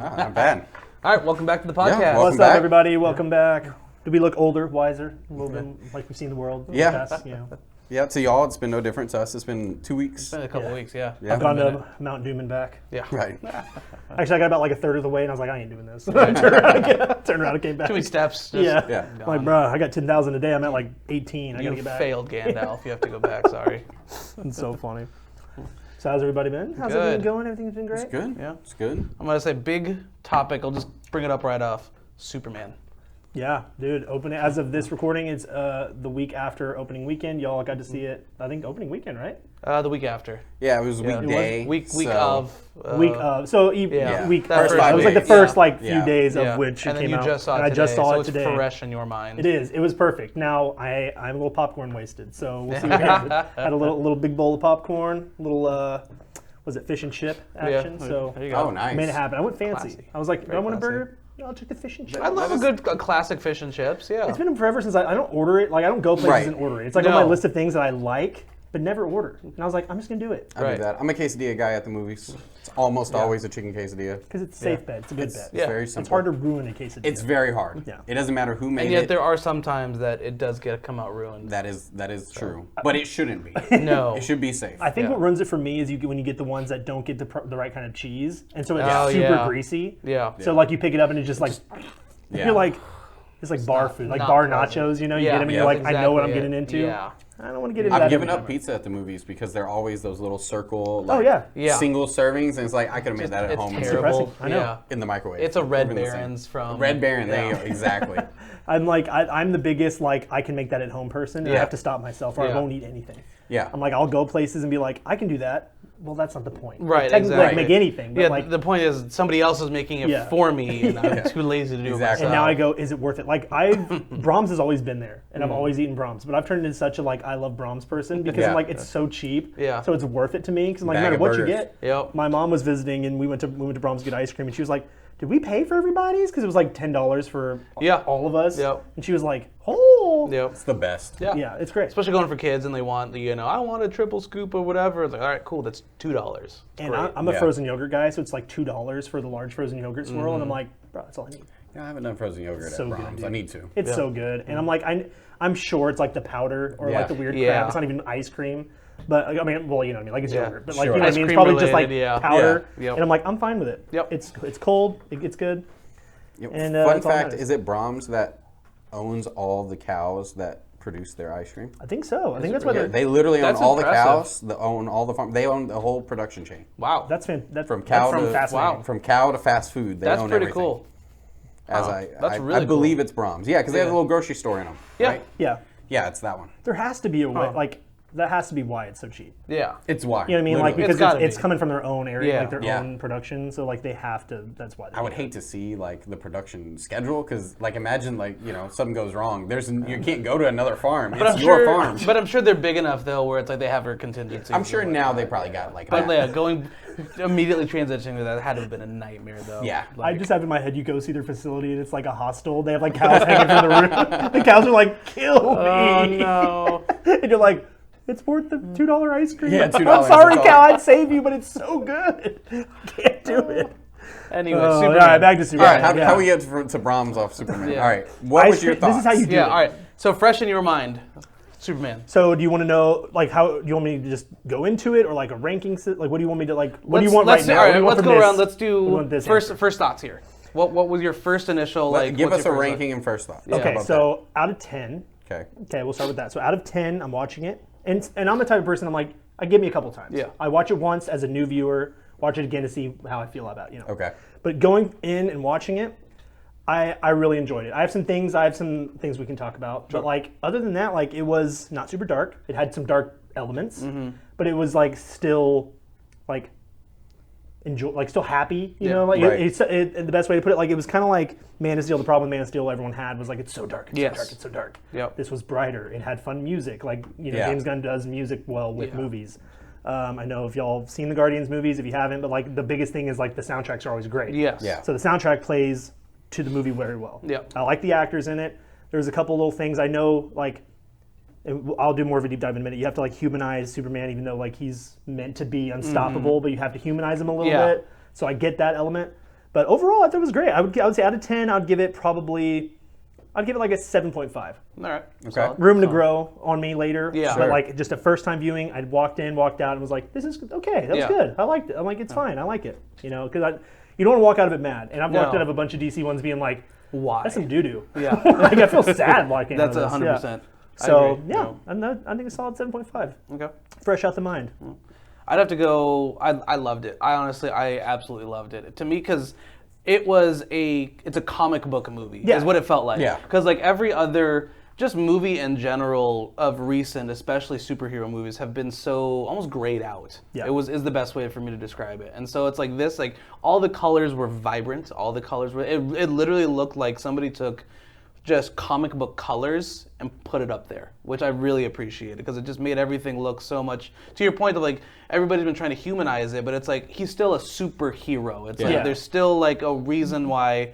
everybody? Not bad. All right, welcome back to the podcast. welcome What's back. up, everybody? Welcome back. Do we look older, wiser, a little bit like we've seen the world? Yeah. Past, Yeah, to y'all, it's been no different. To us, it's been 2 weeks. It's been a couple weeks, yeah. Yeah. I've gone to Mount Doom and back. Yeah. Right. Actually, I got about like a third of the way, and I was like, I ain't doing this. Turned around and came back. Too many steps. Just Yeah. gone. Like, bro, I got 10,000 a day. I'm at like 18. I gotta You get back. failed, Gandalf. You have to go back, sorry. It's so funny. So how's everybody been? How's Good. everything going? Everything's been great? It's good. Yeah. It's good. I'm going to say big topic. I'll just bring it up right off. Superman. Yeah, dude. As of this recording, it's the week after opening weekend. Y'all got to see it. I think opening weekend, right? The week after. Yeah, it was Yeah. weekday. Week so- of. Week of. So yeah. week. That First, first it was like the week. first Yeah. like few Yeah. days Yeah. of which and it then came you out. just saw it and I today, just saw so it it's today. fresh in your mind. It is. It was perfect. Now I'm a little popcorn wasted, so we'll see what happens. Had a little big bowl of popcorn, little was it fish and chip action? Yeah. So There you go. Oh, nice. made it happen. I went fancy. Classy. I was like, do I Very want a classy. burger? No, I'll take the fish and chip. I love a classic fish and chips, yeah. It's been forever since I don't order it. Like I don't go places Right. and order it. It's like on my No. list of things that I like, but never order. And I was like, I'm just gonna do it I Right. do that. I'm a quesadilla guy at the movies. It's almost always a chicken quesadilla. because it's a safe bet. It's a good It's, bet. it's very It's simple. hard to ruin a quesadilla. It's very hard. Yeah. It doesn't matter who made and yet it. there are some times that it does come out ruined. That is true. But it shouldn't be. No. It should be safe. I think Yeah. what ruins it for me is when you get the ones that don't get the right kind of cheese, and so it's Oh, super yeah. greasy. Yeah. So like you pick it up and it's just like Yeah. you're like it's like bar food, like not bar pleasant. nachos. You know, you Yeah. get them and Yeah, you're like, that's I know what I'm exactly getting it. into. Yeah. I don't want to get into I've that. given every up time. pizza at the movies because they're always those little circle, Oh, like, yeah. Yeah. single servings, and it's like I could have made that at It's home terrible. depressing. I know. Yeah. in the microwave. It's a Red Would've been the same. Baron's from... Red Baron. There you Yeah. go. Exactly. I'm like I'm the biggest like I can make that at home person, and I Yeah. have to stop myself or I Yeah. won't eat anything. Yeah. I'm like I'll go places and be like I can do that. Well, that's not the point. Right, Technically, I can exactly. make anything, but Yeah, like. the point is somebody else is making it Yeah. for me, and I'm Yeah. too lazy to do Exactly. it myself. And now I go, is it worth it? Like Brahms has always been there, and I've always eaten Brahms, but I've turned into such a like I love Brahms person because Yeah. I'm like it's so cheap, Yeah. so it's worth it to me because like no Bag matter of what you burgers. get. Yep. My mom was visiting, and we went to Brahms to get ice cream, and she was like, "Did we pay for everybody's?" Because it was like $10 for Yeah. all of us. Yep. And she was like, "Oh, Yep. It's the best. Yeah. yeah, it's great." Especially going for kids and they want, I want a triple scoop or whatever. It's like, all right, cool, that's $2. And Great. I'm a Yeah. frozen yogurt guy, so it's like $2 for the large frozen yogurt swirl, and I'm like, bro, that's all I need. Yeah, I haven't done frozen yogurt So at good, Brahms. dude. I need to. It's Yeah. so good, and I'm like, I'm sure it's like the powder or Yeah. like the weird Yeah. crap. It's not even ice cream, but I mean, well, you know what I mean, like it's Yeah. yogurt, but like Sure. you know what I Ice mean. It's cream probably just like related, yeah. powder, Yeah. Yep. and I'm like, I'm fine with it. Yep. It's cold, it's good. Yep. And, Fun that's all that fact: matters. is it Brahms that owns all the cows that produce their ice cream? I think so. I think that's why Yeah, they're. they literally own That's all the impressive. cows. They own all the farm. They own the whole production chain. Wow. That's From cow to fascinating. From cow to fast food. They That's own pretty everything. cool. As Wow. I That's I really believe cool. it's Brahms. Yeah, because they have a Yeah. little grocery store in them. Yeah. Right? Yeah, Yeah, it's that one. there has to be a way. Huh. Like that has to be why it's so cheap. Yeah. It's why. You know what I mean? Like Literally. because gotta it's be. coming from their own area, Yeah. like their Yeah. own production. So like they have to. That's why. I would hate to see like the production schedule because like imagine like something goes wrong. You can't go to another farm. But It's your sure, farm. But I'm sure they're big enough though, where it's like they have their contingencies. I'm sure and now whatnot. they probably got like. But that. yeah, going immediately transitioning to that had to have been a nightmare though. Yeah. I just have in my head, you go see their facility and it's like a hostel. They have like cows hanging from the roof. The cows are like, kill me. Oh no. And you're like, it's worth the $2 ice cream. Yeah, $2, I'm sorry, that's all. cow, I'd save you, but it's so good. I can't do it. Anyway, All Superman. right, back to All Superman. right, yeah. how we get to Brahms off Superman? Yeah. All right, what Ice was your cream- thoughts? This is how you do Yeah. it. All right. So fresh in your mind, Superman. So do you want to know, like, how do you want me to just go into it, or like a ranking? Like, what do you want me to like? What do you want right now? All What do right, you want let's from go this? around. Let's What do you want do this first answer? first thoughts here. What was your first initial like? Give what's us a your first ranking and first thoughts. Yeah. Okay, How about so out of 10. that? Okay. Okay, we'll start with that. So out of 10, I'm watching it, and I'm the type of person I'm like, give me a couple times. Yeah. I watch it once as a new viewer, watch it again to see how I feel about it. Okay. But going in and watching it, I really enjoyed it. I have some things we can talk about, but like other than that, like it was not super dark. It had some dark elements, but it was like still like enjoy, like still happy. You know, like right. the best way to put it, like it was kind of like Man of Steel. The problem with Man of Steel everyone had was like it's so dark, it's Yes. so dark, it's so dark. Yep. This was brighter. It had fun music. Like Yeah. James Gunn does music well with Yeah. movies. I know if y'all have seen the Guardians movies, if you haven't, but like the biggest thing is like the soundtracks are always great. Yes. Yeah. So the soundtrack plays to the movie very well. Yep. I like the actors in it. There's a couple little things I know, like, and I'll do more of a deep dive in a minute. You have to like humanize Superman, even though like he's meant to be unstoppable, but you have to humanize him a little Yeah. bit. So I get that element. But overall, I thought it was great. I would say out of 10, I'd give it like a 7.5. All right. Okay. Solid. Room to grow on me later. Yeah. But Sure. like just a first time viewing, I'd walked in, walked out, and was like, this is okay. That was good. I liked it. I'm like, it's fine. I like it. You know, because you don't want to walk out of it mad. And I've walked out of a bunch of DC ones being like, why? That's some doo doo. Yeah. Like I feel sad walking out That's of this. 100%. So Yeah. I think a solid 7.5. Okay. Fresh out the mind. I'd have to go. I loved it. I absolutely loved it. To me, because it's a comic book movie. Yeah. Is what it felt like. Yeah. Because like every other just movie in general of recent, especially superhero movies, have been so almost grayed out. Yeah. Is the best way for me to describe it. And so it's like this. Like all the colors were vibrant. All the colors were. It literally looked like somebody took just comic book colors and put it up there, which I really appreciated because it just made everything look so much, to your point of like, everybody's been trying to humanize it, but it's like, he's still a superhero. It's like, there's still like a reason why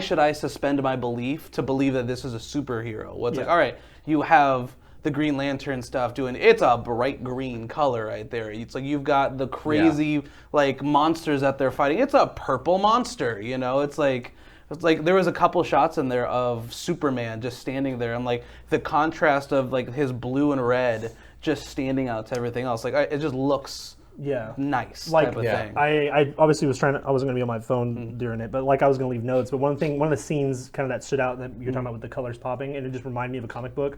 should I suspend my belief to believe that this is a superhero? Well, it's like, all right, you have the Green Lantern stuff it's a bright green color right there. It's like, you've got the crazy like monsters that they're fighting. It's a purple monster, you know? It's like there was a couple shots in there of Superman just standing there, and like the contrast of like his blue and red just standing out to everything else. Like it just looks nice Like, type of thing. I obviously I wasn't gonna be on my phone during it, but like I was gonna leave notes. But one of the scenes kind of that stood out that you're talking about with the colors popping, and it just reminded me of a comic book.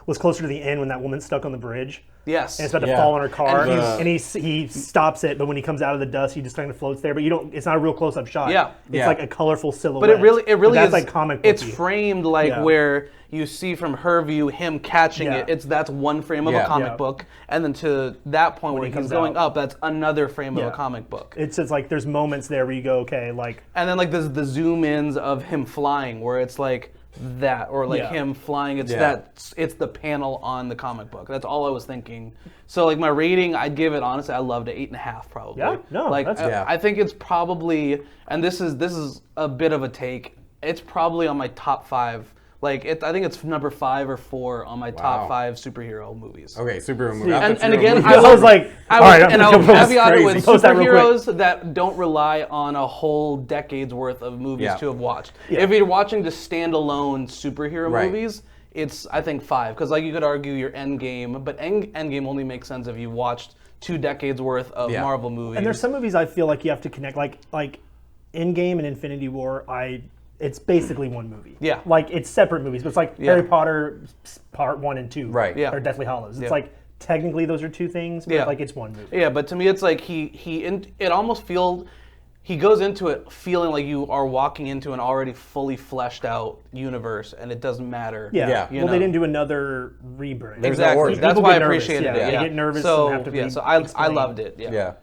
Was closer to the end when that woman's stuck on the bridge. Yes. And it's about to fall on her car, And he stops it, but when he comes out of the dust, he just kind of floats there. But it's not a real close-up shot. Yeah. It's like a colorful silhouette. But it really that's is like comic It's booky. framed like where you see from her view him catching it. That's one frame of a comic book, and then to that point when he's going up, that's another frame of a comic book. It's just like there's moments there where you go, okay, like. And then like there's the zoom ins of him flying where it's like that, or like him flying. It's the panel on the comic book. That's all I was thinking. So like my rating, I'd give it, honestly, I loved it 8.5 probably. Yeah, no, like that's I think it's probably, and this is a bit of a take. It's probably on my top 5. Like I think it's number 5 or 4 on my top 5 superhero movies. Okay, superhero movie. And again, I was like, I all right, I'm and gonna I'll go caveat it crazy. with Post that real quick. superheroes that don't rely on a whole decade's worth of movies to have watched. If you're watching just standalone superhero movies, it's I think 5, because like you could argue your Endgame, but Endgame only makes sense if you watched 2 decades worth of Marvel movies. And there's some movies I feel like you have to connect, like Endgame and Infinity War. It's basically one movie. Yeah. Like it's separate movies, but it's like Harry Potter Part 1 and 2. Right. Or Deathly Hallows. It's like technically those are 2 things, but like it's one movie. Yeah, but to me it's like it almost feels. He goes into it feeling like you are walking into an already fully fleshed out universe, and it doesn't matter. Yeah. you Well, know? they didn't do another rebrand. no Exactly. origin. That's People why I get nervous, appreciated yeah. it. They Yeah. get nervous So and have to so I explain. loved it. Yeah. Yeah.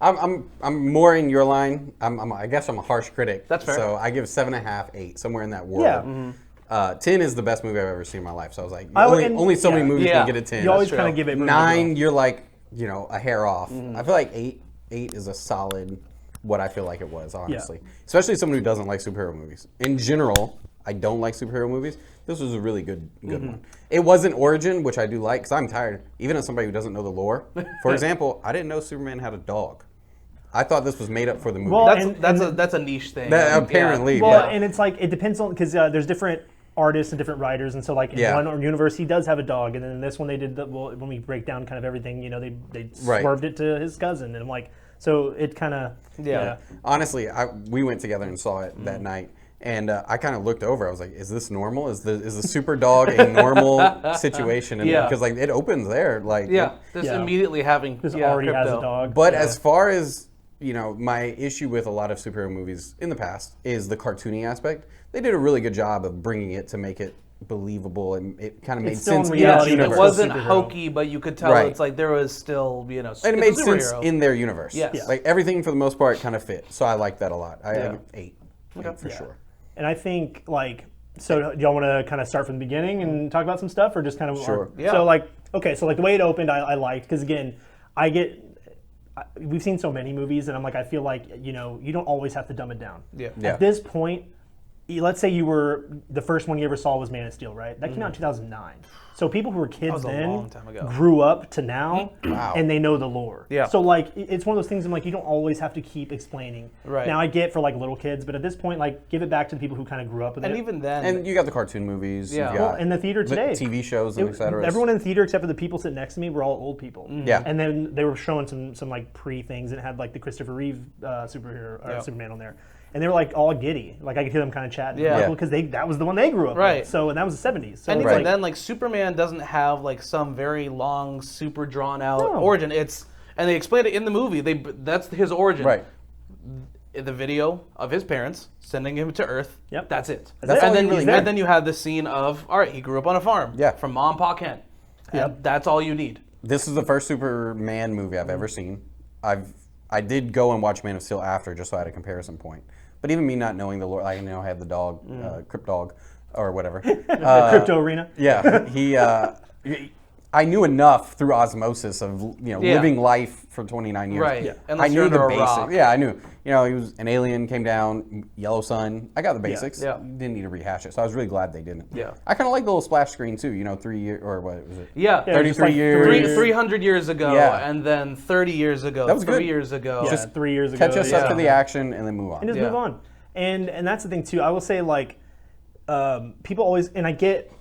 I'm more in your line. I guess I'm a harsh critic. That's fair. So I give 7.5, 8, somewhere in that world. Yeah. 10 is the best movie I've ever seen in my life. So I was like, and- only so many movies Yeah. can get a 10. You always true. kind of give it room to 9, grow. you're like, a hair off. I feel like 8 is a solid what I feel like it was, honestly. Especially someone who doesn't like superhero movies. In general, I don't like superhero movies. This was a really good one. It wasn't Origin, which I do like, because I'm tired. Even as somebody who doesn't know the lore. For example, I didn't know Superman had a dog. I thought this was made up for the movie. Well, That's a niche thing. Apparently. Well, and it's like it depends on, because there's different artists and different writers, and so like in one universe he does have a dog, and then in this one they did when we break down kind of everything, they swerved it to his cousin, and I'm like, so it kind of Honestly, we went together and saw it that night, and I kind of looked over. I was like, "Is this normal? Is the super dog a normal situation?" And because like it opens there, like just immediately having already crypto. has a dog. But as far as my issue with a lot of superhero movies in the past is the cartoony aspect. They did a really good job of bringing it to make it believable, and it kind of made still in sense in reality, that but It universe. wasn't Superhero. hokey, but you could tell Right. it's like there was still, And it it's a made sense superhero. in their universe. Yes. Yeah. Like everything for the most part kind of fit. So I like that a lot. I have 8 for sure. And I think so do y'all want to kind of start from the beginning and talk about some stuff, or just kind of Sure. So the way it opened I liked, because again we've seen so many movies, and I'm like, I feel like you don't always have to dumb it down. Yeah. Yeah. At this point, let's say you were the first one you ever saw was Man of Steel, right? That came out in 2009. So people who were kids was a then long time ago. grew up to now, Wow. and they know the lore. Yeah. So like, it's one of those things. I'm like, you don't always have to keep explaining. Right. Now I get for like little kids, but at this point, like, give it back to the people who kind of grew up with And it. even then, And you got the cartoon movies. Yeah. You've Well, got in the theater today, TV shows and et cetera. everyone in the theater except for the people sitting next to me were all old people. Yeah. And then they were showing some like pre things and it had like the Christopher Reeve superhero or Yeah. Superman on there, and they were like all giddy. Like I could hear them kind of chatting. Yeah. Because that was the one they grew up Right. with. So and that was the 70s. So and it's even like, then, like Superman doesn't have like some very long, super drawn out No. origin. And they explain it in the movie. That's his origin. Right. In the video of his parents sending him to Earth. Yep. That's it. That's all and then you really need. and then you have the scene of, all right, he grew up on a farm. Yeah. From Mom, Pa, Kent. And Yep. that's all you need. This is the first Superman movie I've ever seen. I did go and watch Man of Steel after just so I had a comparison point. But even me not knowing the lore, I I had the dog, Crypt Dog, or whatever. Crypto Arena. Yeah, I knew enough through osmosis of Yeah. living life for 29 years. Right. Yeah. Unless I you're knew the under a basics. rock. Yeah, I knew. He was an alien, came down, yellow sun. I got the basics. Yeah. Didn't need to rehash it, so I was really glad they didn't. Yeah. I kind of like the little splash screen too. 3 years or what was it? Yeah. Yeah, just 33 like years. 300 years ago, Yeah. and then 30 years ago, That was 3 good. years ago. Yeah, Just 3 years ago. Catch us up yeah. to the action and then move on. and just Yeah. move on. And that's the thing too. I will say like people always, and I get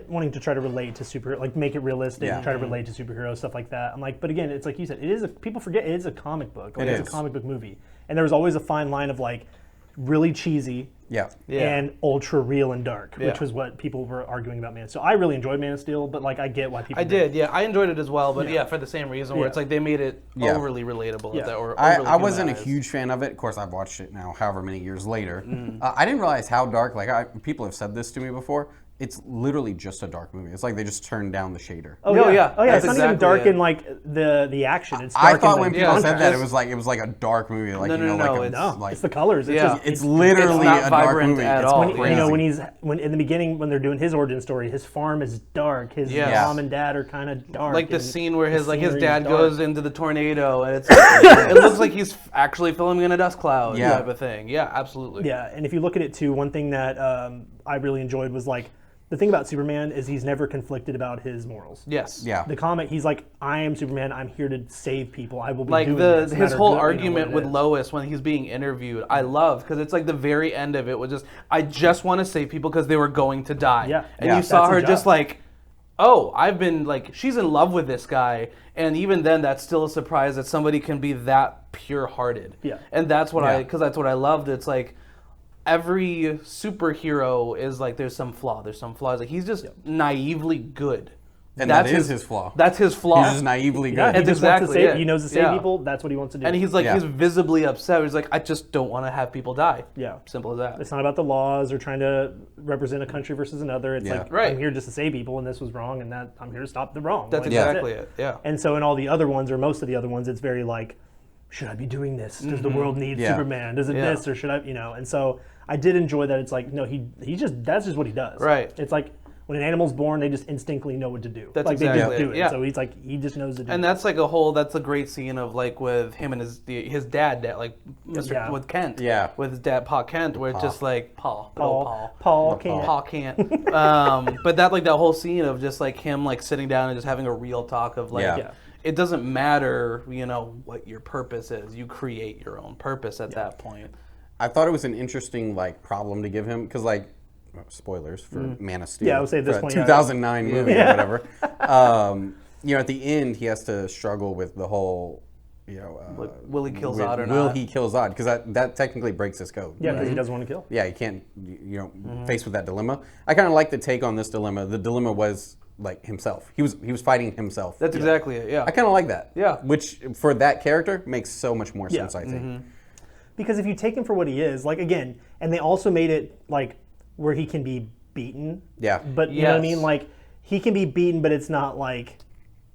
wanting to try to relate to superhero, like make it realistic, Yeah. and try to relate to superheroes, stuff like that. I'm like, but again, it's like you said, people forget it is a comic book. Like, It it's is. a comic book movie, and there was always a fine line of like really cheesy Yeah. Yeah. and ultra real and dark, Yeah. which was what people were arguing about Man. So I really enjoyed Man of Steel, but like I get why people. I did, yeah. I enjoyed it as well, but Yeah. yeah, for the same reason where Yeah. it's like they made it Yeah. overly relatable. Yeah. Or I overly wasn't a humanized. huge fan of it. Of course, I've watched it now, however many years later. Mm. I didn't realize how dark. Like people have said this to me before. It's literally just a dark movie. It's like they just turned down the shader. Oh No, yeah, yeah, oh yeah. that's It's not even exactly dark it. in like the action. It's I dark thought in when the people said contrast. that it was like a dark movie. Like No, like no, a, it's- No, like it's the colors. It's Yeah. just, it's literally not a dark vibrent movie. at It's all. crazy. when in the beginning when they're doing his origin story, his farm is dark. His Yes. mom and dad are kind of dark. Like the and scene where his scenery is dad dark. goes into the tornado and it's it looks like he's actually filming in a dust cloud Yeah. type of thing. Yeah, absolutely. Yeah, and if you look at it too, one thing that I really enjoyed was like the thing about Superman is he's never conflicted about his morals. Yes. Yeah. The comic, he's like, I am Superman. I'm here to save people. I will be Like doing this, no his matter whole what, you know, argument what it with is. Lois when he's being interviewed, I love because it's like the very end of it was just I just want to save people because they were going to die. Yeah. And Yeah. you saw That's her his just job. like, oh, I've been like she's in love with this guy, and even then that's still a surprise that somebody can be that pure-hearted. Yeah. And that's what Yeah. because that's what I loved. It's like every superhero is like there's some flaw. There's some flaws. Like he's just naively good. And that is his flaw. That's his flaw. He's just naively Yeah, good. he That's just wants to exactly save. it. He knows to save Yeah. people. That's what he wants to do. And he's like, Yeah. he's visibly upset. He's like, I just don't want to have people die. Yeah. Simple as that. It's not about the laws or trying to represent a country versus another. It's Yeah. like Right. I'm here just to save people, and this was wrong, and that I'm here to stop the wrong. That's Like, exactly it. Yeah. And so in all the other ones, or most of the other ones, it's very like, should I be doing this? Does the world need Yeah. Superman? Does it Yeah. this, or should I? And so I did enjoy that. It's like, no, that's just what he does. Right. It's like when an animal's born, they just instinctly know what to do. That's like they exactly just do it, it. yeah. So he's like, he just knows to do And it. that's like that's a great scene of like with him and his dad, like Mr. Yeah. with Kent. Yeah. With his dad, Pa Kent, where it's just like Paul. Paul can't. Pa can't. But that whole scene of just like him like sitting down and just having a real talk of like, Yeah. it doesn't matter, what your purpose is. You create your own purpose at that point. I thought it was an interesting problem to give him because spoilers for Man of Steel. Yeah, I would say at this for a point, yeah. 2009 movie or whatever. At the end he has to struggle with the whole. Will he kill Zod or Will not? he kill Zod? Because that technically breaks his code. Yeah, because he doesn't want to kill. Yeah, you can't. Faced with that dilemma. I kind of like the take on this dilemma. The dilemma was like himself. He was fighting himself. That's exactly it. Yeah. I kind of like that. Yeah. Which for that character makes so much more sense. I think. Because if you take him for what he is, like again, and they also made it like where he can be beaten. Yeah. But you know what I Yes. mean? Like he can be beaten, but it's not like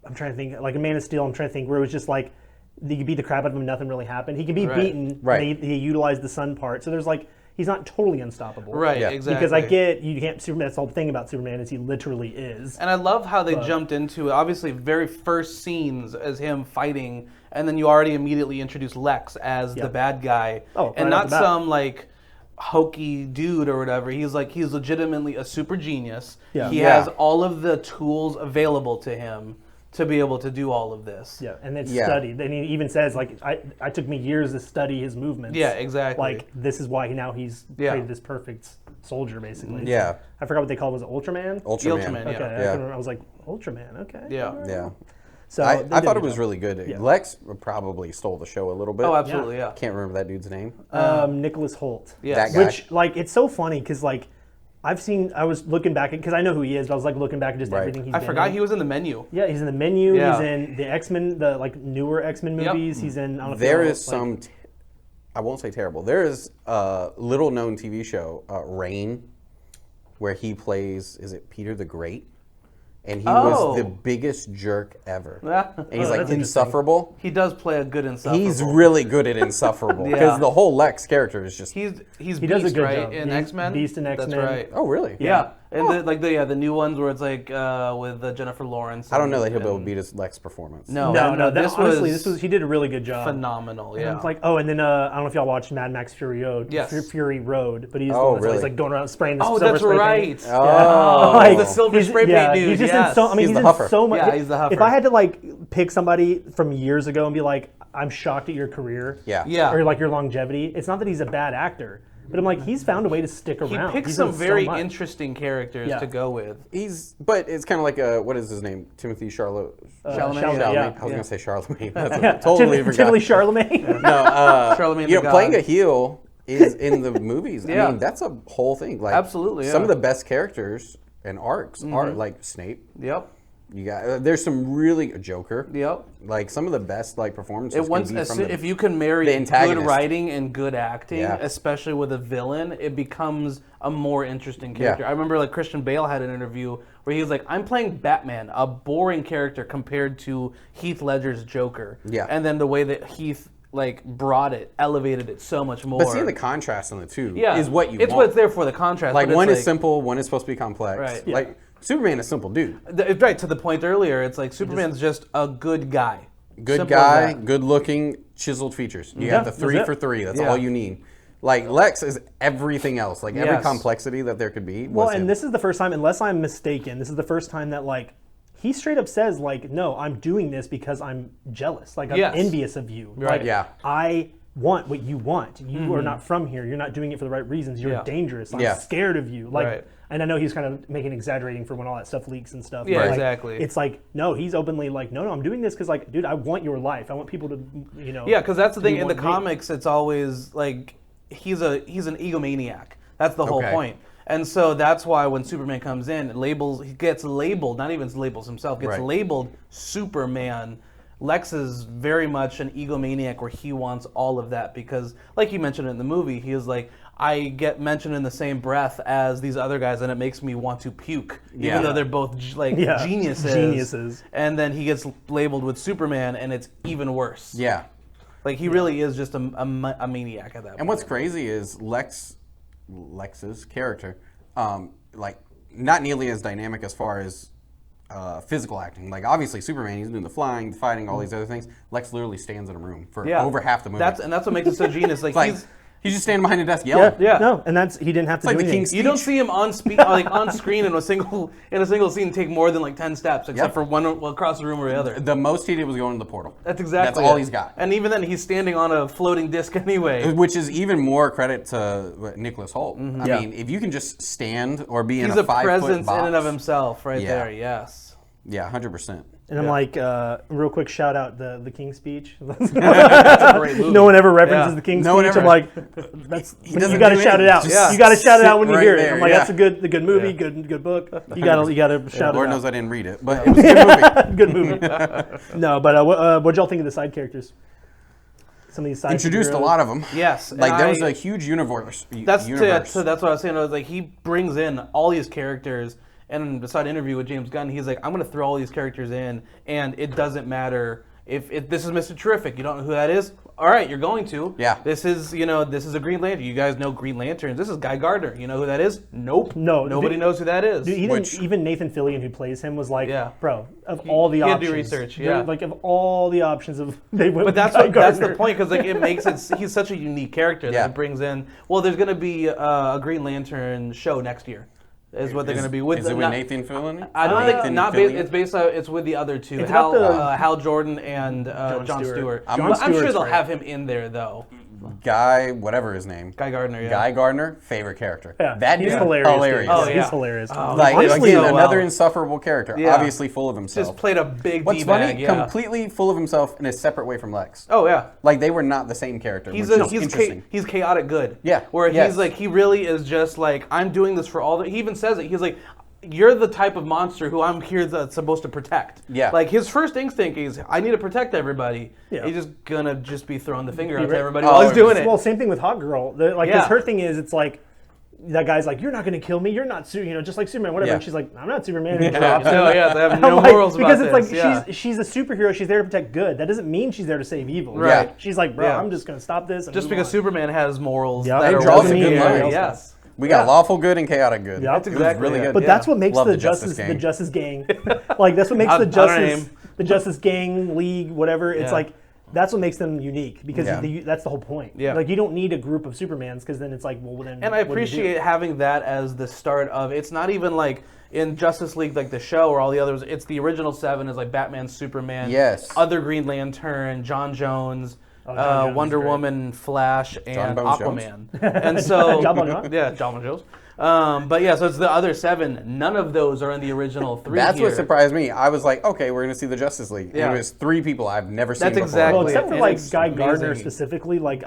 I'm trying to think like a Man of Steel. I'm trying to think where it was just like you could beat the crap out of him, nothing really happened. He can be Right. beaten. Right. They utilize the sun part, so there's like he's not totally unstoppable. Right, Yeah. exactly. Because I get you can't. Superman. That's the whole thing about Superman is he literally is. And I love how they jumped into obviously very first scenes as him fighting, and then you already immediately introduce Lex as the bad guy, Oh, and right off not the bat. some like hokey dude or whatever. He's legitimately a super genius. Yeah. He Yeah. has all of the tools available to him to be able to do all of this. Yeah, and it's Yeah. studied. And he even says, like, I took me years to study his movements. Yeah, exactly. Like, this is why he's created this perfect soldier, basically. Yeah. I forgot what they called it. Was it Ultraman? Ultraman. Ultraman, Okay, yeah. I was like, Ultraman, okay. Yeah. Yeah. So I they did thought a it good was job. really good. Yeah. Lex probably stole the show a little bit. Oh, absolutely, yeah. Can't remember that dude's name. Nicholas Holt. Yes. That guy. Which, like, it's so funny because, like, I was looking back, because I know who he is, but I was, like, looking back at just Right. everything he's I been forgot in. he was in the Menu. Yeah, he's in the Menu. Yeah. He's in the X-Men, the, like, newer X-Men Yep. movies. He's in, I don't know if There you know, is some, I won't say terrible. There is a little known TV show, Rain, where he plays, is it Peter the Great? And he was the biggest jerk ever. Yeah. And he's Oh, like that's interesting. insufferable. He does play a good insufferable. He's really good at insufferable because Yeah. the whole Lex character is just. He's He Beast, does a good right? job. In He's X-Men? Beast in X-Men. That's right. Oh really? Yeah. And the new ones where it's like with Jennifer Lawrence. I don't know that he'll be able to beat his Lex performance. No, Honestly, he did a really good job. phenomenal. And Yeah. it's like, oh, and then I don't know if y'all watched Mad Max Fury Road. Yes. Fury Road, but he's the Oh, one that's really? always like going around spraying the Oh, silver that's spray right. paint. Oh. Like, the silver he's- spray paint yeah, dude. He's just yes. in so. I mean, He's he's the in huffer. so much. Yeah, he's the huffer. If I had to like pick somebody from years ago and be like, I'm shocked at your career. Yeah. Yeah. Or like your longevity. It's not that he's a bad actor, but I'm like, he's found a way to stick He around. picks He's some in so very much. interesting characters Yeah. to go with. But it's kind of like what is his name? Timothy Chalamet, Chalamet, Charlemagne. yeah. I was gonna say Charlemagne. That's Yeah, totally forgot. Timothy Charlemagne. No, Charlemagne you the know, playing God. a heel is in the movies. Yeah. I mean, that's a whole thing. Like Absolutely, some yeah. of the best characters and arcs are like Snape. Yep. You got there's some really Joker. Yep. Like some of the best like performances. It once can be from the, if you can marry the good antagonist. writing and good acting, Yeah. especially with a villain, it becomes a more interesting character. Yeah. I remember like Christian Bale had an interview where he was like, "I'm playing Batman, a boring character compared to Heath Ledger's Joker." Yeah. And then the way that Heath like brought it, elevated it so much more. But seeing the contrast in the two yeah, is what you it's want. what's there for the contrast. Like but one it's is simple, one is supposed to be complex. Right. Yeah. Like Superman is a simple dude. Right, to the point earlier, it's like Superman's just a good guy. Good Simple as guy, that. good looking, chiseled features. You Yeah, have the that's 3 it. for 3. That's Yeah. all you need. Like Lex is everything else. Like every Yes. complexity that there could be. Well, Was and him. this is the first time, unless I'm mistaken, this is the first time that like he straight up says like, no, I'm doing this because I'm jealous. Like I'm Yes. envious of you. Right. Like, Yeah. I want what you want. You are not from here. You're not doing it for the right reasons. You're Yeah. dangerous. I'm Yeah. scared of you. Like, Right. and I know he's kind of making exaggerating for when all that stuff leaks and stuff. Yeah, but, like, exactly. It's like, no, he's openly like, no, I'm doing this because like, dude, I want your life. I want people to, you know. Yeah, because that's the to be thing in the more me. comics. It's always like he's an egomaniac. That's the whole Okay. point. And so that's why when Superman comes in, he gets labeled. Not even labels himself. Gets Right. labeled Superman. Lex is very much an egomaniac where he wants all of that because, like you mentioned in the movie, he is like, I get mentioned in the same breath as these other guys, and it makes me want to puke, Yeah. even though they're both Yeah. geniuses. Geniuses. And then he gets labeled with Superman, and it's even worse. Yeah. Like he really is just a maniac at that point. And what's crazy is Lex's character, like not nearly as dynamic as far as physical acting. Like obviously Superman, he's doing the flying, the fighting, all these other things. Lex literally stands in a room for over half the movie. That's what makes it so genius. Like, like he's just standing behind a desk yelling. Yeah, Yeah. no, and that's he didn't have to like do the anything. King's you don't speech. see him on screen in a single scene take more than like 10 steps, except Yep. for one across the room or the other. The most he did was going to the portal. That's exactly. That's all it. he's got. And even then, he's standing on a floating disc anyway. Which is even more credit to Nicholas Hoult. I Yeah. mean, if you can just stand or be in He's a a 5-foot presence box, in and of himself, right Yeah. there. Yes. Yeah, 100%. And I'm like, real quick shout out the King's Speech. That's a great movie. No one ever references Yeah. the King's No one Speech. ever- I'm like, that's doesn't you got to do shout it out. anything. Just You got to shout it out when you sit hear right it. there, I'm like, yeah. that's a good movie, Yeah. good book. You got to shout Lord it knows out. I didn't read it, but it was a good movie. Good movie. No, but what'd y'all think of the side characters? Some of these side Introduced a heroes? lot of them. Yes. and Like there was I- a huge universe. That's universe. so that's what I was saying. I was like, he brings in all these characters, and beside an interview with James Gunn, he's like, I'm going to throw all these characters in, and it doesn't matter if this is Mr. Terrific. You don't know who that is? all right, you're going to. Yeah. This is a Green Lantern. You guys know Green Lanterns. This is Guy Gardner. You know who that is? Nope. No. Nobody knows who that is. Dude, even Nathan Fillion, who plays him, was like, bro, of all the he had options. to do research, yeah. Like, of all the options, they went But with Guy that's the Gardner. point, because like it makes it. He's such a unique character that it brings in. Well, there's going to be a Green Lantern show next year. Is what they're going to be with. Is it with Nathan Fillion? I don't think Nathan not. Fillion? It's based. It's with the other two, It's Hal Jordan and John Stewart. Stewart. John I'm sure Stewart's they'll great. have him in there though. Guy, whatever his name. Guy Gardner. Yeah. Guy Gardner, favorite character. Yeah, That he's dude, hilarious. hilarious. Dude. Oh, He's yeah. hilarious. Like, Honestly, again, so another well. insufferable character, Yeah. obviously full of himself. Just played a big What's D-bag, funny, yeah. completely full of himself in a separate way from Lex. Oh yeah. Like, they were not the same character, He's which is interesting. he's chaotic good. Yeah, Where yes. he's like he really is just like I'm doing this for all the. He even says it. He's like. You're the type of monster who I'm here that's supposed to protect. Yeah. Like his first instinct is, I need to protect everybody. Yeah. He's just gonna be throwing the finger out to right. everybody while he's doing it. Well, same thing with Hot Girl. Like, Yeah. 'cause her thing is, it's like, that guy's like, you're not going to kill me. You're not, just like Superman, whatever. Yeah. And she's like, I'm not Superman. And Yeah, drops it. no, yeah, they have I'm no like, morals about because it's like this. she's a superhero. She's there to protect good. That doesn't mean she's there to save evil. Right. Yeah. She's like, bro, Yeah. I'm just going to stop this. And Just move because on. Superman has morals Yeah, that it are draws a within good the line. area, Yeah. yes. We got Yeah. lawful good and chaotic good. Yeah. That's It was exactly really it. good. But that's what makes Love the the Justice Justice Gang. Gang. Like, that's what makes I don't name. the Justice Gang, League, whatever. It's Yeah. like, that's what makes them unique because Yeah. that's the whole point. Yeah. Like, you don't need a group of Supermans because then it's like, well, then. And I what do you do? appreciate having that as the start of. It's not even like in Justice League, like the show or all the others. It's the original 7 is like Batman, Superman, Yes. other Green Lantern, John Jones. John Jones is Wonder great. Woman, Flash, and Bones Aquaman, and so John Bones Jones? yeah, John Bones Jones. But yeah, so it's the other 7. None of those are in the original 3. That's here. what surprised me. I was like, okay, we're going to see the Justice League. Yeah. And it was 3 people I've never seen That's before. exactly Well, except for And like it's Guy Gardner amazing. specifically, like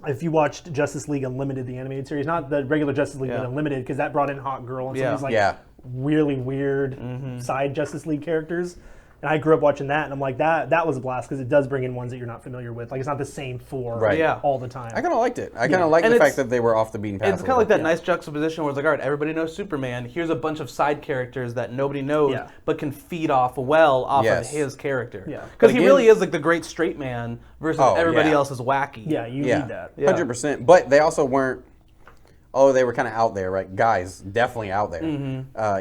if you watched Justice League Unlimited, the animated series, not the regular Justice League, Yeah. but Unlimited, because that brought in Hot Girl and some of these like Yeah. really weird side Justice League characters. And I grew up watching that, and I'm like, that was a blast because it does bring in ones that you're not familiar with. Like, it's not the same 4 Right. Yeah. all the time. I kind of liked it. I kind of liked And the it's- fact that they were off the beaten path. It's kind of like that nice juxtaposition where it's like, all right, everybody knows Superman. Here's a bunch of side characters that nobody knows, Yeah. but can feed off of Yes. his character. Yeah. Because But he again- really is like the great straight man versus Oh, everybody yeah. else is wacky. Yeah, you Yeah, need that. Yeah. 100%. But they also weren't. Oh, they were kind of out there, right? Guys, definitely out there.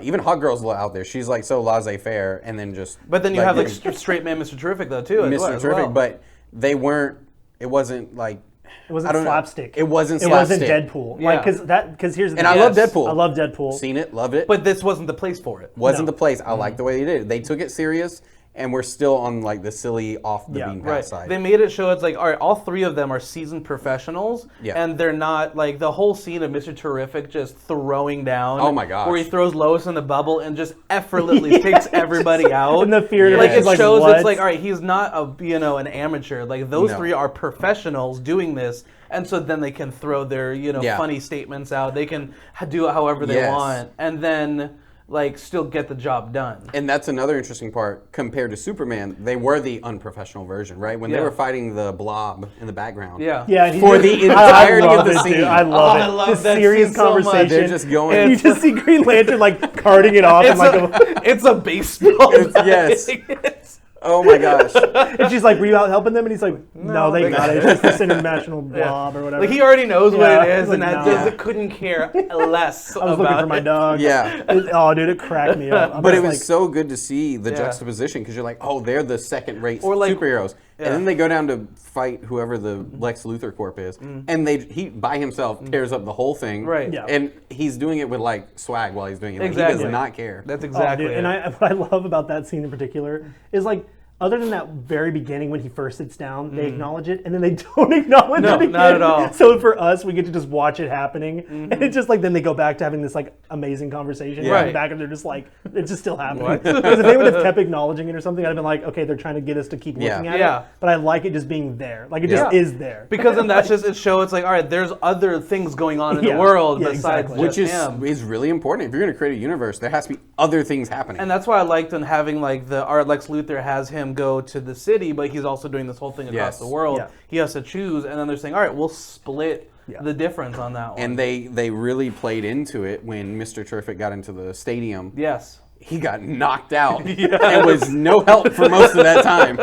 Even Hot Girl's out there. She's like so laissez-faire, and then just. But then you have like getting straight man Mr. Terrific though too. as Mr. as Terrific, well. but they weren't. It wasn't like. It wasn't I don't know. slapstick. It wasn't It wasn't slapstick. Deadpool. Yeah. Like, because here's the And thing. I love Yes. Deadpool. I love Deadpool. Seen it, loved it. But this wasn't the place for it. wasn't No. the place. I like the way they did it. They took it serious, and we're still on like the silly off the Yeah, beaten path Right. side. They made it show it's like, all right, all 3 of them are seasoned professionals. Yeah. And they're not like the whole scene of Mr. Terrific just throwing down. Oh my gosh. Where he throws Lois in the bubble and just effortlessly takes everybody out. And the fear like is it like, shows what? it's like, all right, he's not an amateur. Like those No. 3 are professionals doing this. And so then they can throw their, Yeah. funny statements out. They can do it however they Yes. want. And then like still get the job done. And that's another interesting part compared to Superman. They were the unprofessional version, right? When they Yeah. were fighting the blob in the background. Yeah. Yeah, and he For just- the entirety I love of the it, scene. dude. I love Oh, it. I love This that serious scene so much. conversation. They're just going. You just see Green Lantern like carting it off, and It's like, it's a baseball. yes. It's- Oh my gosh. and she's like, "Were you out helping them?" And he's like, "No, they they got it. It's just this international blob or whatever." Like he already knows what Yeah, it is, he's and like, that nah. just couldn't care less I was about looking for my it. dog. Yeah. Oh, dude, it cracked me up. I'm But it just was like, so good to see the Yeah. juxtaposition because you're like, oh, they're the second-rate Or like- superheroes, yeah. and then they go down to fight whoever the Lex Luthor Corp is, and he by himself tears up the whole thing, Right. Yeah. And he's doing it with like swag while he's doing it. Like, He Exactly. does not care. That's oh, exactly dude. it. And what I love about that scene in particular is like, other than that very beginning when he first sits down, they acknowledge it, and then they don't acknowledge No, it again. not at all. So for us, we get to just watch it happening, and it's just like then they go back to having this like amazing conversation. Yeah. Right. Right. Back and they're just like, it's just still happening. Because if they would have kept acknowledging it or something, I'd have been like, okay, they're trying to get us to keep looking at Yeah. it. But I like it just being there. Like it Yeah. just is there. because then that's just it shows it's like, all right, there's other things going on in Yeah. the world Yeah, besides exactly. just Which him. is really important. If you're going to create a universe, there has to be other things happening. And that's why I liked in having like our Lex Luthor has him go to the city, but he's also doing this whole thing across Yes. the world. Yeah. He has to choose, and then they're saying, all right, we'll split Yeah. the difference on that one. And they really played into it when Mr. Terrific got into the stadium. yes. He got knocked out. It was no help for most of that time.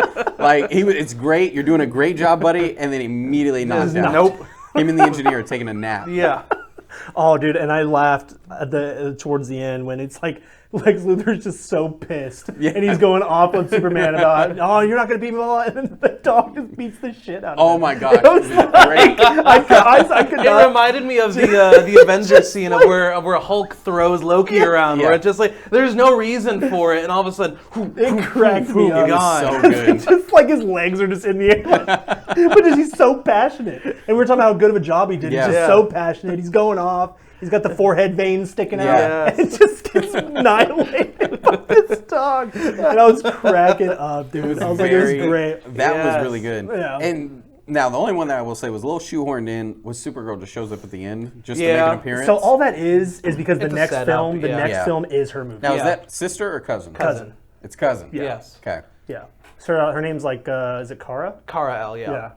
Like it's great. You're doing a great job, buddy. And then immediately knocked out. Nope. Him and the engineer are taking a nap. Yeah. Oh, dude, and I laughed at towards the end when it's like Lex Luthor's just so pissed, and he's going off on Superman about, oh, you're not gonna beat me, and then the dog just beats the shit out of him. Oh my god, It was great. I could It not. reminded me of the Avengers scene of where Hulk throws Loki around, where it's just like there's no reason for it, and all of a sudden, It cracked me up. It was so good. Just like his legs are just in the air, but he's so passionate. And we were talking about how good of a job he did. Yeah. He's just so passionate. He's going off. He's got the forehead veins sticking out. Yes. And it just gets annihilated by this dog. And I was cracking up, dude. I was like, it was great. That was really good. Yeah. And now the only one that I will say was a little shoehorned in was Supergirl just shows up at the end just to make Yeah. an appearance. So all that is because the It's a next setup, film, the yeah. next Yeah. film is her movie. Now is Yeah. that sister or cousin? Cousin. It's cousin. Yes. Okay. Yeah. So her name's like, is it Kara? Kara El, yeah. Yeah.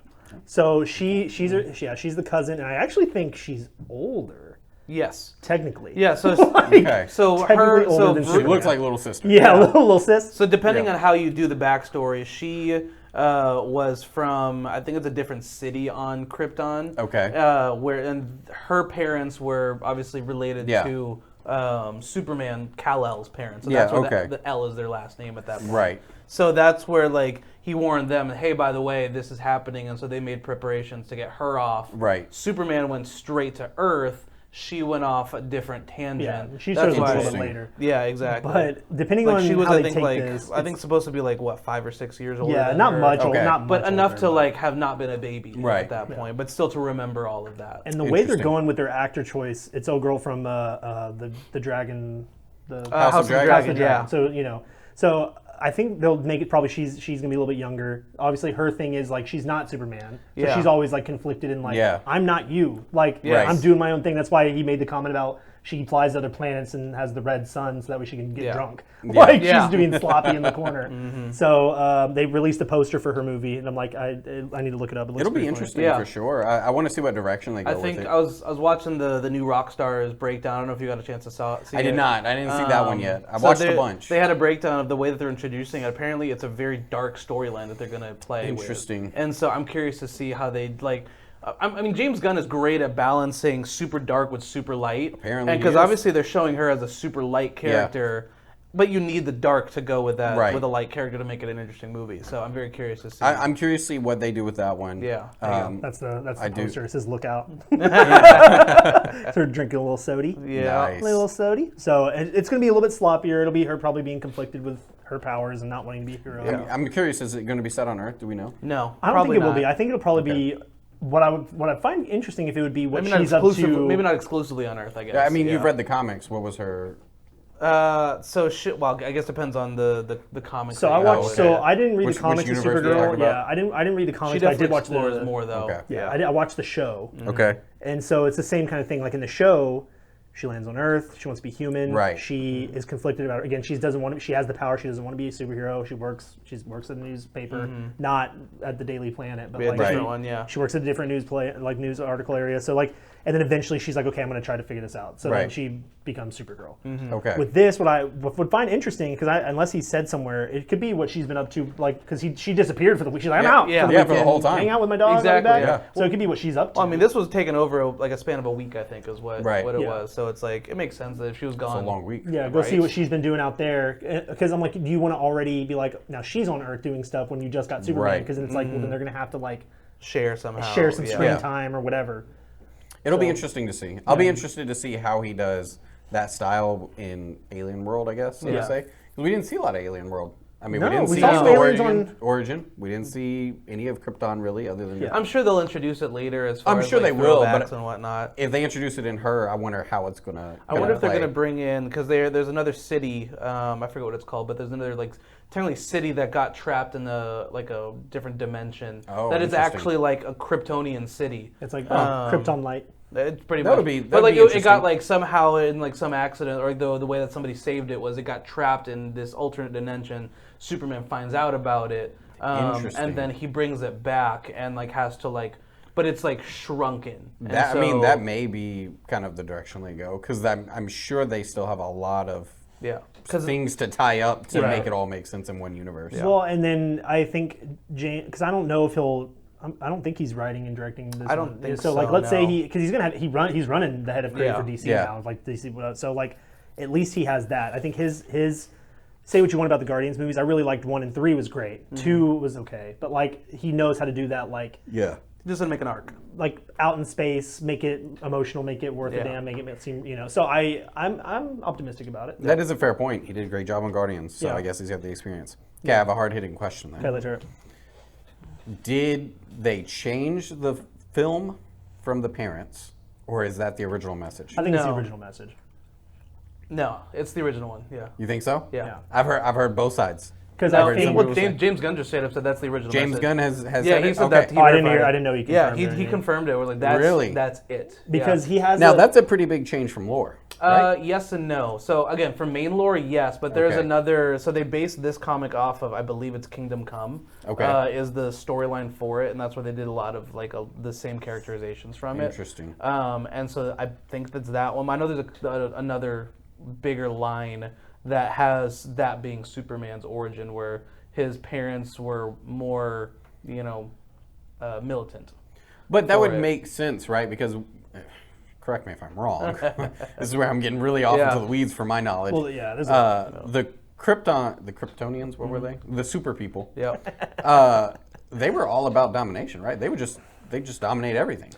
So she's the cousin, and I actually think she's older. Yes. Technically. Yeah. So Okay. so Technically her older so than She Superman. looks like little sister. Yeah, little sis. So depending Yeah. on how you do the backstory, she was from, I think it's a different city on Krypton. Okay. And her parents were obviously related Yeah. to Superman, Kal-El's parents. So Yeah, that's where okay. the L is their last name at that point. Right. So that's where like he warned them, hey, by the way, this is happening, and so they made preparations to get her off. Right. Superman went straight to Earth. She went off a different tangent. Yeah, she That's started a why- little bit Interesting. later. Yeah, exactly. But depending like on she was, how I they think, take like this, I think supposed to be like what 5 or 6 years older. yeah, than not her. much, Okay. not much, but enough older, to but- like have not been a baby Right. at that point, but still to remember all of that. And the way they're Interesting. going with their actor choice, it's old girl from the Dragon, the House of Dragon. House of Dragon. Yeah. So so I think they'll make it probably she's gonna be a little bit younger. Obviously, her thing is like she's not Superman, so Yeah. she's always like conflicted in like Yeah. I'm not you, like Yes. I'm doing my own thing. That's why he made the comment about she flies to other planets and has the red sun so that way she can get Yeah. drunk. Like Yeah. she's doing sloppy in the corner. So they released a poster for her movie, and I'm like I need to look it up. It looks It'll be pretty funny. interesting Yeah. for sure. I want to see what direction they go I with think it. I was watching the new Rockstars breakdown. I don't know if you got a chance to see I it. did not. I didn't see that one yet. I So watched a they- bunch. They had a breakdown of the way that they're introducing it. Apparently, it's a very dark storyline that they're going to play Interesting. with. And so I'm curious to see how they like. I mean, James Gunn is great at balancing super dark with super light. Apparently he because is. obviously they're showing her as a super light character. But you need the dark to go with that, Right. with a light character to make it an interesting movie. So I'm very curious to see. I'm curious to see what they do with that one. Yeah. That's the I do. poster. It says "Look out." Sort of drinking a little sody. yeah. Nice. A little sody. So it's going to be a little bit sloppier. It'll be her probably being conflicted with her powers and not wanting to be a hero. I'm curious. Is it going to be set on Earth? Do we know? No, I don't probably think it will not. be. I think it'll probably be what I find interesting if it would be what Maybe not she's up exclusive. to. Maybe not exclusively on Earth. I guess. Yeah, I mean, you've read the comics. What was her? Well, I guess depends on the comics. So that I you watched. go with. So I didn't read Which the comics of universe are you talking Supergirl. about? Yeah, I didn't read the She comics. But I definitely did watch the explores more though. Okay. Yeah, I watched the show. Okay. And so it's the same kind of thing. Like in the show, she lands on Earth. She wants to be human. Right. She is conflicted about. Again, she doesn't want to. She has the power. She doesn't want to be a superhero. She works at the newspaper, not at the Daily Planet, but We had like a different one, yeah. She works at a different news article area. So like, and then eventually she's like, okay, I'm going to try to figure this out. So then Right. she becomes Supergirl. Okay. With this, what I would find interesting, because unless he said somewhere, it could be what she's been up to, like, because she disappeared for the week. She's like, I'm out yeah. for the Yeah, for the weekend, whole time. hang out with my dog. I'll be Exactly, back. yeah. So it could be what she's up to. Well, I mean, this was taken over like a span of a week, I think, is what Right. what it Yeah. was. So it's like it makes sense that if she was gone, It's a long week. Yeah, go see Right. what she's been doing out there. Because I'm like, do you want to already be like, now she's on Earth doing stuff when you just got Superman? Right. Because then it's like, well, then they're going to have to like share somehow. share some screen Yeah. time or whatever. It'll be interesting to see. I'll be interested to see how he does that style in Alien World, I guess, so Yeah. to say. 'Cause we didn't see a lot of Alien World. I mean, No, we didn't we see saw the some aliens origin. We didn't see any of Krypton, really, other than... Yeah. I'm sure they'll introduce it later as far I'm as sure like, they will, throwbacks but- and whatnot. If they introduce it in her, I wonder how it's going to I wonder if they're going to bring in, because there's another city, I forget what it's called, but there's another like technically city that got trapped in a different dimension. Oh, that is interesting. actually like a Kryptonian city. It's like Krypton Light. It's pretty That would much. be- but that'd like be it got interesting. like somehow in like some accident, or the way that somebody saved it was it got trapped in this alternate dimension. Superman finds out about it, Interesting. and then he brings it back and like has to like, but it's like shrunken. And I mean, so- that may be kind of the direction they go, because I'm sure they still have a lot of Yeah. Because things to tie up to Right. make it all make sense in one universe. Well, and then I think James, because I don't know if he'll. I don't think he's writing and directing this. I don't one. think so. Like, so, let's say no. because he's running the head of creative Yeah. for DC Yeah. now, like DC. So like, at least he has that. I think his say what you want about the Guardians movies. I really liked 1 and 3 was great. Mm-hmm. 2 was okay, but like he knows how to do that. Like just to make an arc. out in space, make it emotional, make it worth a Yeah. damn, make it seem So I'm optimistic about it. That is a fair point. He did a great job on Guardians, so Yeah. I guess he's got the experience. Okay, I have a hard-hitting question then. Okay, let's hear it. Did they change the film from the parents, or is that the original message? I think it's the No. original message. No, it's the original one. Yeah. You think so? Yeah. Yeah. I've heard both sides. Because No, I think some- James Gunn just straight up said that's the original. James message. Gunn has Yeah, said he it? said Okay. that. He Oh, I didn't verified hear. it. I didn't know he Yeah, confirmed. he confirmed it. We're like, that's Really? that's it. because Yeah. he has Now a- that's a pretty big change from lore. Right? Yes and no. So again, for main lore, yes, but there's Okay. another. So they based this comic off of, I believe it's Kingdom Come. Okay. Is the storyline for it, and that's where they did a lot of like the same characterizations from it. Interesting. And so I think that's that one. I know there's another bigger line that has that being Superman's origin, where his parents were more, militant. But that for would it. make sense, right? Because, correct me if I'm wrong. This is where I'm getting really off Yeah. into the weeds for my knowledge. Well, yeah, there's the Kryptonians, what were they? The super people. Yeah. They were all about domination, right? They just dominate everything.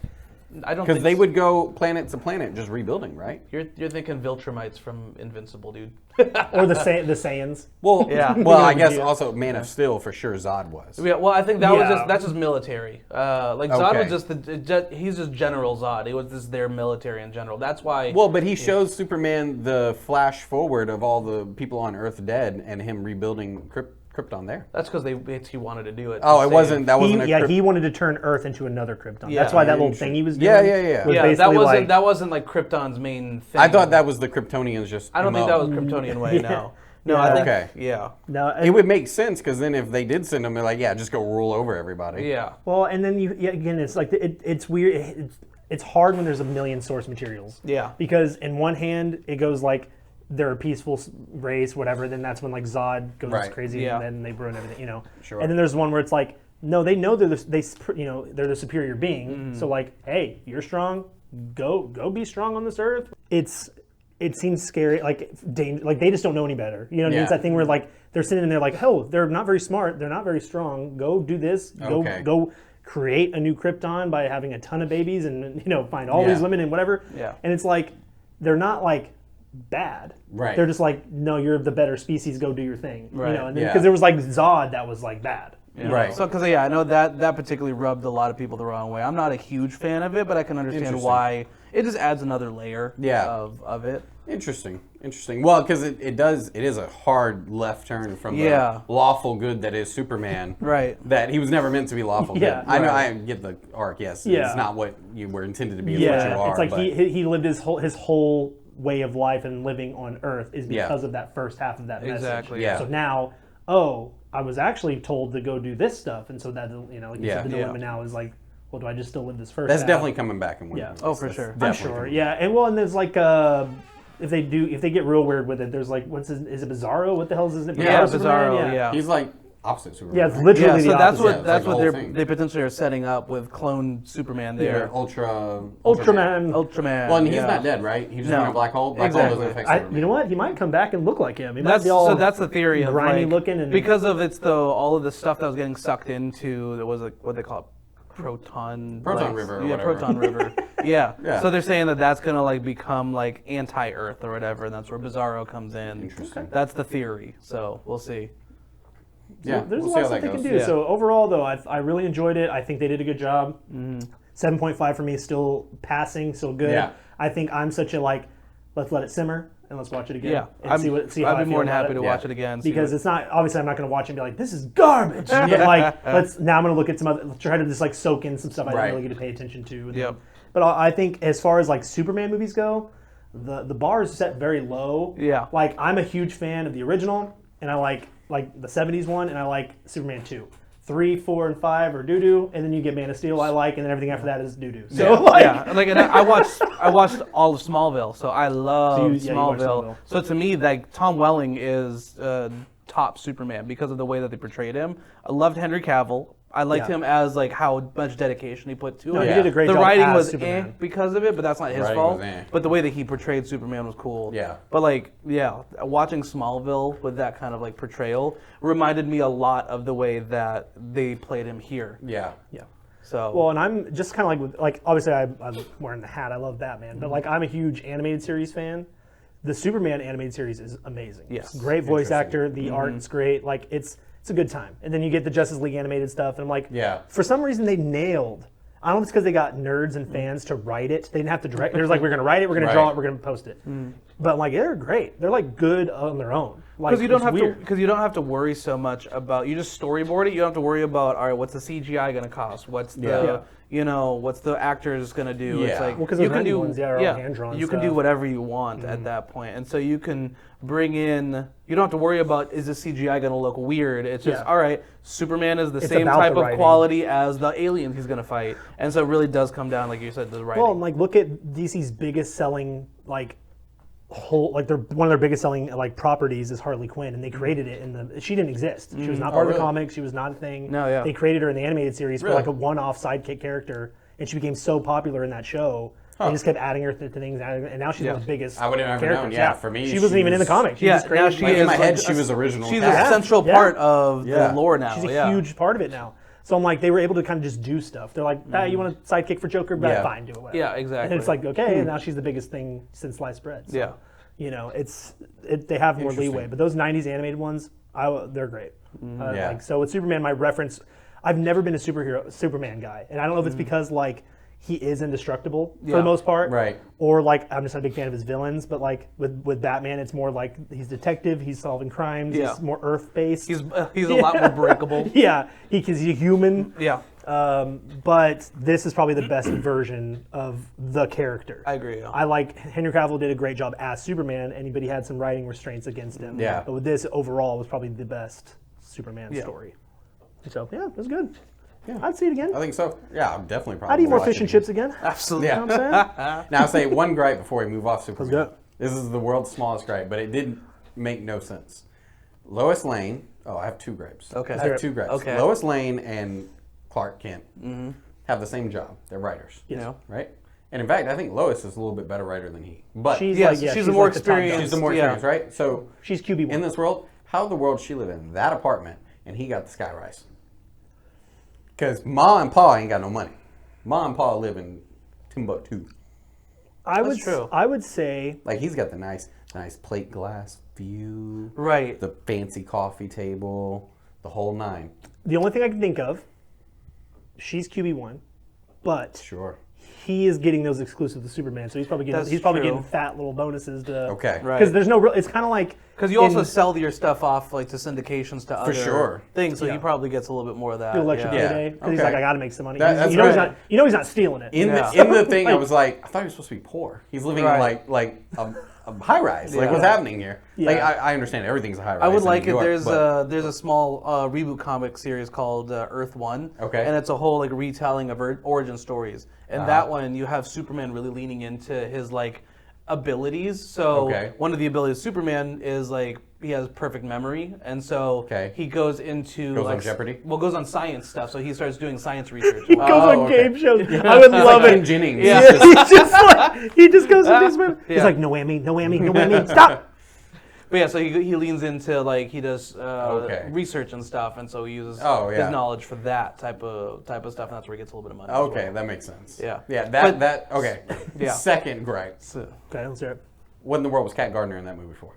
I don't Because think they would go planet to planet just rebuilding, right? You're thinking Viltrumites from Invincible, dude. or the Saiyans. Well, Yeah. well, I You know, guess yeah. also Man of Steel for sure. Zod was. Yeah, well, I think that was Yeah. that's just military. Zod Okay. was he's just General Zod. He was just their military in general. That's why. Well, but he shows Superman the flash forward of all the people on Earth dead and him rebuilding Krypton there. that's because he wanted to do it. Oh, to it save- wasn't. That wasn't a He wanted to turn Earth into another Krypton. Yeah. That's why that little thing he was doing. Yeah, yeah, yeah. was Yeah, that basically wasn't like, that wasn't like Krypton's main thing. I thought that was the Kryptonians just. I don't think MO. that was Kryptonian way. No. No, Yeah. I think. Okay. Yeah. No, It would make sense because then if they did send them, they're like, yeah, just go rule over everybody. Yeah. well, and then again, it's like it's weird. It's hard when there's a million source materials. Yeah. Because in one hand, it goes like they're a peaceful race, whatever. Then that's when like Zod goes Right. crazy, Yeah. and then they ruin everything, Sure. And then there's one where it's like, no, they know they're they're the superior being. Mm-hmm. So like, hey, you're strong. Go be strong on this earth. It seems scary, like they just don't know any better. You know what I mean? Yeah. It's that thing where like they're sitting in there like, oh, they're not very smart. They're not very strong. Go do this. Okay. Go create a new Krypton by having a ton of babies and find all Yeah. these women and whatever. Yeah. And it's like they're not like bad. Right. They're just like, no, you're the better species. Go do your thing. Right. And then Yeah. because there was like Zod that was like bad. Right. So, because I know that particularly rubbed a lot of people the wrong way. I'm not a huge fan of it, but I can understand Interesting. why. It just adds another layer. Yeah. Of it. Interesting. Well, because it is a hard left turn from Yeah. the lawful good that is Superman. Right. That he was never meant to be lawful Yeah. good. I know. Right. I get the arc. Yes. Yeah. It's not what you were intended to be. It's what Yeah. you are. It's like but he lived his whole way of life and living on Earth is Yeah. because of that first half of that message. Exactly. Yeah. So now, I was actually told to go do this stuff, and so that like you Yeah. said, the Yeah. dilemma now is like, well, do I just still live this first? That's half? definitely coming back in one. Yeah. Oh, for sure. I'm Definitely sure. coming Yeah, and there's like if they get real weird with it, there's like is it Bizarro? What the hell is his name? Yeah, Superman? Bizarro. Yeah. He's like opposite Superman. Yeah, it's right? literally Yeah, the so that's opposite. what it's that's like what the whole thing. they potentially are setting up with clone Superman They're there. Ultraman. Ultraman. Ultraman. Well, and he's yeah. not dead, right? He's just No. in a black hole. Black Exactly. hole doesn't affect I, Superman. you know what? He might come back and look like him. He might That's be all so. That's the theory of grimy like, looking and because of it's all of the stuff that was getting sucked into. There was like what they call it, proton River or Yeah, whatever. proton river. Yeah. Yeah. So they're saying that that's gonna like become like anti-Earth or whatever, and that's where Bizarro comes in. Interesting. That's the theory. So we'll see. Yeah, There's we'll a see lot how of stuff that they can goes. do. Yeah. So overall, though, I really enjoyed it. I think they did a good job. 7.5 for me is still passing, so good. Yeah. I think I'm such a let's let it simmer and let's watch it again. Yeah. and see how I I'd be feel more than about happy it. to watch it again. see Because what- it's not obviously I'm not going to watch it and be like, this is garbage. But like now I'm going to look at some other, try to just like soak in some stuff I Right. didn't really get to pay attention to. And Yep. But I think as far as like Superman movies go, the bar is set very low. Yeah. Like I'm a huge fan of the original, and I like the '70s one, and I like Superman 2. 3, 4, and 5 are doo-doo, and then you get Man of Steel I like, and then everything after that is doo-doo. So So and I watched all of Smallville, so I love So you watched Smallville. Smallville. So to me, like Tom Welling is top Superman because of the way that they portrayed him. I loved Henry Cavill. I liked him as like how much dedication he put to it. he did a great the job writing as was Superman. because of it, but that's not his writing fault. was eh. But the way that he portrayed Superman was cool. Yeah. But like, watching Smallville with that kind of like portrayal reminded me a lot of the way that they played him here. Yeah. yeah. So Well, and I'm just kind of like obviously I'm wearing the hat. I love Batman, but like I'm a huge animated series fan. The Superman animated series is amazing. Yes. Great voice actor. The art's great. Like it's a good time. And then you get the Justice League animated stuff, and I'm like, for some reason they nailed. I don't know if it's because they got nerds and fans to write it. They didn't have to direct. They're like, we're gonna write it, we're gonna draw it, we're gonna post it. But like they're great. They're like good on their own. Like, because you don't have to worry so much about, you just storyboard it. You don't have to worry about, all right, what's the CGI going to cost? What's the what's the actors going to do? It's like, Well, 'cause you those can do ones, are all hand-drawn you can do stuff. whatever you want at that point, and so you can bring in. You don't have to worry about, is the CGI going to look weird? It's just all right. Superman is the same about type the of writing. quality as the aliens he's going to fight, and so it really does come down, like you said, to the writing. Well, and like look at DC's biggest selling one of their biggest selling like properties is Harley Quinn, and they created it she didn't exist. She was not part of the comics. She was not a thing. No, yeah. They created her in the animated series for Really? like a one-off sidekick character, and she became so popular in that show. They just kept adding her to things, and now she's one of the biggest. I wouldn't have characters. known. Yeah, for me, she wasn't even in the comics. She just now created, she Like, is in my head, like she was original. She's cast. a central part of the lore now. She's a huge part of it now. So I'm like, they were able to kind of just do stuff. They're like, you want a sidekick for Joker? Fine, do it. Whatever. Yeah, exactly. And it's like, okay, and now she's the biggest thing since sliced bread. So, Yeah. They have more leeway. But those '90s animated ones, they're great. So with Superman, my reference, I've never been a Superman guy, and I don't know if it's because like he is indestructible for the most part, Right. Or like I'm just not a big fan of his villains. But like with Batman, it's more like he's detective, he's solving crimes, he's more Earth based. He's a lot more breakable. He's a human. Yeah. But this is probably the best version of the character. I agree. I like Henry Cavill did a great job as Superman, but he had some writing restraints against him. Yeah. But with this, overall, was probably the best Superman story. So yeah, it was good. Yeah, I'd see it again. I think so. Yeah, I'm definitely probably. I'd eat more watch fish it and again. chips again. Absolutely. You know what I'm saying? Now, I'll say one gripe before we move off Superman. go. This is the world's smallest gripe, but it didn't make no sense. Lois Lane. Oh, I have two gripes. Okay. I have two gripes. Okay. Lois Lane and Clark Kent have the same job. They're writers. Yeah. Right? And in fact, I think Lois is a little bit better writer than he. But She's she's a more like the top dog. experienced. she's the more experienced, right? So She's QB1. in this world, how in the world she live in that apartment and he got the skyrise? Because Ma and Pa ain't got no money. Ma and Pa live in Timbuktu. true. I would say Like he's got the nice plate glass view, Right. the fancy coffee table, the whole nine. the only thing I can think of, she's QB1, but Sure. he is getting those exclusive to Superman, so he's probably That's getting true. fat little bonuses to. Okay. Right. Because there's no real. It's kind of like Because you also in- sell your stuff off like to syndications to other sure. things, so Yeah. he probably gets a little bit more of that. do electric Yeah. payday because he's Okay. like, I got to make some money. That's you know he's right. not. You know he's not stealing it. In Yeah. the thing, I was like, I thought he was supposed to be poor. He's living Right. in like a high rise. Like Yeah. what's happening here? Like Yeah. I understand everything's a high rise. I would in like New it. York, but- There's a small reboot comic series called Earth One. Okay. And it's a whole like retelling of origin stories. And that one, you have Superman really leaning into his like abilities. So Okay. one of the abilities of Superman is like he has perfect memory, and so Okay. he goes into Goes on like Jeopardy? Well, goes on science stuff. So he starts doing science research. He goes on okay. game shows. I would love like it. Ken Jennings. Yeah. He just goes into his room. He's Yeah. like, no whammy, no whammy, no whammy. Stop. But yeah, so he leans into like he does Okay. research and stuff, and so he uses yeah. his knowledge for that type of stuff, and that's where he gets a little bit of money. as Okay, well. that makes sense. Yeah. Yeah. But- Okay. Yeah. Second gripe. So, Okay, let's hear it. What in the world was Kat Gardner in that movie for?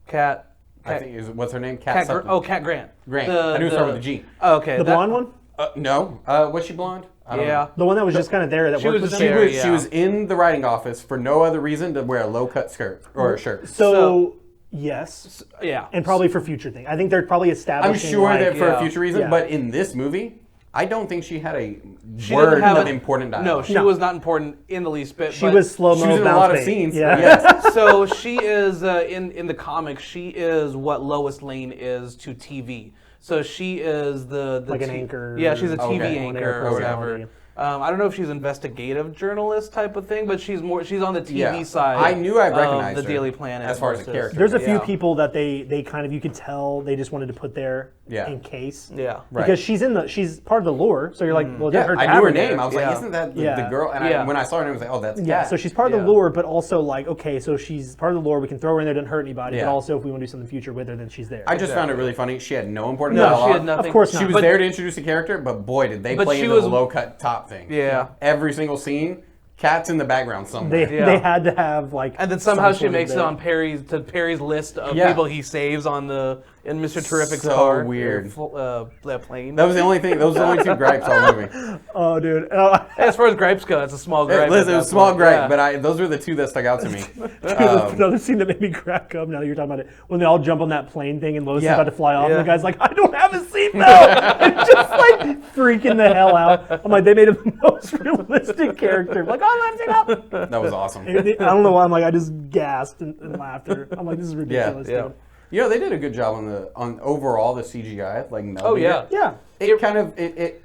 Cat. I think what's her name? Cat something. Cat Grant. Grant. I knew it started with a G. Oh, okay. The blonde one, No. Was she blonde? I don't Yeah. know. the one that was just kind of there that She worked was with just him. there. She was in the writing office for no other reason to wear a low-cut skirt or a shirt. So yes, Yeah. and probably for future thing. I think they're probably I'm establishing. sure like, that for yeah. a future reason, Yeah. but in this movie, I don't think she had a She word didn't have of an- important dialogue. No, she was not important in the least bit. she but- was slow mo. She was in a lot of scenes. Yeah. Yes. So she is in the comics. She is what Lois Lane is to TV. So she is the Like an anchor. Yeah, she's a TV Okay. anchor or whatever. I don't know if she's investigative journalist type of thing, but she's on the TV side. I knew I recognized the her Daily Planet as far as the versus- character. There's a few people that they kind of, you could tell they just wanted to put there in case. Yeah. Right. Because she's part of the lore, so you're like, well, it Yeah, hurt to I have knew her there. name. I was like, Yeah. isn't that the Yeah. girl? And when I saw her name, I was like, oh, that's Yeah, Kat. so she's part of Yeah. the lore, but also like, okay, so she's part of the lore. We can throw her in there, doesn't hurt anybody. Yeah. But also, if we want to do something in the future with her, then she's there. I just found it really funny. She had no important No, dialogue. she had nothing. Of course not. She was there to introduce the character, but boy, did they play she into was- the low-cut top thing. Yeah. Every single scene, Kat's in the background somewhere. They had to have like. And then somehow some she sort of makes it there. on Perry's list of Yeah. people he saves in Mr. Terrific's So car. weird. That plane. That was the only thing. Those were the only two gripes all the movie. Oh, dude. As far as gripes go, it's a small gripe. Listen, it at was that a small point. gripe, Yeah. but those were the two that stuck out to me. Another scene that made me crack up now that you're talking about it, when they all jump on that plane thing and Lois is Yeah. about to fly off, and Yeah. the guy's like, I don't have a seatbelt! And just like freaking the hell out. I'm like, they made him the most realistic character. Like, oh, I'm up! That was awesome. I don't know why, I'm like, I just gasped in laughter. I'm like, this is ridiculous, Yeah. dude. You know, they did a good job on overall the CGI, like melding Oh, yeah. it. Yeah. It kind of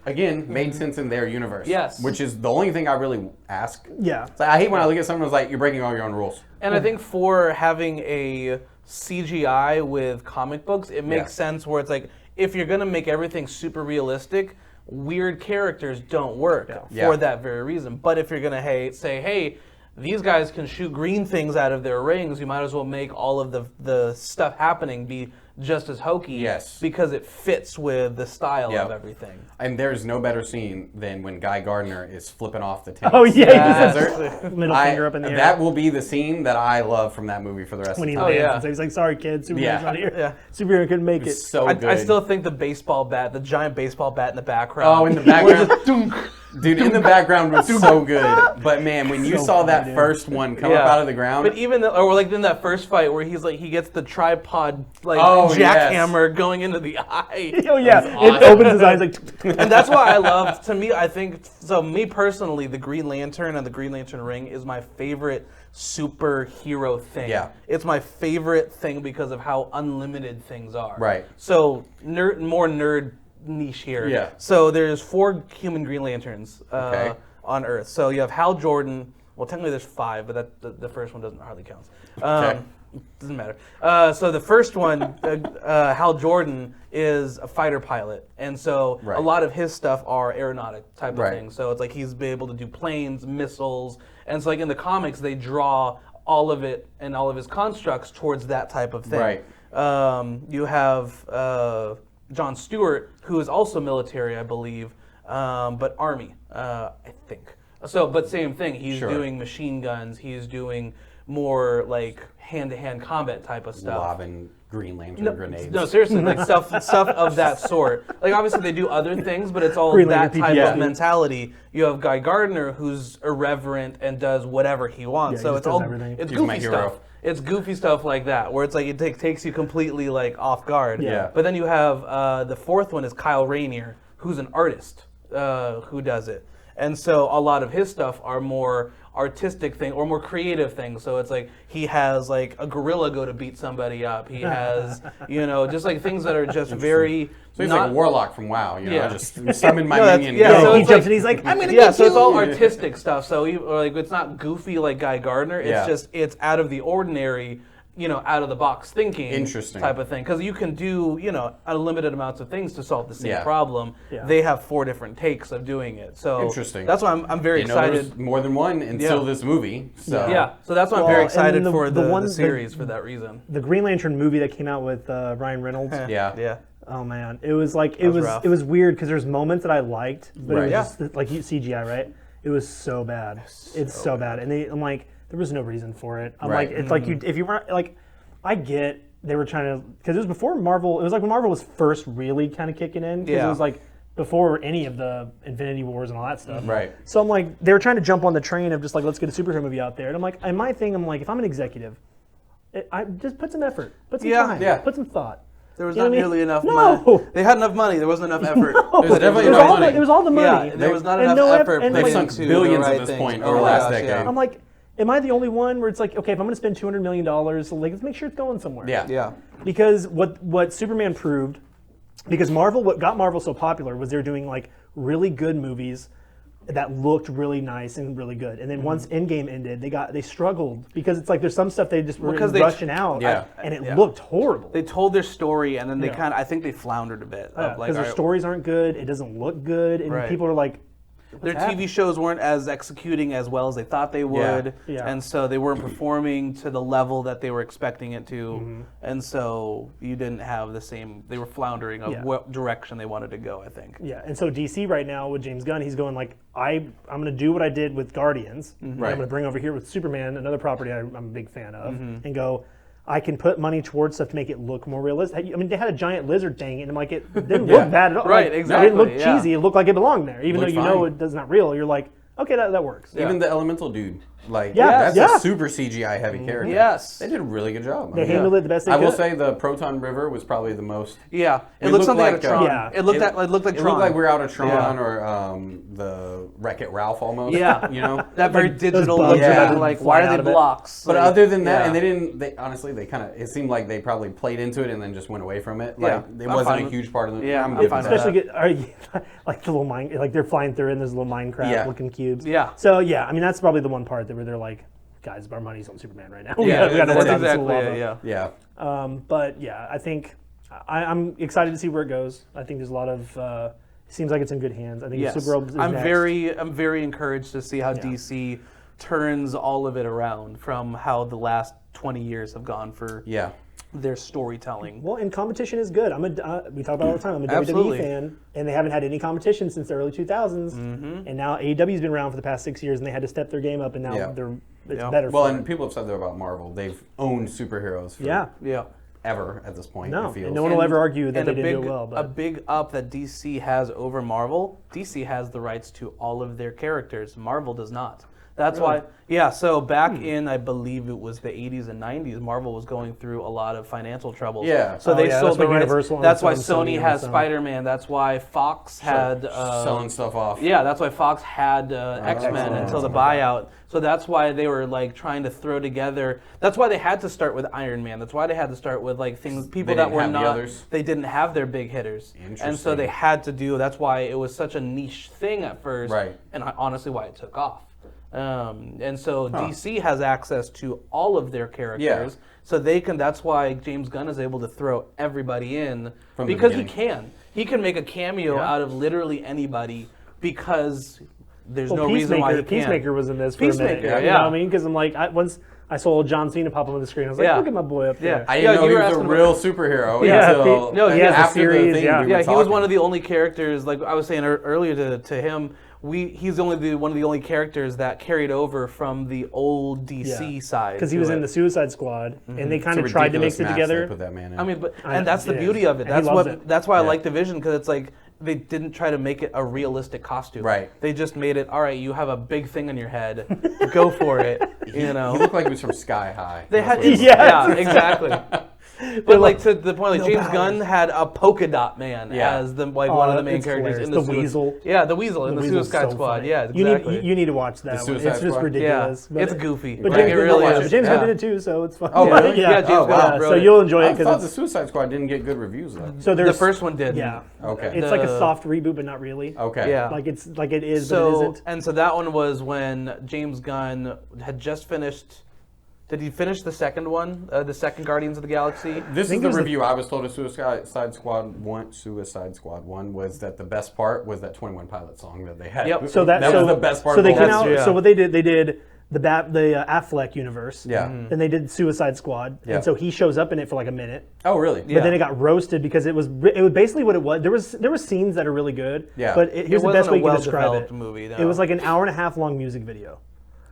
again made sense in their universe. Yes. Which is the only thing I really ask. Yeah. So I hate when I look at someone who's like, you're breaking all your own rules. And I think for having a CGI with comic books, it makes sense where it's like, if you're going to make everything super realistic, weird characters don't work Yeah. for that very reason. But if you're going to say, hey, these guys can shoot green things out of their rings, you might as well make all of the stuff happening be just as hokey. Yes. Because it fits with the style Yep. of everything. And there's no better scene than when Guy Gardner is flipping off the tank. Oh, yeah. Yes. He just has middle finger up in the air. That will be the scene that I love from that movie for the rest When of he the Oh, time. lands yeah. and so he's like, sorry, kid, Superman's Yeah. not here. Yeah. Superhero couldn't make it. It's so I good. still think the baseball bat, the giant baseball bat in the background. Oh, in the background. Dude, in the background was so good. But man, when you So saw that funny, dude. first one come up out of the ground. But even or like in that first fight where he gets the tripod Oh, jackhammer going into the eye. Oh, yeah. awesome. It opens his eyes like. And that's why I love, to me, I think, so me personally, the Green Lantern and the Green Lantern ring is my favorite superhero thing. Yeah. It's my favorite thing because of how unlimited things are. Right. So more nerd niche here. Yeah. So there's 4 human Green Lanterns Okay. on Earth. So you have Hal Jordan. Well, technically there's 5, but the first one doesn't hardly count. Okay. Doesn't matter. So the first one, Hal Jordan, is a fighter pilot, and so Right. a lot of his stuff are aeronautic type of Right. things. So it's like he's been able to do planes, missiles, and so like in the comics they draw all of it and all of his constructs towards that type of thing. Right. You have John Stewart, who is also military, I believe, but Army, I think. So, but same thing. He's Sure. doing machine guns. He's doing more like hand-to-hand combat type of stuff. Lobbing Green Lantern grenades. No, seriously, like stuff of that sort. Like obviously they do other things, but it's all Green that Lantern type PTSD. of mentality. You have Guy Gardner, who's irreverent and does whatever he wants. Yeah, So he it's just all does everything. it's He's my goofy hero. stuff. It's goofy stuff like that, where it's like it takes you completely like off guard. Yeah. But then you have the fourth one is Kyle Rayner, who's an artist who does it. And so a lot of his stuff are more artistic thing or more creative things. So it's like he has like a gorilla go to beat somebody up. He has, just like things that are just very So he's like a warlock from WoW, Yeah. I just summon my No, that's- minion. yeah, go. so he it's jumps like- and he's like, I'm gonna yeah, get so you. it's all artistic stuff. So it's not goofy like Guy Gardner. It's Yeah. just it's out of the ordinary, out of the box thinking Interesting. type of thing. Because you can do unlimited amounts of things to solve the same Yeah. problem. Yeah. They have 4 different takes of doing it. So Interesting. That's why I'm very There was excited. more than one until Yeah. this movie. So Yeah, so that's why I'm Well, very and excited then for the one- series for that reason. The Green Lantern movie that came out with Ryan Reynolds. Yeah. Yeah. Oh man, it was like was rough. it was weird because there's moments that I liked, but it Right. was Yeah. just like CGI, right? It was so bad. It's so bad, and I'm like, there was no reason for it. I'm Right. like, it's like if you were like, I get they were trying to because it was before Marvel. It was like when Marvel was first really kind of kicking in because Yeah. it was like before any of the Infinity Wars and all that stuff. Right. So I'm like, they were trying to jump on the train of just like let's get a superhero movie out there, and I'm like, and my thing, I'm like, if I'm an executive, I just put some effort, put some Yeah. time, Yeah. put some thought. There was You know not what I mean? nearly enough No. money. They had enough money. There wasn't enough effort. There's definitely It was, enough all money. it was all the money. Yeah, there was not And enough no effort and put They've like, sunk into billions the at right this things. point Oh over the my last gosh, decade. yeah. I'm like, am I the only one where it's like, okay, if I'm going to spend $200 million, like, let's make sure it's going somewhere. Yeah. Yeah. Because what Superman proved Because Marvel, what got Marvel so popular was they were doing like really good movies that looked really nice and really good. And then once Endgame ended, they struggled because it's like there's some stuff they just were rushing out, and it looked horrible. They told their story, and then they I think they floundered a bit. Because their stories aren't good, it doesn't look good, and people are like, their TV shows weren't as executing as well as they thought they would, and so they weren't performing to the level that they were expecting it to, and so you didn't have the same. They were floundering of what direction they wanted to go, I think. Yeah, and so DC right now with James Gunn, he's going like, I'm going to do what I did with Guardians. I'm going to bring over here with Superman, another property I'm a big fan of, and go, I can put money towards stuff to make it look more realistic. I mean, they had a giant lizard thing, and I'm like, it didn't look bad at all. Right, exactly. It didn't look cheesy. It looked like it belonged there, even though you know it's not real. You're like, okay, that works. Even the elemental dude, like that's a super CGI heavy character. Yes, they did a really good job. They handled it the best they could. I will say the Proton River was probably the most. Yeah, it looked something like Tron. It looked like Tron. It looked like we were out of Tron or the Wreck-It Ralph almost. Yeah, you know that very like digital look. Like, why are they blocks? But other than that, and they didn't. They honestly, they kind of. It seemed like they probably played into it and then just went away from it. Like it wasn't a huge part of the. Yeah, I'm fine especially like the little mine, like they're flying through and there's little Minecraft looking cubes. Yeah. So I mean that's probably the one part where they're like, guys, our money's on Superman right now. Yeah, we got to work on this exactly lava. Yeah. But I think I'm excited to see where it goes. I think there's a lot of. Seems like it's in good hands. I think Supergirl is next. I'm very encouraged to see how DC turns all of it around from how the last 20 years have gone for their storytelling. Well, and competition is good. We talk about it all the time. I'm a WWE fan, and they haven't had any competition since the early 2000s. And now AEW's been around for the past 6 years, and they had to step their game up, and now it's better. Well, and people have said that about Marvel. They've owned superheroes. For ever at this point. No, it feels. and no one will ever argue that they didn't do it well. But a big up that DC has over Marvel. DC has the rights to all of their characters. Marvel does not. That's why, so back in, I believe it was the 80s and 90s, Marvel was going through a lot of financial troubles. Yeah. So they sold the rights. Universal that's why Sony has Spider-Man. That's why Fox had... selling stuff off. Yeah, that's why Fox had X-Men until the buyout. So that's why they were like trying to throw together... That's why they had to start with Iron Man. That's why they had to start with like people that were not... They didn't have their big hitters. And so they had to do... That's why it was such a niche thing at first. Right. And honestly why it took off. And so DC has access to all of their characters, so they can. That's why James Gunn is able to throw everybody in because he can. He can make a cameo out of literally anybody because there's no reason why he can't. Peacemaker was in this for a minute. You know what I mean? Because I'm like, once I saw John Cena pop up on the screen, I was like, look at my boy up there. I didn't know he was a real superhero until he has after a series. the thing. He was one of the only characters. Like I was saying earlier to him. He's one of the only characters that carried over from the old DC side. Because he was in the Suicide Squad, and they kind of tried to mix it together. Put that man in. I mean, and that's the beauty of it. That's why I like the vision, because it's like they didn't try to make it a realistic costume. Right. They just made it, all right, you have a big thing on your head, go for it. You know. He looked like he was from Sky High. They had, yeah, exactly. But like to the point, like James Gunn had a polka dot man as one of the main characters in the Weasel. Yeah, the Weasel in the Suicide Squad. Yeah, exactly. You need to watch that one. It's just ridiculous. Yeah, it's goofy. But James Gunn did it too, so it's fun. Oh, really? Yeah, James Gunn. So you'll enjoy it. I thought the Suicide Squad didn't get good reviews though. So the first one did. Yeah. Okay. It's like a soft reboot, but not really. Okay. Yeah. Like it is, but it isn't. And so that one was when James Gunn had just finished. Did he finish the second one, the second Guardians of the Galaxy? This is the review I was told of Suicide Squad 1 was that the best part was that 21 Pilot song that they had. Yep. So that was the best part. So they came out. So what they did the Affleck universe. Yeah. Then they did Suicide Squad, and so he shows up in it for like a minute. Oh, really? But then it got roasted because it was basically what it was. There was scenes that are really good. Yeah. But here's the best way you can describe it. Movie, no. It was like an hour and a half long music video.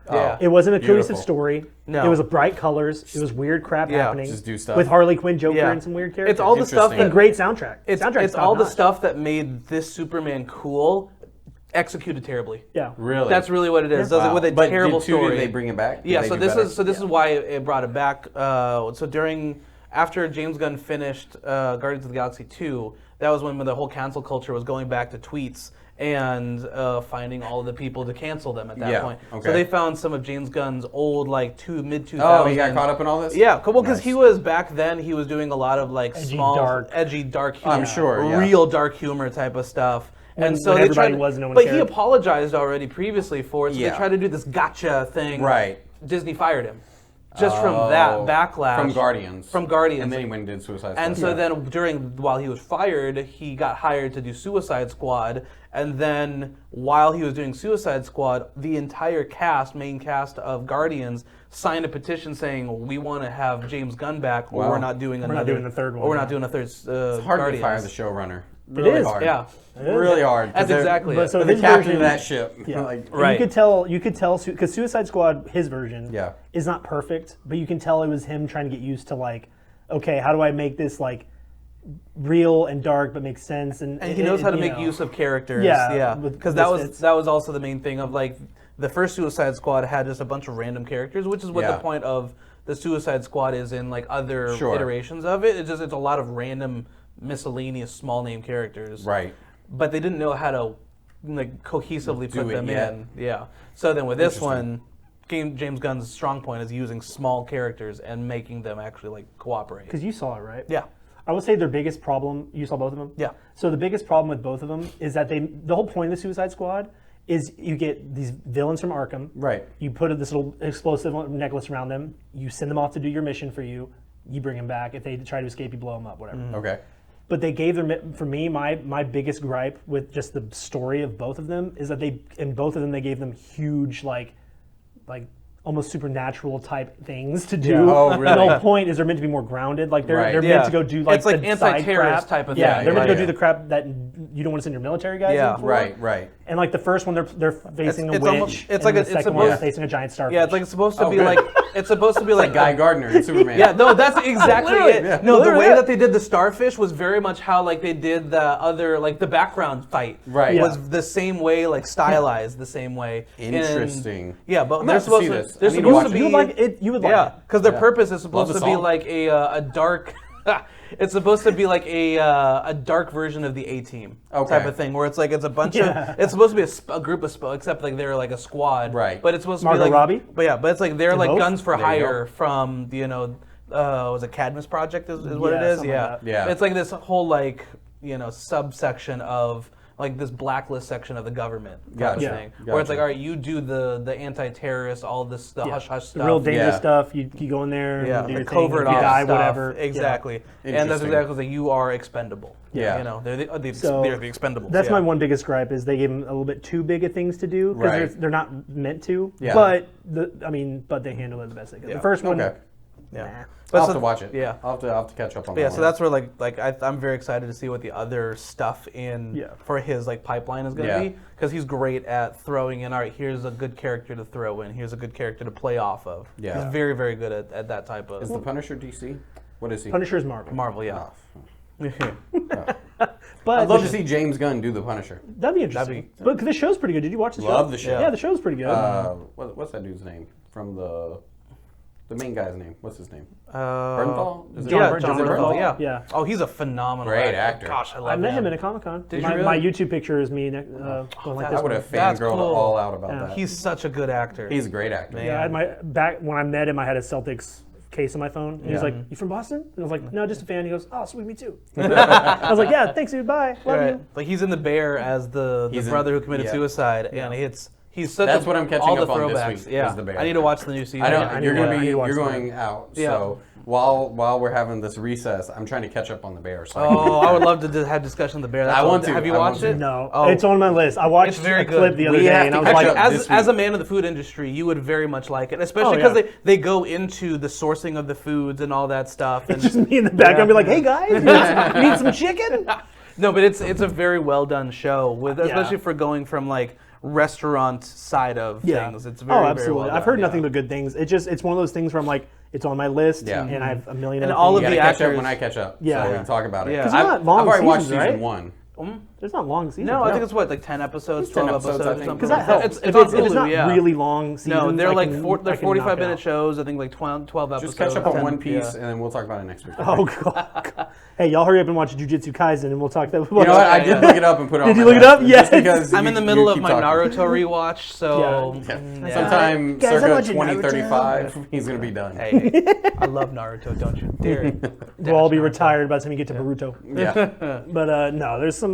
Yeah. It wasn't a cohesive story. No. It was bright colors. It was weird crap happening. Just do stuff. With Harley Quinn, Joker, and some weird characters. It's all the stuff and great soundtrack. It's all the stuff that made this Superman cool, executed terribly. Yeah. Really? That's really what it is. Does it with a terrible story. Did they bring it back? Yeah. So this is why it brought it back. So after James Gunn finished Guardians of the Galaxy 2, that was when the whole cancel culture was going back to tweets. and finding all of the people to cancel them at that Yeah, point. okay. So they found some of James Gunn's old mid-2000s. Oh, he got caught up in all this? Yeah, well, because Nice. he was back then. He was doing a lot of like edgy, dark humor. I'm sure, yeah. Real dark humor type of stuff. And so when they everybody tried, was, no one but he cared. apologized already previously for it. So Yeah. they tried to do this gotcha thing. Right. Disney fired him just from that backlash. From Guardians. From Guardians. And then he went and did Suicide Squad. And so then while he was fired, he got hired to do Suicide Squad. And then while he was doing Suicide Squad, the entire main cast of Guardians, signed a petition saying, we want to have James Gunn back, or Wow. we're not doing another. not doing the third one, Or we're yeah. not doing a third it's hard Guardians. to fire the showrunner. Really is, hard. Yeah. Really hard. 'cause That's they're- exactly But it. so They're the his captain version of that ship. Yeah. Like, Right. You could tell, because Suicide Squad, his version, Yeah. is not perfect, but you can tell it was him trying to get used to like, okay, how do I make this like real and dark but make sense? And he knows how to you make know. use of characters. Yeah, Yeah. with Because that misfits. was also the main thing of like the first Suicide Squad had just a bunch of random characters, which is what Yeah. the point of the Suicide Squad is in like other Sure. iterations of it. It's a lot of random miscellaneous small name characters. Right. But they didn't know how to like cohesively Do put it them yet. in. Yeah. So then with this Interesting. one, James Gunn's strong point is using small characters and making them actually like cooperate. Because you saw it, right? Yeah. I would say their biggest problem. You saw both of them. Yeah. So the biggest problem with both of them is that the whole point of the Suicide Squad is you get these villains from Arkham. Right. You put this little explosive necklace around them. You send them off to do your mission for you. You bring them back. If they try to escape, you blow them up. Whatever. Okay. But they gave them, for me, my biggest gripe with just the story of both of them is that in both of them, they gave them huge, like almost supernatural type things to do. Yeah. Oh, And really? the whole point is they're meant to be more grounded. Like they're Right. they're Yeah. meant to go do like It's like the side anti-terrorist crap. type of Yeah, thing. they're meant to Right. go do the crap that you don't want to send your military guys Yeah. in for. Right, right. And like the first one, they're facing It's a witch. almost- it's and like the it's second one, they're supposed- facing a giant starfish. Yeah, it's like it's supposed to Oh, be good. like it's supposed to be like Guy Gardner and Superman. Yeah, no, that's exactly Literally, it. yeah. No, the Literally way it. that they did the starfish was very much how like they did the other like the background fight. Right. Was the same way, like stylized the same way. Interesting. And, yeah, but I'm they're gonna have to supposed see to. this. They're I need to supposed watch to it. be. You would like it. You would like Yeah, it. because their Yeah. purpose is supposed Love to the be song. like a dark. It's supposed to be like a dark version of the A-Team Okay. type of thing, where it's like it's a bunch Yeah. of. It's supposed to be a group of, except like they're like a squad. Right. But it's supposed to Margot be like. Robbie? But yeah, but it's like they're like both? guns for There you go. hire from was it Cadmus Project is what Yeah, it is? something Yeah. like that. Yeah. It's like this whole like subsection of like this blacklist section of the government type Gotcha. of thing, where it's Gotcha. like, all right, you do the anti-terrorist, all this the hush hush The stuff, real dangerous Yeah. stuff. You go in there. yeah, and do the your thing. covert If you ops die, stuff, whatever. exactly, and that's Interesting. exactly like you are expendable. Yeah. They're the So they're the expendables. That's yeah. my one biggest gripe is they gave them a little bit too big of things to do because Right. they're not meant to. Yeah. But but they handle it the best they could. Yeah. The first one, Okay. Yeah. nah. But I'll so- have to watch it. Yeah. I'll have to catch up on But yeah, that so one. that's where like I'm very excited to see what the other stuff for his like pipeline is going to Yeah. be, because he's great at throwing in. All right, here's a good character to throw in. Here's a good character to play off of. Yeah. He's very very good at that type of Is the Punisher DC? What is he? Punisher's Marvel. Marvel. Yeah. But I'd love to see James Gunn do the Punisher. that'd be interesting. But the show's pretty good. Did you watch the show? Love the show. Yeah, the show's pretty good. What's that dude's name from the main guy's name? What's his name? Uh, Bernthal? Is it yeah, John John Bernthal? Bernthal. Yeah. Yeah. Oh, he's a phenomenal Great actor. Gosh, I love I met him at a Comic Con. Did you my, really? my YouTube picture is me going like that's this. I would have That's fangirled cool. all out about Yeah. that. He's such a good actor. He's a great actor. Man. Yeah, I had my back when I met him. I had a Celtics case on my phone. And he was Yeah. like, "You from Boston?" And I was like, "No, just a fan." He goes, "Oh, sweet, me too." I was like, "Yeah, thanks, dude. Bye, love Right. you." Like he's in The Bear as the He's in- brother who committed yeah. suicide, and he's such That's a, what I'm catching all up the on this throwbacks. week, Yeah, is The Bear. I need to watch the new season. I don't. I you're need gonna to- I need be. to watch You're that. going out. Yeah. So while we're having this recess, I'm trying to catch up on the Bear. So Oh, I would love to have discussion of The Bear. That's I all- want to. Have you I want watched to. it? No, Oh. it's on my list. I watched It's very a clip good. the other We day, have and to I was catch like, up. this as week. a man of the food industry, you would very much like it, especially Oh, because yeah. they go into the sourcing of the foods and all that stuff. And just me in the background, be like, "Hey guys, you need some chicken?" no, but it's a very well done show, with especially for going from like restaurant side of things. It's very, oh, very absolutely. well I've done, heard nothing yeah. but good things. It's one of those things where I'm like, it's on my list, Yeah. and I have a million. And other all things. of you the gotta catch up actors- when I catch up. Yeah. So we can talk about it. Yeah. 'Cause they're I've not long already watched seasons, season right? one. They're There's not long seasons. No, I think it's what, like 10 episops, 10 12 episodes, I episodes, think. something Because like that that. helps. It's If on it's Hulu, not yeah. really long seasons, No, they're like they're I can knock 45-minute out. shows. I think like 12 episodes. Just catch up on 10, One Piece, yeah. and then we'll talk about it next week. Oh god. Hey, y'all hurry up and watch Jujutsu Kaisen, and we'll talk that. You know what? I did look it up and put it on Did you my look it up? list, Yes. just because I'm you- in the you middle of keep my talking. Naruto rewatch, so Yeah. yeah. Sometime Guys, I'm circa watching 2035, he's going to be done. Hey, I love Naruto. Don't you dare. We'll all be Naruto. retired by the time you get to Boruto. Yeah. But no, there's a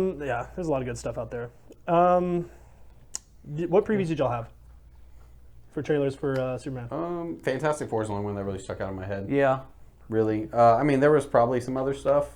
lot of good stuff out there. What previews did y'all have for trailers for Superman? Fantastic Four is the only one that really stuck out in my head. Yeah. Really. I mean, there was probably some other stuff.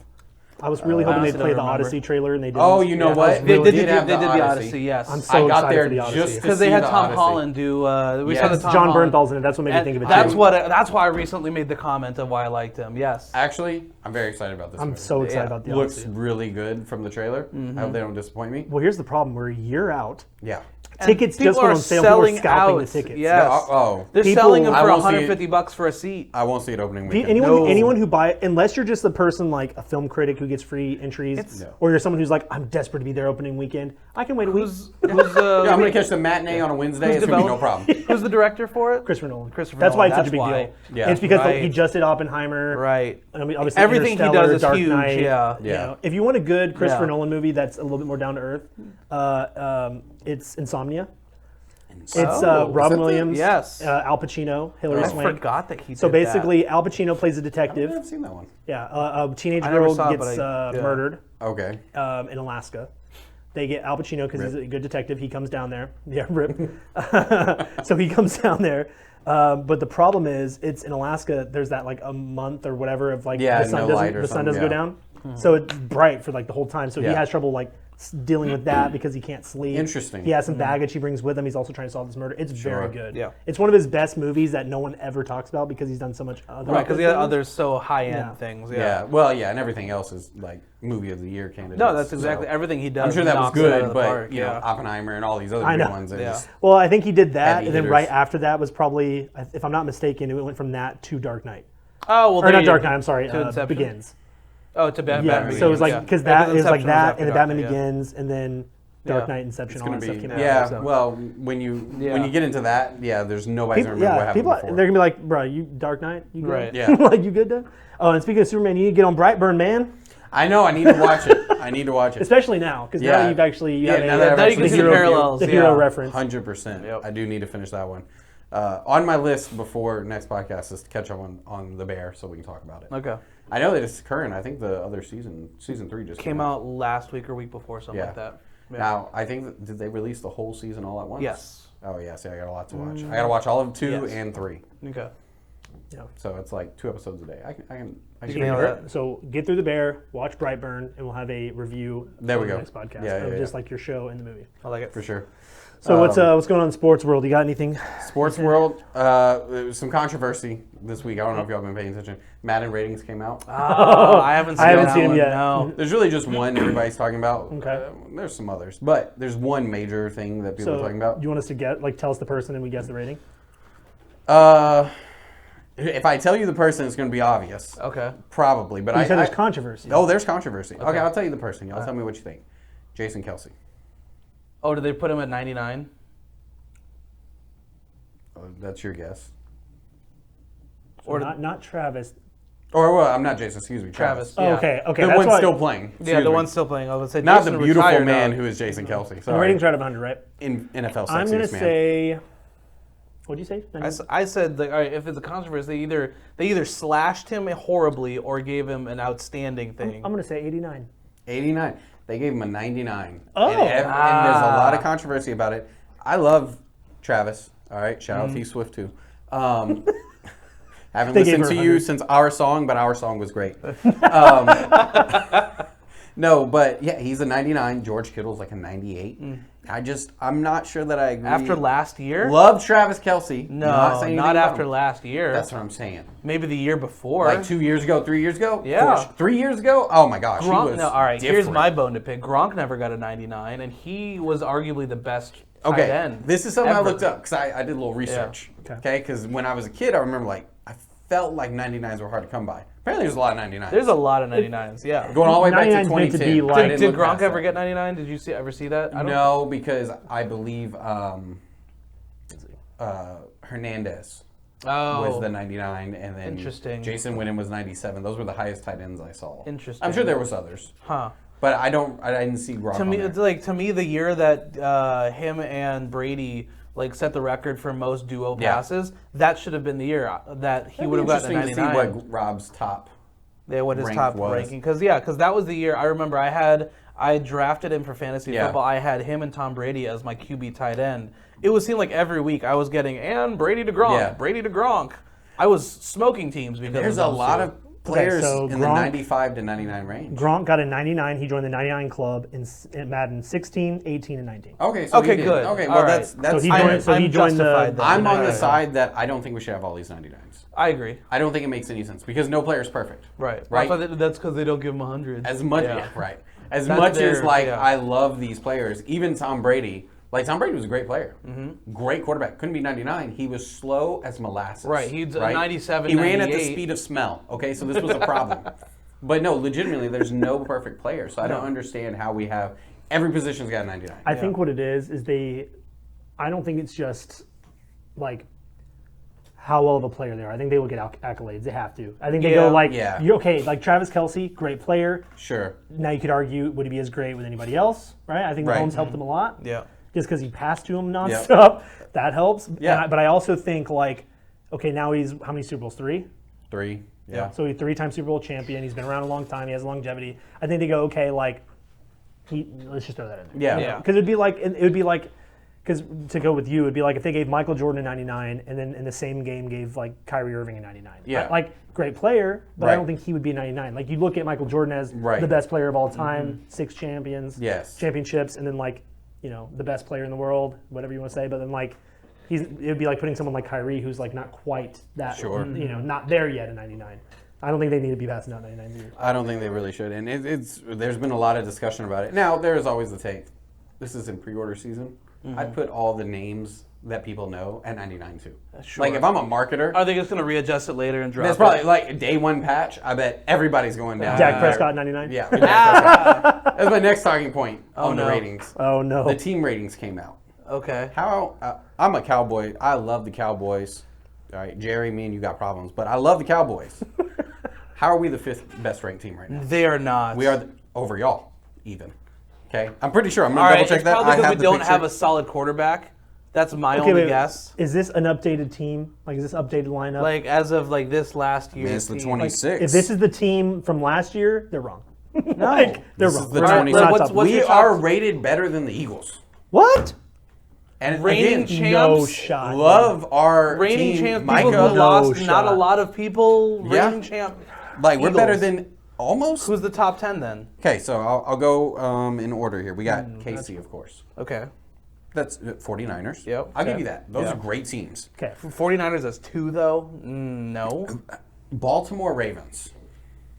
I was really hoping honestly they'd play don't the remember. Odyssey trailer, and they didn't. Oh, you know what? They Really did have the the Odyssey, yes. I'm so I got excited there for the Odyssey. just to Because they see had the Tom Odyssey. Holland do. We Yes. saw the Tom John Holland. Bernthal's in it. That's what made me And think of it. that's too. that's why I recently made the comment of why I liked him. Yes. Actually, I'm very excited about this I'm movie. so excited Yeah. about the Looks Odyssey. really good from the trailer. I hope they don't disappoint me. Well, here's the problem: we're a year out. Yeah. And Tickets people just went are on sale. People are selling scalping out. the tickets. Yes. Yeah, They're People- selling them I for won't see it. $150 for a seat. I won't see it opening weekend. Anyone who buy, unless you're just a person like a film critic who gets free entries, Yeah. or you're someone who's like, I'm desperate to be there opening weekend. I can wait a week. Who's Yeah, I'm going to catch the matinee on a Wednesday. It's going to be no problem. Who's the director for it? Christopher Nolan. Christopher That's why Nolan, it's such a big that's deal. why. Yeah. It's because Right. he just did Oppenheimer. Right. I mean, obviously Everything he Interstellar, does is Dark huge, Knight, yeah. you Yeah. know, if you want a good Christopher Yeah. Nolan movie that's a little bit more down to earth, it's Insomnia. It's Oh, Robin is that the- Williams, Yes. Al Pacino, Hilary I Swank. forgot that he did So that. basically, Al Pacino plays a I detective. haven't seen that one. Yeah, a teenage I never girl saw it, gets but yeah. murdered Okay. in Alaska. They get Al Pacino because he's Rip. a good detective. He comes down there. Yeah, rip. So he comes down there. But the problem is, it's in Alaska. There's that like a month or whatever of like Yeah, the sun no doesn't light or the sun something, doesn't go yeah. down. So it's bright for like the whole time. So he Yeah. has trouble like dealing with that because he can't sleep. Interesting. He has some baggage he brings with him. He's also trying to solve this murder. It's very Sure. good. Yeah. It's one of his best movies that no one ever talks about because he's done so much other Right, because good the things. other so high-end Yeah. things. Yeah. Well, yeah, and everything else is like movie of the year candidates. No, that's exactly so- everything he does. I'm sure that was knocks it out of good, the but park, you know, yeah. Oppenheimer and all these other I good know. ones. Are Yeah. just, Well, I think he did that, Heavy and then hitters. right after that was probably, if I'm not mistaken, it went from that to Dark Knight. Oh well, Or there not you- Dark Knight, I'm sorry, to Inception? Begins. Oh, to Batman. Yeah, Begins, so it was like, yeah. because that is like Inception was that, after and then Dark Batman Knight, yeah. Begins, and then Dark Yeah. Knight, Inception, It's all gonna that be stuff came out. yeah. so. Well, when you Yeah. get into that, yeah, there's nobody's People, gonna remember what happened people, before. they're gonna be like, bro, you Dark Knight, you good? Right. Yeah. Like, you good, Doug? Oh, and speaking of Superman, you need to get on Brightburn, man. I know. I need to watch it. I need to watch it. Especially now, because now Yeah. you've actually you Yeah, have now that I've Now you actually can the see hero, parallels. the hero yeah. reference. 100%. Yep. I do need to finish that one. On my list before next podcast is to catch up on The Bear so we can talk about it. Okay. I know that it's current. I think the other season 3 just Came out last week or week before, something Yeah. like that. Yeah. Now, I think, did they release the whole season all at once? Yes. Oh, yeah. See, I got a lot to watch. I got to watch all of 2 Yes. and 3. Okay. So it's like 2 episodes a day. I can You can nail do it. that. So get through The Bear, watch Brightburn, and we'll have a review There we on the go. next podcast Yeah, of yeah, just yeah. like your show and the movie. I like it. For sure. So what's going on in the sports world? You got anything? Sports world, there was some controversy this week. I don't know if y'all been paying attention. Madden ratings came out. Oh, I haven't seen, I haven't that seen 'em one, yet. No. There's really just one everybody's talking about. Okay. There's some others, but there's one major thing that people are So talking about. you want us to tell us the person and we guess the rating? If I tell you the person, it's going to be obvious. Okay. Probably, but You I said there's controversy. Oh, there's controversy. Okay, I'll tell you the person. Y'all tell me what you think. Jason Kelsey. Oh, did they put him at 99? That's your guess. Or not Travis. Or well, I'm not Jason. Excuse me, Travis. Travis. Oh, Yeah. okay. The that's one why- still playing. Yeah, Excuse the me. one still playing. I was say Not Jason the beautiful retired, man though. who is Jason Kelsey. The Sorry. rating's right of 100, right? In NFL sexiest I'm gonna man. say. What'd you say? I said like, all right, if it's a controversy, they either slashed him horribly or gave him an outstanding thing. I'm gonna say 89. 89. They gave him a 99. Oh. And there's a lot of controversy about it. I love Travis. All right. Shout out T Swift too. Haven't They gave listened her to you 100. since our song, but our song was great. No, but yeah, he's a 99. George Kittle's like a 98. I'm not sure that I agree. After last year? Love Travis Kelsey. No, not, saying not anything after wrong. last year. That's what I'm saying. Maybe the year before. Like 2 years ago, 3 years ago? Yeah. 3 years ago? Oh my gosh. he Gronk. was No, all right. Here's different. my bone to pick. Gronk never got a 99, and he was arguably the best tight Okay, end. this is something ever. I looked up because I did a little research. Okay, because when I was a kid, I remember like I felt like 99s were hard to come by. Apparently, there's a lot of 99s. There's a lot of 99s. Yeah. Going all the way back to 99's meant to 2010. be like- Did Gronk ever get 99? Did you ever see that? I don't No, because I believe Hernandez was the 99, and then Interesting. Jason Witten was 97. Those were the highest tight ends I saw. Interesting. I'm sure there was others, Huh. but I didn't see Gronk. To me, on there. it's like the year that him and Brady like set the record for most duo Yeah. passes. That should have been the year that he would have gotten a interesting 99. to see what Rob's top. Yeah, what his rank top was. ranking? Because that was the year I remember I drafted him for fantasy Yeah. football. I had him and Tom Brady as my QB tight end. It was seemed like every week I was getting and Brady to Gronk, Yeah. Brady to Gronk. I was smoking teams because There's of a those lot two. of players so in the Gronk- 95 to 99 range. Gronk got a 99. He joined the 99 club in Madden 16, 18, and 19. Okay, so Okay, he did. good. Okay, All well right. that's So he I'm- joined. So he I'm joined the. justified then. I'm on the Right. side that I don't think we should have all these 99s. I agree. I don't think it makes any sense because no player is perfect. Right. Right. That's because they don't give him 100. As much, Yeah. right? As That's much as their- like yeah. I love these players, even Tom Brady. Like Tom Brady was a great player, great quarterback. Couldn't be 99. He was slow as molasses. Right, he's a 97, He ran at the 98. speed of smell. Okay, so this was a problem. But no, legitimately, there's no perfect player. So I don't understand how we have every position's got a 99. I think what it is I don't think it's just like how well of a player they are. I think they will get accolades. They have to. I think they go like, Yeah. you're okay, like Travis Kelce, great player. Sure. Now you could argue, would he be as great with anybody else, right? I think Right. Mahomes helped him a lot. Yeah. Just because he passed to him nonstop, that helps. Yeah. But I also think like, okay, now he's, how many Super Bowls? 3? 3. Yeah. So he's 3-time Super Bowl champion. He's been around a long time. He has longevity. I think they go, okay, like, let's just throw that in there. Yeah. Because it would be like, because to go with you, it'd be like if they gave Michael Jordan a 99 and then in the same game gave like Kyrie Irving a 99. Yeah. Like, great player, but I Right. don't think he would be a 99. Like, you look at Michael Jordan as Right. the best player of all time, 6 championships, and then like, the best player in the world, whatever you want to say, but then like, it would be like putting someone like Kyrie who's like not quite that, Sure. not there yet at 99. I don't think they need to be passing out 99 either. I don't think they really should. And there's been a lot of discussion about it. Now, there is always the take. This is in pre-order season. I'd put all the names that people know at 99 too. Sure. Like if I'm a marketer, Are they just going to readjust it later and drop that's probably like a day one patch. I bet everybody's going down. Dak Prescott 99? Yeah. That's my next talking point on the no. ratings. Oh, no. The team ratings came out. Okay. I'm a Cowboy. I love the Cowboys. All right, Jerry, me and you got problems, but I love the Cowboys. How are we the 5th best ranked team right now? They are not. We are over y'all, even. Okay, I'm pretty sure. I'm All gonna right, double check it's that. probably I because have we the don't picture. have a solid quarterback. That's my Okay, only wait, guess. Is this an updated team? Like, is this updated lineup? Like as of like this last year. Man, it's the team. 26. if this is the team from last year, they're wrong. No. They're This wrong. is the We're not- 26. we're not What's- top. what's We your are top- rated better than the Eagles. What? And Reigning again, champs? No shot. love our Reigning team. champ, Micah, people who lost, shot. not a lot of people. Yeah. Reigning champ. like we're better Eagles. than almost. Who's the top 10 then? Okay, so I'll go in order here. We got KC, of course. Okay. That's 49ers. Yep. I'll give Okay. you that. Those Yeah. are great teams. Okay. 49ers as 2 though? No. Baltimore Ravens.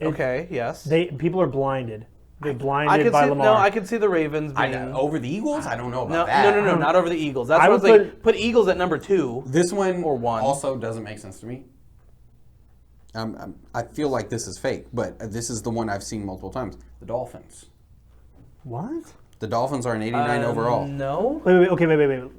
Okay, yes. People are blinded. They're I blinded could by see, Lamar. no, I could see the Ravens being. Over the Eagles? I don't know about No, that. no, not over the Eagles. That's I what I was would like. Put Eagles at number 2. This one Or one. also doesn't make sense to me. I feel like this is fake, but this is the one I've seen multiple times. The Dolphins. What? The Dolphins are an 89 overall. No. Wait. Okay, wait.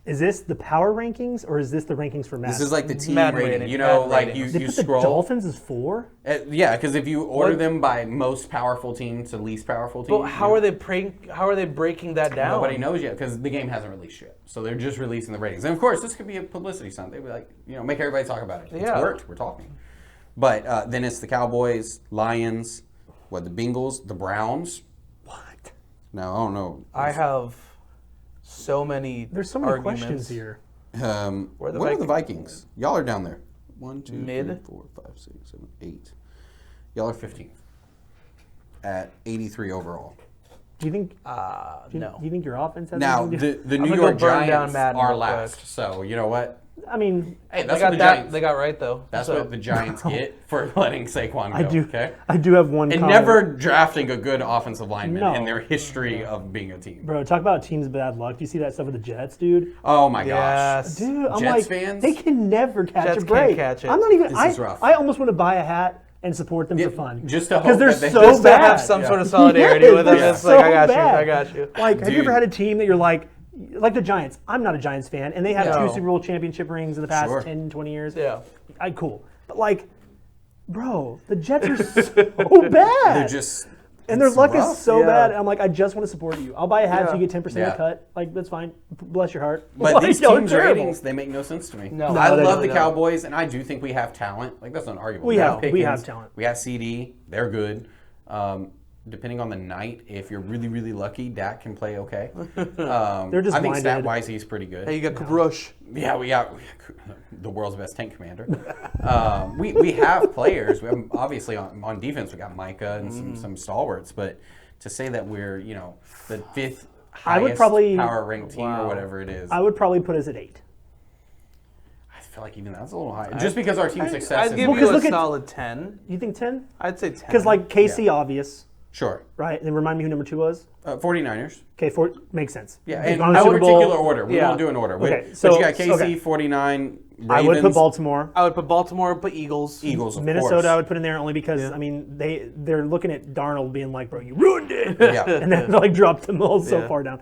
Is this the power rankings or is this the rankings for Madden? This is like the team Madden rating. rating. You know, Madden like ratings. They you put the scroll. Dolphins as 4? Yeah, because if you order them by most powerful team to least powerful team, But how are they breaking that down? Nobody knows yet because the game hasn't released yet. So they're just releasing the ratings. And of course, this could be a publicity stunt. They'd be like, make everybody talk about it. It's Yeah. worked. We're talking. But then it's the Cowboys, Lions, the Bengals, the Browns. What? No, I don't know. I have so many. There's so many arguments. questions here. Where are the What are the Vikings? Y'all are down there. 1, 2, Mid? 3, 4, 5, 6, 7, 8. Y'all are 15th at 83 overall. Do you think? No. Do you think your offense has Now, anything to do? the I'm New gonna York go burn down Giants Madden are real last. quick. So, you know what? I mean, Hey, They that's got what the that. Giants. They got right though. That's So- what the Giants get for letting Saquon go. I do. Okay. I do have one. And comment. never drafting a good offensive lineman No. in their history of being a team. Bro, talk about teams bad luck. Do you see that stuff with the Jets, dude? Oh my gosh. Yes. Dude, I'm Jets like, fans? they can never catch Jets a can't break. catch it. I'm not even. This is rough. I almost want to buy a hat and support them Yeah, for fun. just to because hope they're that they- so just to bad. have some sort of solidarity Yes, with them. they're It's like, so I got you. bad. I got you. Like, have you ever Dude. had a team that you're like the Giants? I'm not a Giants fan, and they have No. 2 Super Bowl championship rings in the past Sure. 10, 20 years. Yeah. Cool. But like, bro, the Jets are so bad. They're just. And their it's luck rough. is so Yeah. bad. I'm like, I just want to support you. I'll buy a hat so Yeah. you get 10% Yeah. of the cut. Like, that's fine. Bless your heart. But Like, these y'all are teams' terrible. ratings, they make no sense to me. No. I No, they love don't, the no. Cowboys, and I do think we have talent. Like, that's not arguable. We have Pickens, talent. We have CD. They're good. Depending on the night, if you're really, really lucky, Dak can play okay. They're just I think blinded. stat-wise, he's pretty good. Hey, you got Rush. Yeah, we got the world's best tank commander. We have players. We have, obviously on defense we got Micah and some stalwarts, but to say that we're the 5th I would highest probably- power ranked team Wow. or whatever it is, I would probably put us at 8. I feel like even that's a little high. Just because our team success I'd is give Well, you 'cause a look at- solid 10. You think 10? I'd say 10. Because like KC, obvious, sure. right? And then remind me who number 2 was. 49ers. Okay, 4 makes sense. Yeah, They've and gone to the no Super Bowl. particular order. We Yeah. won't do an order. Okay, but so- you got KC, okay. 49, Ravens, I would put Baltimore. I would put Baltimore, put Eagles. Eagles, of Minnesota, course. I would put in there only because I mean they're looking at Darnold being like, bro, you ruined it, Yeah. and then like dropped them all so Yeah. far down.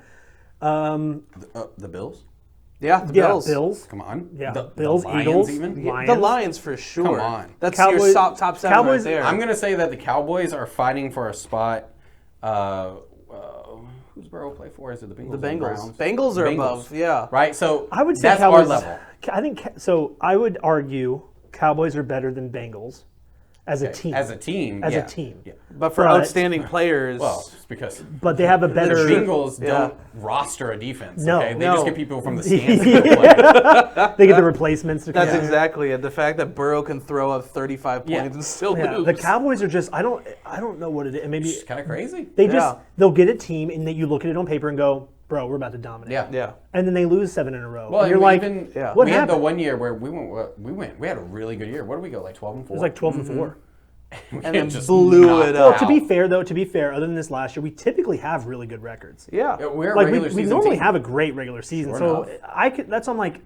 The Bills. Yeah, the Yeah, Bills. Bills. Come on. Yeah, The Bills, Lions Eagles. even. Yeah, Lions. the Lions for sure. Come on. That's Cowboys- your top 7 Cowboys- right there. I'm gonna say that the Cowboys are fighting for a spot. Who's Burrow play for? Is it the Bengals? the or Bengals. Browns? Bengals are above. Yeah. Right. So I would say that's Cowboys. our level. I think so. I would argue Cowboys are better than Bengals as a team. As a team. As a yeah. team. Yeah. But for But- outstanding players, Well, it's because But they have a better. the Bengals Yeah. don't roster a defense. No. Okay? They No. just get people from the stands. to play. They get the replacements. To that's come in. exactly it. The fact that Burrow can throw up 35 points Yeah. and still Yeah, lose. the Cowboys are just. I don't know what it is. Maybe It's kind of crazy. they just Yeah. they'll get a team and that you look at it on paper and go, bro, we're about to dominate. Yeah. Yeah. And then they lose 7 in a row. Well, and you're and like, even, yeah. what we had happened? the one year where we had a really good year. What did we go, like 12 and 4? It was like 12 and 4. And then blew it up. To be fair, other than this last year, we typically have really good records. Yeah. We're a Like regular we season normally team. have a great regular season, Sure so enough. that's on like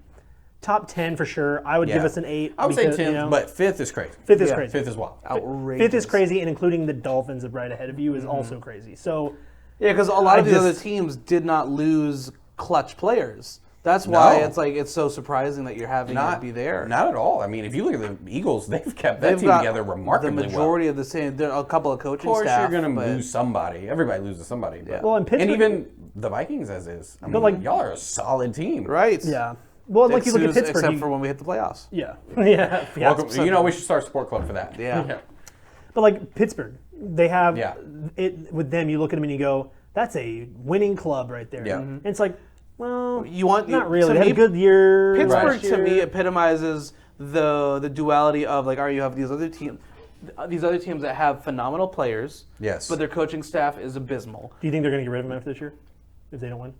top 10 for sure. I would give Yeah. us an 8. I would say because, 10th, but 5th is crazy. 5th is Yeah. crazy. 5th is wild. Outrageous. 5th is crazy, and including the Dolphins right ahead of you is also crazy. So Yeah, because a lot of these just- other teams did not lose clutch players. That's why No. it's so surprising that you're having it be there. Not at all. I mean, if you look at the Eagles, they've kept that They've team got together remarkably the majority of the same. There are a couple of coaching well. Of course, staff. you're going to but- lose somebody. Everybody loses somebody. But, Well, and Pittsburgh- even the Vikings as is. I mean, like- y'all are a solid team. Right. yeah, well, like you look at Except Pittsburgh, except for when we hit the playoffs. yeah, yeah, Welcome. so- You know, we should start a sport club for that. Yeah. But like Pittsburgh, they have Yeah. it with them. You look at them and you go, "That's a winning club right there." Yeah. And it's like, well, You want not really. to They had me, a good year. Pittsburgh last to me year. epitomizes the duality of like, you have these other teams that have phenomenal players. Yes. But their coaching staff is abysmal. Do you think they're going to get rid of him after this year if they don't win?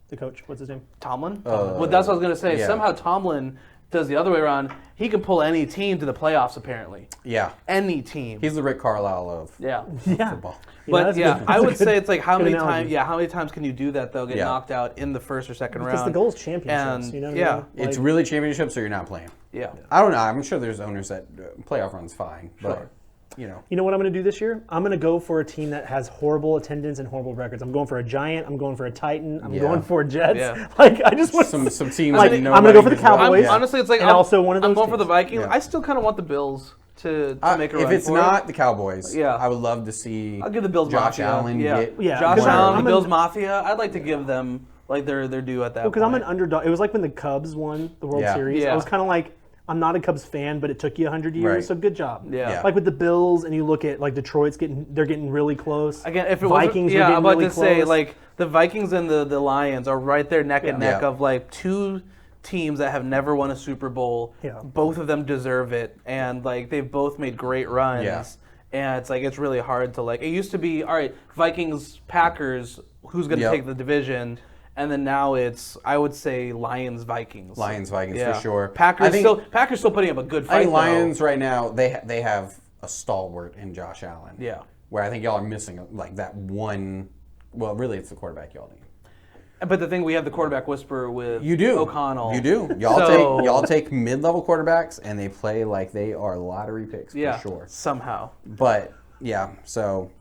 The coach, what's his name? Tomlin? Well, that's what I was going to say. yeah. Somehow Tomlin does the other way around. He can pull any team to the playoffs, apparently. Yeah. Any team. He's the Rick Carlisle of yeah. football. But that's a yeah, good- I that's a would good- say it's like how good many analogy. times? Yeah, how many times can you do that though? Get Yeah. knocked out in the first or second Because round. the goal is championships. And, You know what yeah. I mean? Like, It's really championships or you're not playing. Yeah. I don't know. I'm sure there's owners that playoff runs fine. But, you know. You know what I'm going to do this year? I'm going to go for a team that has horrible attendance and horrible records. I'm going for a Giant. I'm going for a Titan. I'm Yeah. going for Jets. Yeah. Like I just want Some teams Like, that I'm gonna go for the nobody would- Cowboys. I'm, honestly, it's like And I'm, also one of I'm those going for the teams. Vikings. Yeah. I still kind of want the Bills to make a run if it's for not it. the Cowboys, Yeah. I would love to see I'll give the Bills Josh Mafia. Allen yeah. get Yeah, Josh 'cause Allen, I'm the an- Bills Mafia. I'd like to give them like their due at that because I'm point. an underdog. It was like when the Cubs won the World Yeah. Series. Yeah. I was kind of like, I'm not a Cubs fan, but it took you 100 years, Right. so good job. Yeah. Yeah. Like with the Bills, and you look at like Detroit's they're getting really close. Again, if it Vikings wasn't, were yeah, I'm getting about really to say close. like the Vikings and the Lions are right there neck and neck Yeah. of like two teams that have never won a Super Bowl. Yeah. Both of them deserve it, and like they've both made great runs. Yeah. And it's really hard to like. It used to be all right, Vikings Packers. Who's going to Yep. take the division? and then now it's, I would say, Lions Vikings. Lions Vikings for sure. Packers still putting up a good fight. I think Lions right now they have a stalwart in Josh Allen. Yeah. Where I think y'all are missing like that one. Well, really, it's the quarterback y'all need. But the thing, we have the quarterback whisperer with O'Connell. You do. Y'all take mid-level quarterbacks and they play like they are lottery picks for sure. Somehow. But yeah, so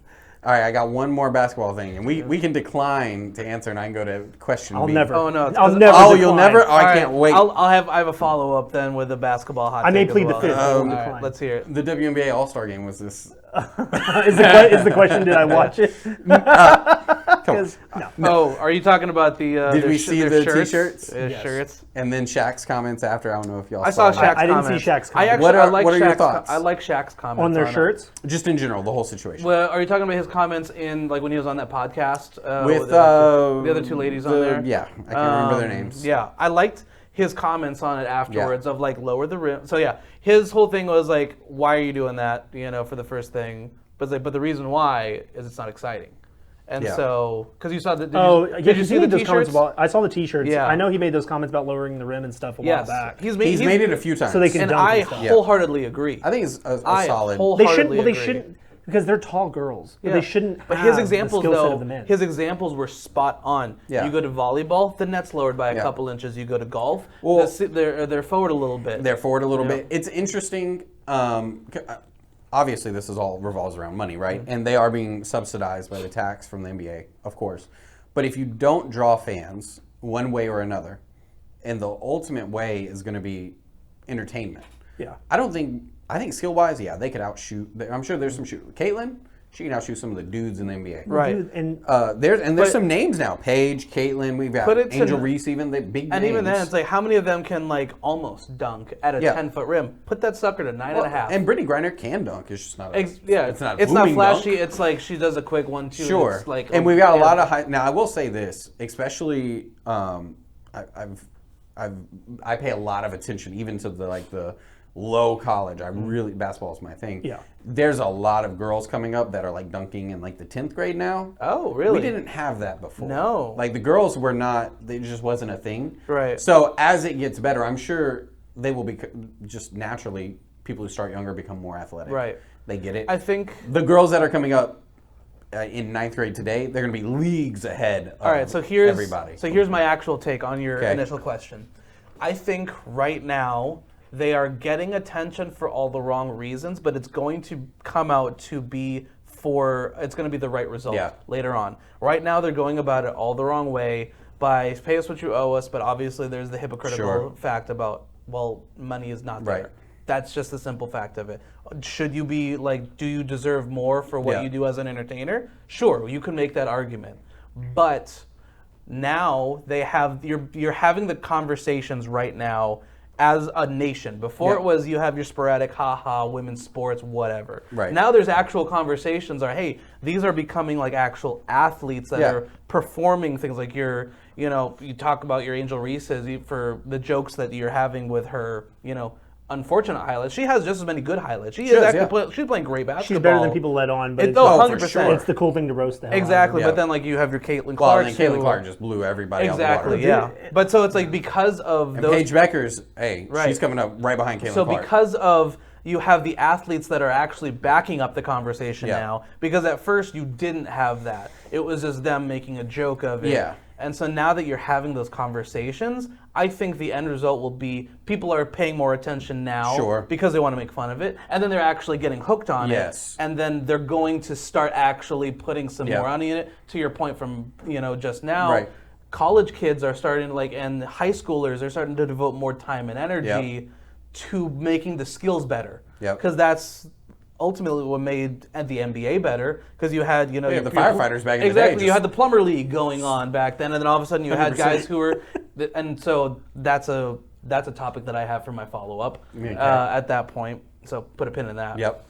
all right, I got one more basketball thing, and we can decline to answer, and I can go to question B. I'll never. Oh no! I'll never. Oh, decline. you'll never. Oh, I can't wait. I have a follow up then with the basketball hot. I may take plead as the fifth. All Decline. right, let's hear it. The WNBA All-Star game was this. Is the question? Did I watch it? No. Oh, are you talking about the? Did we see the T-shirts? Yes. Shirts. And then Shaq's comments after. I don't know if y'all I saw that. Shaq's I didn't comments. see Shaq's comments. I actually, What are your Shaq's thoughts? I like Shaq's comments On their it. shirts? Just in general, the whole situation. Well, are you talking about his comments in like when he was on that podcast With the other two ladies on there? Yeah, I can't remember their names. Yeah, I liked his comments on it afterwards of like lower the rim. So yeah, his whole thing was like, why are you doing that? You know, for the first thing, but like, but the reason why is it's not exciting. And so, because you saw the, did you see the those comments T-shirts? about? I saw the T-shirts. Yeah. I know he made those comments about lowering the rim and stuff a while back. He's He's made it a few times. So they can and dunk I and stuff. wholeheartedly agree. I think it's a I solid. wholeheartedly They agree. shouldn't because they're tall girls. But Yeah. they shouldn't. But have his examples, the skill set though, of the men. his examples were spot on. Yeah. You go to volleyball, the net's lowered by a couple inches. You go to golf, Well, they're forward a little bit. They're forward a little bit. It's interesting. Obviously, this is all revolves around money, right? Mm-hmm. And they are being subsidized by the tax from the NBA, of course. But if you don't draw fans one way or another, and the ultimate way is going to be entertainment. Yeah. I think skill-wise, yeah, they could outshoot. I'm sure there's some shoot. Caitlin, she can outshoot some of the dudes in the NBA. Right. Dude, and There's some names now. Paige, Caitlin, we've got Put it to- Angel Reese, even the big and names. even then, it's like, how many of them can like almost dunk at a 10-foot rim? Put that sucker to 9.5. And Brittany Griner can dunk. It's just not. It's not booming flashy. dunk. It's like she does a quick 1-2. Sure. It's like, and we've got a lot of high. Now I will say this, especially I pay a lot of attention even to the low college. Basketball is my thing. Yeah. There's a lot of girls coming up that are like dunking in like the 10th grade now. Oh, really? We didn't have that before. No. Like the girls were not. They just wasn't a thing. Right. So as it gets better, I'm sure they will be just naturally. People who start younger become more athletic. Right. They get it. I think the girls that are coming up in 9th grade today, they're going to be leagues ahead of All right, so here's everybody. So here's my actual take on your initial question. I think right now they are getting attention for all the wrong reasons, but it's going to come out to be it's going to be the right result later on. Right now they're going about it all the wrong way by pay us what you owe us, but obviously there's the hypocritical fact about, well, money is not there. Right. That's just the simple fact of it. Should you be like, do you deserve more for what you do as an entertainer? Sure, you can make that argument. But now you're having the conversations right now as a nation. Before it was you have your sporadic women's sports, whatever. Right. Now there's actual conversations hey, these are becoming like actual athletes that are performing things like you talk about your Angel Reese's for the jokes that you're having with her, unfortunate highlights. She has just as many good highlights. She's playing great basketball. she's better than people let on. But it's 100%. It's the cool thing to roast the hell Exactly, out of. but then like you have your Caitlin Clark. Well, and then Caitlin Clark just blew everybody out of the water. Exactly, yeah. But so it's like because of And those. Paige Becker's, she's coming up right behind Caitlin Clark. So because of you have the athletes that are actually backing up the conversation now, because at first you didn't have that. It was just them making a joke of it. Yeah. And so now that you're having those conversations, I think the end result will be people are paying more attention now because they want to make fun of it, and then they're actually getting hooked on it, and then they're going to start actually putting some more money in it. To your point from just now, college kids are starting and high schoolers are starting to devote more time and energy to making the skills better, because that's ultimately what made the NBA better, because you had the firefighters back in the day. Exactly, you had the plumber league going on back then, and then all of a sudden you had guys who were, and so that's a topic that I have for my follow up at that point. So put a pin in that. Yep.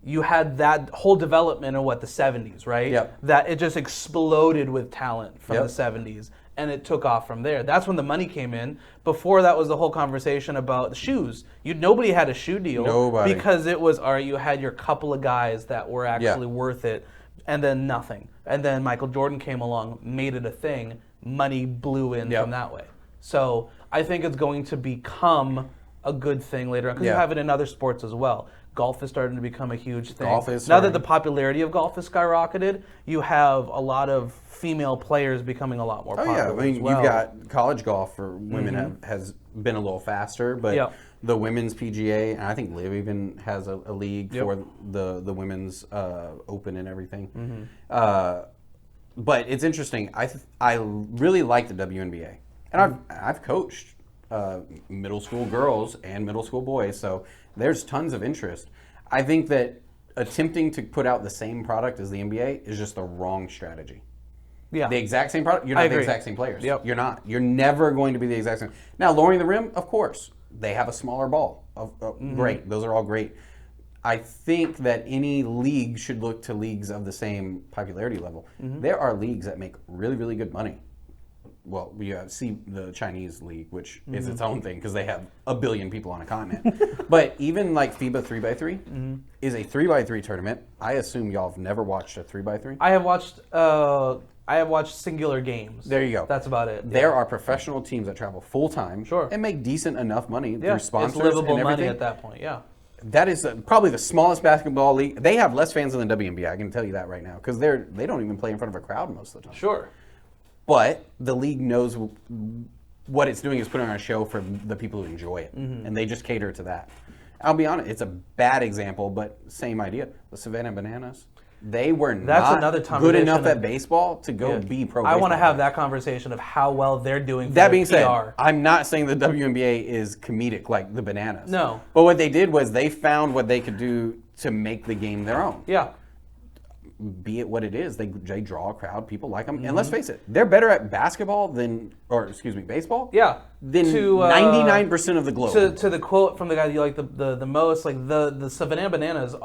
You had that whole development in the 70s, right? Yep. That it just exploded with talent from the 70s. And it took off from there. That's when the money came in. Before that was the whole conversation about the shoes. Nobody had a shoe deal. Nobody. Because it was, you had your couple of guys that were actually worth it, and then nothing. And then Michael Jordan came along, made it a thing. money blew in from that way. So I think it's going to become a good thing later on because you have it in other sports as well. Golf is starting to become a huge thing. Now that the popularity of golf has skyrocketed, you have a lot of female players becoming a lot more popular. I mean, as well. you've got college golf for women has been a little faster, but the women's PGA, and I think Liv even has a league for the women's Open and everything. But it's interesting. I really like the WNBA, and I've coached middle school girls and middle school boys, so there's tons of interest. I think that attempting to put out the same product as the NBA is just the wrong strategy. Yeah. The exact same product, you're not the exact same players. You're not. You're never going to be the exact same. Now, lowering the rim, of course. They have a smaller ball. Great. Those are all great. I think that any league should look to leagues of the same popularity level. There are leagues that make really, really good money. Well, you see the Chinese league, which is its own thing because they have 1 billion people on a continent. But even like FIBA 3x3 is a 3x3 tournament. I assume y'all have never watched a 3x3. I have watched singular games. There you go. That's about it. There are professional teams that travel full time and make decent enough money through sponsors it's livable and everything. Money at that point. Yeah. That is probably the smallest basketball league. They have less fans than the WNBA. I can tell you that right now because they don't even play in front of a crowd most of the time. Sure. But the league knows what it's doing is putting on a show for the people who enjoy it, and they just cater to that. I'll be honest, it's a bad example, but same idea. The Savannah Bananas, they were not good enough at baseball to go be pro baseball. I want to have that conversation of how well they're doing for that their being said, PR. I'm not saying the WNBA is comedic like the Bananas. No. But what they did was they found what they could do to make the game their own. Yeah. Be it what it is, they draw a crowd. People like them, and let's face it, they're better at basketball baseball. Yeah, than 99% of the globe. To the quote from the guy that you like the most, like the Savannah Bananas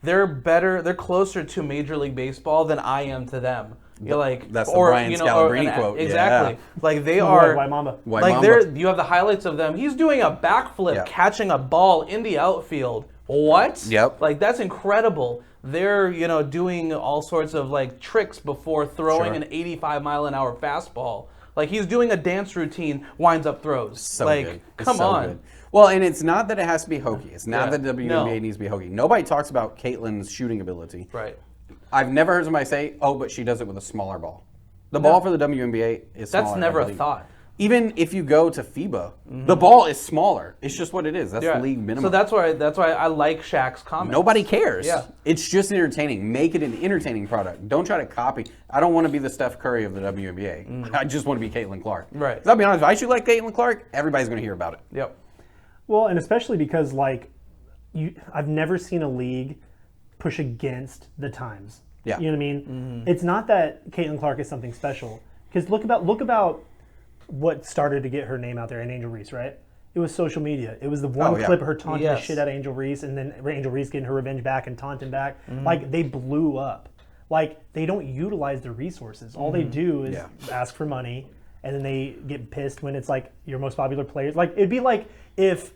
they're closer to Major League Baseball than I am to them. You're like that's the Brian Scalabrine quote. Exactly, yeah. like they are. White Mamba. You have the highlights of them. He's doing a backflip, catching a ball in the outfield. What? Yep. Like that's incredible. They're, doing all sorts of like tricks before throwing an 85-mile-an-hour fastball. Like he's doing a dance routine, winds up throws. So like, good. Come on. Good. Well, and it's not that it has to be hokey. It's not that WNBA needs to be hokey. Nobody talks about Caitlin's shooting ability. Right. I've never heard somebody say, "Oh, but she does it with a smaller ball." The ball for the WNBA is smaller. That's never a thought. Even if you go to FIBA, the ball is smaller. It's just what it is. That's the league minimum. So that's why I like Shaq's comments. Nobody cares. Yeah. It's just entertaining. Make it an entertaining product. Don't try to copy. I don't want to be the Steph Curry of the WNBA. I just want to be Caitlin Clark. Right. 'Cause I'll be honest, if I shoot like Caitlin Clark, everybody's going to hear about it. Yep. Well, and especially because I've never seen a league push against the times. Yeah. You know what I mean? It's not that Caitlin Clark is something special. Because look about what started to get her name out there in Angel Reese, right? It was social media. It was the one clip of her taunting the shit out of Angel Reese, and then Angel Reese getting her revenge back and taunting back. Like, they blew up. Like, they don't utilize their resources. All they do is ask for money, and then they get pissed when it's like your most popular players. Like, it'd be like if,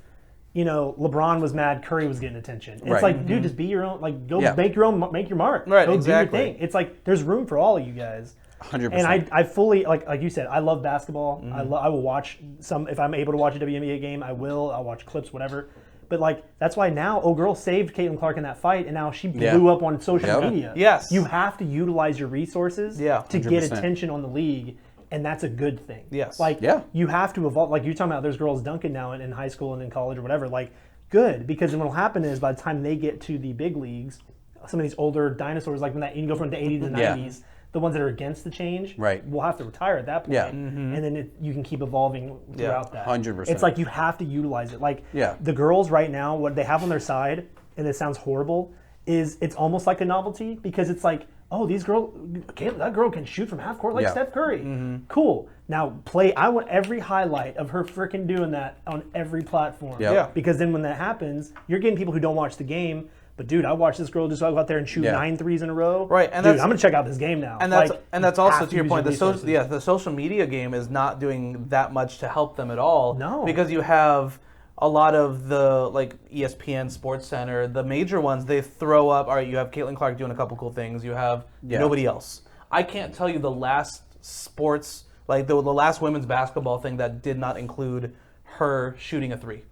LeBron was mad, Curry was getting attention. It's like, dude, just be your own. Like, go make your mark. Right, go exactly. do your thing. It's like there's room for all of you guys. 100%. And I fully, like you said, I love basketball. I will watch some, if I'm able to watch a WNBA game, I will. I'll watch clips, whatever. But like, that's why now, girl saved Caitlin Clark in that fight, and now she blew up on social media. Yes. You have to utilize your resources to 100%. get attention on the league, and that's a good thing. Yes. Like, you have to evolve. Like, you're talking about there's girls dunking now in high school and in college or whatever. Like, good, because then what'll happen is by the time they get to the big leagues, some of these older dinosaurs, like when you go from the 80s to the 90s, the ones that are against the change will have to retire at that point. And then you can keep evolving throughout that. 100%. It's like you have to utilize it. Like the girls right now, what they have on their side, and it sounds horrible, is it's almost like a novelty because it's like, oh, that girl can shoot from half court like Steph Curry. Cool. Now I want every highlight of her freaking doing that on every platform. Because then when that happens, you're getting people who don't watch the game. But dude, I watched this girl just go out there and shoot 9 threes in a row. Right, and dude, I'm gonna check out this game now. And that's also to your point. The social media game is not doing that much to help them at all. No, because you have a lot of the like ESPN, Sports Center, the major ones. They throw up. All right, you have Caitlin Clark doing a couple cool things. You have nobody else. I can't tell you the last sports like the last women's basketball thing that did not include her shooting a 3.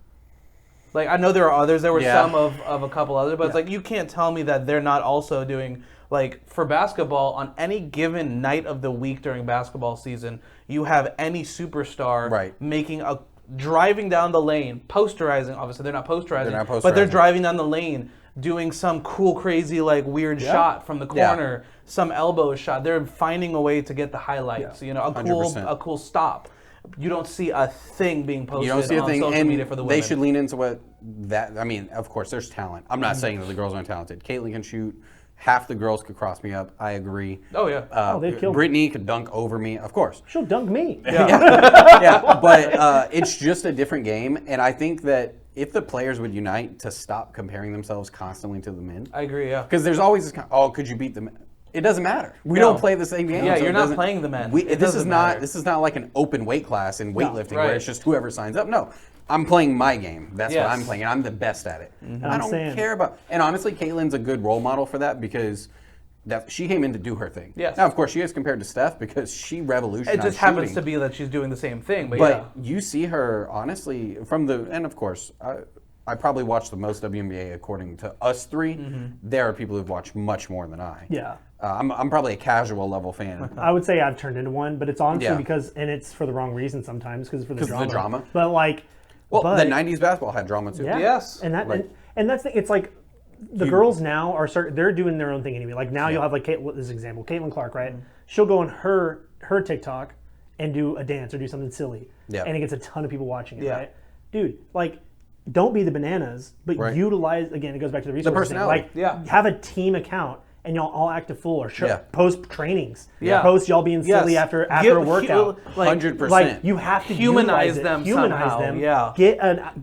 Like, I know there are others. There were some of a couple others, but it's like, you can't tell me that they're not also doing, like, for basketball, on any given night of the week during basketball season, you have any superstar making driving down the lane, posterizing. Obviously, they're not posterizing, but they're driving down the lane, doing some cool, crazy, like, weird shot from the corner, some elbow shot. They're finding a way to get the highlights. You know, a cool stop. You don't see a thing being posted on social media for the women. They should lean into I mean, of course, there's talent. I'm not saying that the girls aren't talented. Caitlin can shoot. Half the girls could cross me up. I agree. Oh, yeah. They'd kill me. Brittany could dunk over me, of course. She'll dunk me. Yeah, but it's just a different game. And I think that if the players would unite to stop comparing themselves constantly to the men. I agree, yeah. Because there's always this could you beat the men? It doesn't matter. We don't play the same game. Yeah, so you're not playing the men. This is not like an open weight class in weightlifting where it's just whoever signs up. No, I'm playing my game. That's what I'm playing, and I'm the best at it. I don't care about. And honestly, Caitlin's a good role model for that because she came in to do her thing. Yes. Now, of course, she is compared to Steph because she revolutionized. It just happens to be that she's doing the same thing. But you see her honestly and of course. I probably watch the most WNBA according to us three. There are people who've watched much more than I. Yeah. I'm probably a casual level fan. I would say I've turned into one, but it's honestly because, and it's for the wrong reason sometimes, because for the drama. But like, the '90s basketball had drama too. Yeah. Yes, and that's it's like the girls now are they're doing their own thing anyway. Like now you'll have like this example, Caitlin Clark, right? She'll go on her TikTok and do a dance or do something silly, and it gets a ton of people watching it, right? Dude, like. Don't be the bananas, but utilize, again, it goes back to the resources. The personality. Like, have a team account, and y'all all act a fool, or post trainings. Post y'all being silly after a workout. 100%. Like, you have to humanize them Humanize them. Yeah.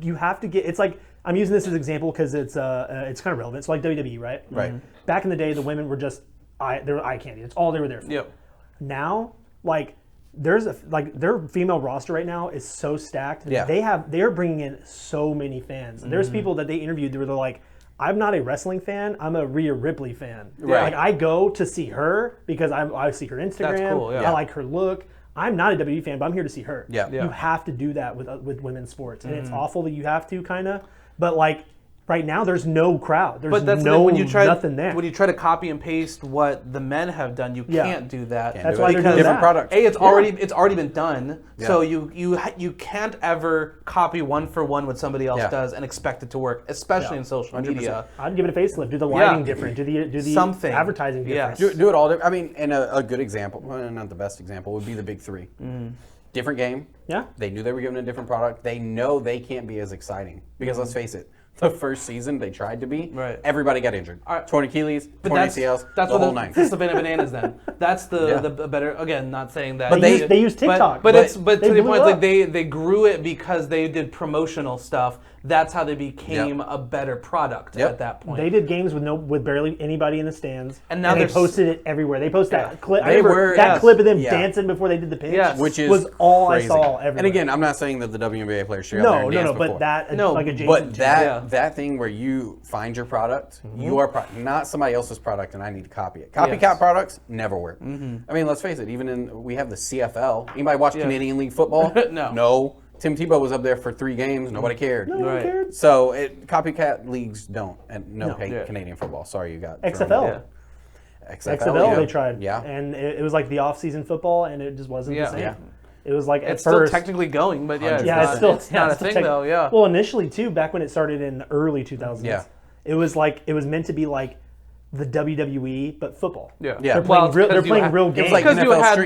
You have to get, it's like, I'm using this as an example because it's kind of relevant. It's like WWE, right? Right. Back in the day, the women were just, they were eye candy. It's all they were there for. Yep. Now, like, their female roster right now is so stacked. They're bringing in so many fans. There's people that they interviewed where they're like, I'm not a wrestling fan. I'm a Rhea Ripley fan. Right. Like I go to see her because I see her Instagram. That's cool, I like her look. I'm not a WWE fan, but I'm here to see her. Yeah. You have to do that with women's sports, and it's awful that you have to kind of. But like. Right now, there's no crowd. There's nothing there. When you try to copy and paste what the men have done, you can't do that. That's why they're doing different products. It's already been done. Yeah. So you can't ever copy one for one what somebody else does and expect it to work, especially in social media. I'd give it a facelift. Do the lighting different. Do the something advertising different. Do it all different. I mean, and a good example, well, not the best example, would be the big three. Different game. Yeah. They knew they were given a different product. They know they can't be as exciting because let's face it. The first season they tried to be, everybody got injured. Torn Achilles, torn ACLs, the whole nine. That's the bananas then. That's the better, again, not saying that. But they use TikTok. But to the point, like they grew it because they did promotional stuff. That's how they became a better product at that point. They did games with barely anybody in the stands, and now they posted it everywhere. They posted that clip. I remember that clip of them dancing before they did the pitch, which was all crazy. I saw everywhere. And again, I'm not saying that the WNBA players should go there and dance before. But that thing where you find your product, your not somebody else's product, and I need to copy it. Copycat products never work. I mean, let's face it. Even we have the CFL. Anybody watch Canadian League football? No. Tim Tebow was up there for 3 games. Nobody cared. No one cared. So copycat leagues don't. And Canadian football. Sorry, you got XFL. XFL they tried. Yeah. And it was like the off-season football, and it just wasn't the same. Yeah. It was like it's at first, still technically going, but it's not a thing though. Yeah. Well, initially too, back when it started in the early 2000s, it was meant to be like the WWE but football. Yeah. They're playing real games. Because you had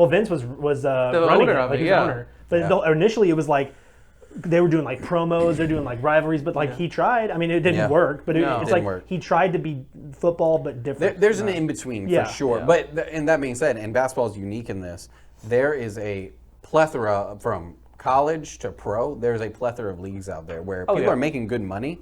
Vince was the running owner of it. Owner. But initially it was like they were doing like promos, they're doing like rivalries, but like he tried. I mean, it didn't work, but it's like he tried to be football but different. There's an in between for sure. But and that being said, and basketball is unique in this. There is a plethora from college to pro. There's a plethora of leagues out there where people are making good money.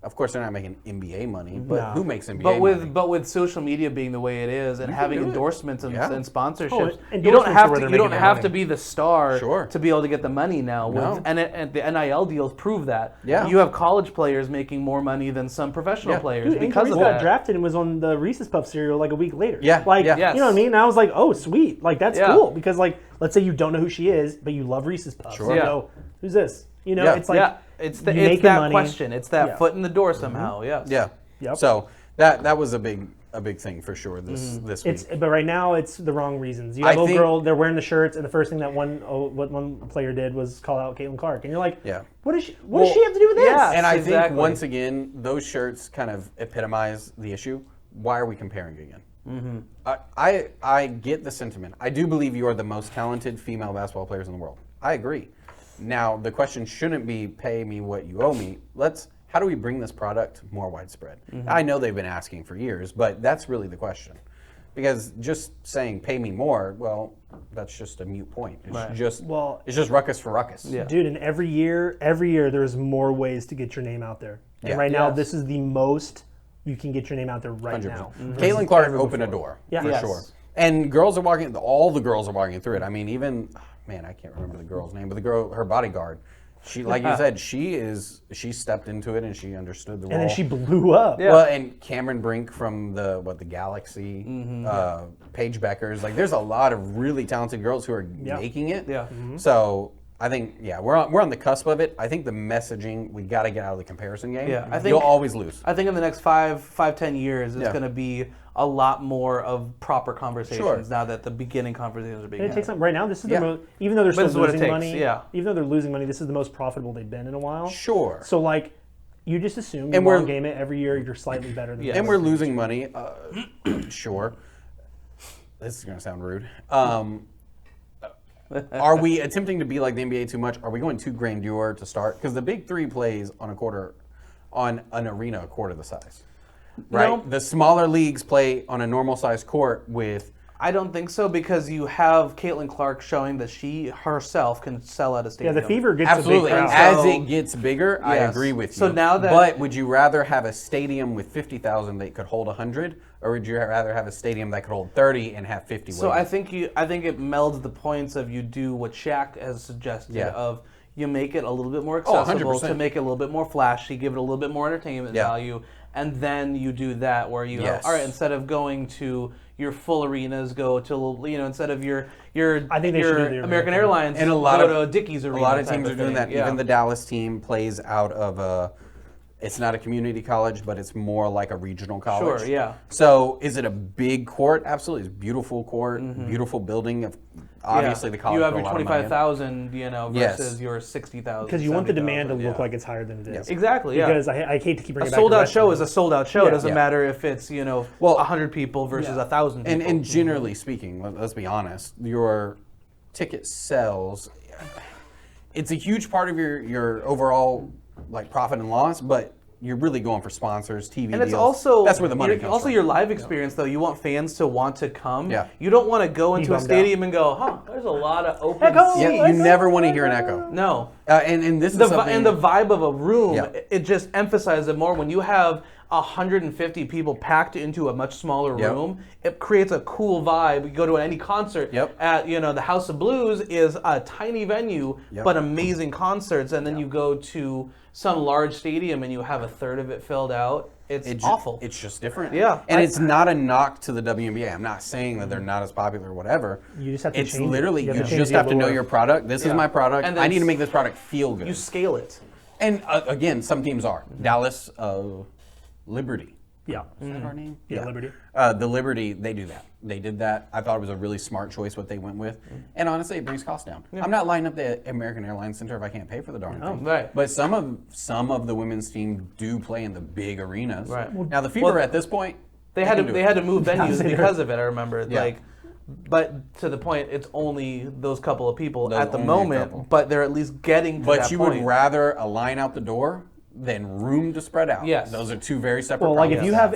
Of course, they're not making NBA money, but No. who makes NBA money? But with social media being the way it is and having do it. endorsements and sponsorships, endorsements you don't are have where to they're you don't making their have money. to be the star Sure. to be able to get the money now. No. And the NIL deals prove that. Yeah. You have college players making more money than some professional players Dude, because Angel of got that. drafted and was on the Reese's Puff cereal like a week later. Yeah, Like, yeah. Yes. you know what I mean? And I was like, oh, sweet. Like, that's Yeah. cool. Because, like, let's say you don't know who she is, but you love Reese's Puffs. Sure. You Yeah. know, who's this? You know, Yeah. it's like, yeah, it's you it's making that money. question. It's that Yeah. foot in the door somehow. Yes. Yeah. Yep. So that was a big thing for sure this week. But right now, it's the wrong reasons. You I have a think- girl, they're wearing the shirts, and the first thing that one player did was call out Caitlin Clark. And you're like, Yeah. what does she have to do with this? yeah. And I think Exactly. once again, those shirts kind of epitomize the issue. Why are we comparing again? I get the sentiment. I do believe you are the most talented female basketball players in the world. I agree. Now the question shouldn't be pay me what you owe me. How do we bring this product more widespread? I know they've been asking for years, but that's really the question. Because just saying pay me more, well, that's just a mute point. It's just ruckus for ruckus. Yeah. Dude, and every year, there's more ways to get your name out there. And Yeah. right now, Yes. this is the most you can get your name out there right 100%. now. Caitlin Clark opened a door Yeah. for Yes. sure. And girls are walking. All the girls are walking through it. I mean, even I can't remember the girl's name, but the girl, her bodyguard. She, like you said, she stepped into it and she understood the role. And then she blew up. Yeah. Well, and Cameron Brink from the Galaxy, Paige Beckers. Like, there's a lot of really talented girls who are making it. Yeah. So I think we're on the cusp of it. I think the messaging, we got to get out of the comparison game. Yeah, I think you'll always lose. I think in the next 10 years, it's Yeah. going to be a lot more of proper conversations Sure. now that the beginning conversations are being And it had. takes time. Right now, this is Yeah. the most, even though they're still this is what it losing takes, money, yeah. even though they're losing money, this is the most profitable they've been in a while. Sure. So, like, you just assume you And we're- long game it every year, you're slightly better than Yeah. the And other. we're losing money. Sure. This is going to sound rude. Are we attempting to be like the NBA too much? Are we going too grandeur to start? Because the big three plays on an arena a quarter the size. Right? No. The smaller leagues play on a normal sized court with. I don't think so because you have Caitlin Clark showing that she herself can sell out a Yeah, stadium. the Fever gets Absolutely. a big crowd. As So- it gets bigger, I Yes. agree with you. So now that- But would you rather have a stadium with 50,000 that could hold 100, or would you rather have a stadium that could hold 30 and have 50 So waiting? I think it melds the points of you do what Shaq has suggested Yeah. of you make it a little bit more Oh, accessible 100%. to make it a little bit more flashy, give it a little bit more entertainment Yeah. value, and then you do that where you Yes. go, all right, instead of going to your full arenas, go to instead of your I think they should do the American American. Airlines, And a lot go of to Dickies Arena. A lot of type teams are doing thing. that. Yeah. Even the Dallas team plays out of it's not a community college, but it's more like a regional college. Sure, yeah. So is it a big court? Absolutely. It's a beautiful court, beautiful building. Obviously, the college you have put a your lot of money in. 25,000, Yes. versus your 60,000. Because you want the demand to 70,000, look like it's higher than it is. Exactly, yeah. Because I hate to keep A bringing it back to sold out wrestling. show is a sold out show. It doesn't Yeah. matter if it's Well, 100 people versus 1,000 people. And generally speaking, let's be honest, your ticket sales, it's a huge part of your overall like profit and loss, but you're really going for sponsors, TV And it's deals. also That's where the money your- comes also from. your live experience though. You want fans to want to come. Yeah. You don't want to go into a bummed stadium and go, huh? There's a lot of open Echo! seats. Yeah, you never want to hear an echo. No. And this is something. And the vibe of a room, Yeah. it just emphasizes it more. When you have 150 people packed into a much smaller Yep. room, it creates a cool vibe. You go to any concert Yep. at the House of Blues is a tiny venue, Yep. but amazing concerts. And then you go to some large stadium and you have a third of it filled out. It's awful. It's just different. Yeah. And it's not a knock to the WNBA. I'm not saying that they're not as popular or whatever. You just have to It's change it. literally, You you have to change just the have to know allure. your product. This is my product. And I then need to make this product feel good. you scale it. And again, some teams are. Dallas, Liberty. Yeah. Is that our name? Yeah, Liberty. The Liberty, they do that. They did that. I thought it was a really smart choice what they went with. And honestly, it brings costs down. I'm not lining up the American Airlines Center if I can't pay for the darn thing. Right. But some of the women's team do play in the big arenas. Right. Now the Fever at this point, They had to can do they it. had to move venues because of it. I remember Yeah. but to the point, it's only those couple of people Those at the only moment. couple. But they're at least getting to But that you point. would rather a line out the door than room to spread out. Yes. Those are two very separate Well, like problems. if you have,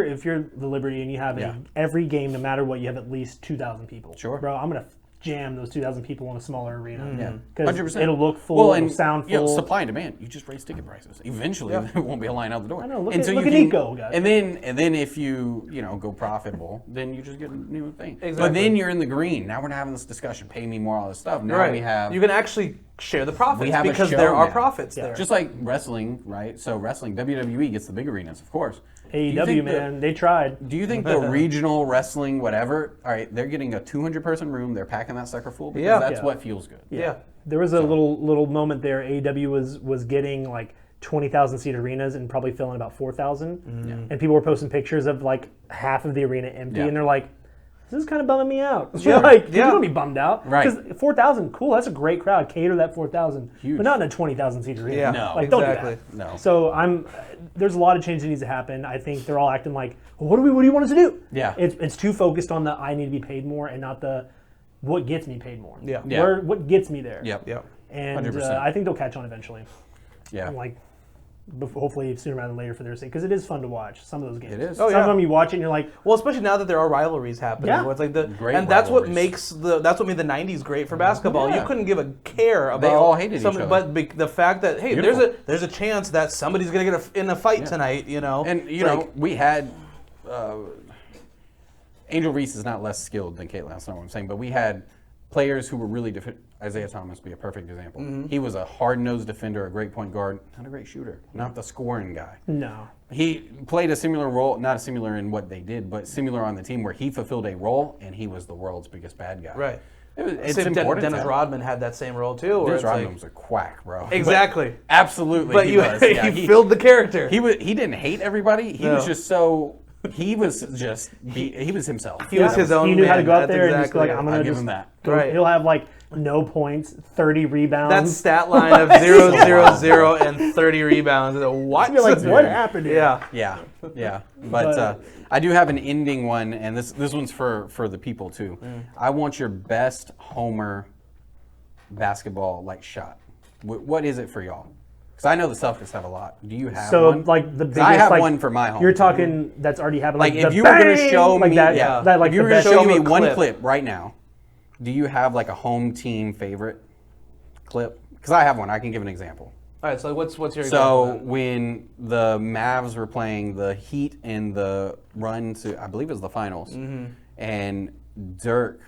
if you're the Liberty and you have Yeah. every game, no matter what, you have at least 2,000 people. Sure. Bro, I'm gonna jam those 2,000 people in a smaller arena. Yeah, Because 100%. it'll look full, Well, it'll sound full. You know, supply and demand. You just raise ticket prices. Eventually, there won't be a line out the door. I know. Look And at, so look you at can- Nico, guys. And then if you go profitable, then you just get a new thing. Exactly. But then you're in the green. Now we're not having this discussion. Pay me more, all this stuff. Now we have. You can actually share the profits We have a because show there are now. profits there. Just like wrestling, right? So wrestling, WWE gets the big arenas, of course. AEW, man, they tried. Do you think the regional wrestling, whatever, all right, they're getting a 200-person room, they're packing that sucker full because that's what feels good. Yeah. There was a little moment there. AEW was getting like 20,000 seat arenas and probably filling about 4,000. And people were posting pictures of like half of the arena empty, and they're like, this is kind of bumming me out. Sure. Like, you're going to be bummed out. Right. Because 4,000, cool, that's a great crowd. Cater that 4,000. Huge. But not in a 20,000 seat arena. Yeah, No. Like, exactly. don't do that. No. So there's a lot of change that needs to happen. I think they're all acting like, well, what do you want us to do? Yeah. It's too focused on the I need to be paid more and not the what gets me paid more. Yeah. What gets me there. Yep. Yep. And 100%. I think they'll catch on eventually. Yeah. Like, hopefully sooner rather than later for their sake, because it is fun to watch some of those games. It is. Oh, Some yeah. of them you watch it and you're like, Well, especially now that there are rivalries happening. Yeah. Where it's like Great and that's what rivalries. that's what made the '90s great for basketball. Yeah. You couldn't give a care about They all hated each other. but the fact that hey, Beautiful. there's a chance that somebody's gonna get in a fight tonight. You know, And It's like, we had Angel Reese is not less skilled than Caitlin. That's not what I'm saying. But we had players who were really Isaiah Thomas would be a perfect example. He was a hard-nosed defender, a great point guard, not a great shooter, not the scoring guy. no. He played a similar role, not similar in what they did, but similar on the team where he fulfilled a role and he was the world's biggest bad guy. right. It's Same important. Dennis to Rodman had that same role too. Where Dennis it's Rodman like, was a quack, bro. exactly. But absolutely. But he was. Yeah, he filled the character. He didn't hate everybody. He was No. just so. He was just. He was himself. He was his own He knew how to man. go out That's there and just exactly like, it. I'm I'll going to give just him that. go. Right. He'll have like no points, 30 rebounds. That stat line of 0, 0, 0, and 30 rebounds. What? You're like, what happened here? Yeah. Yeah. But I do have an ending one, and this one's for the people too. I want your best Homer basketball shot. What is it for y'all? Because I know the Celtics have a lot. Do you have So one? like the 'Cause biggest, I have like, one for my home. You're team. talking that's already happened. Like the if you were going to bang, show like me, that, yeah, that, like if you were the going to best- show show me you a one clip. clip right now, do you have like a home team favorite clip? Because I have one. I can give an example. All right. So what's your So example then? when the Mavs were playing the Heat in the run to, I believe it was the finals, and Dirk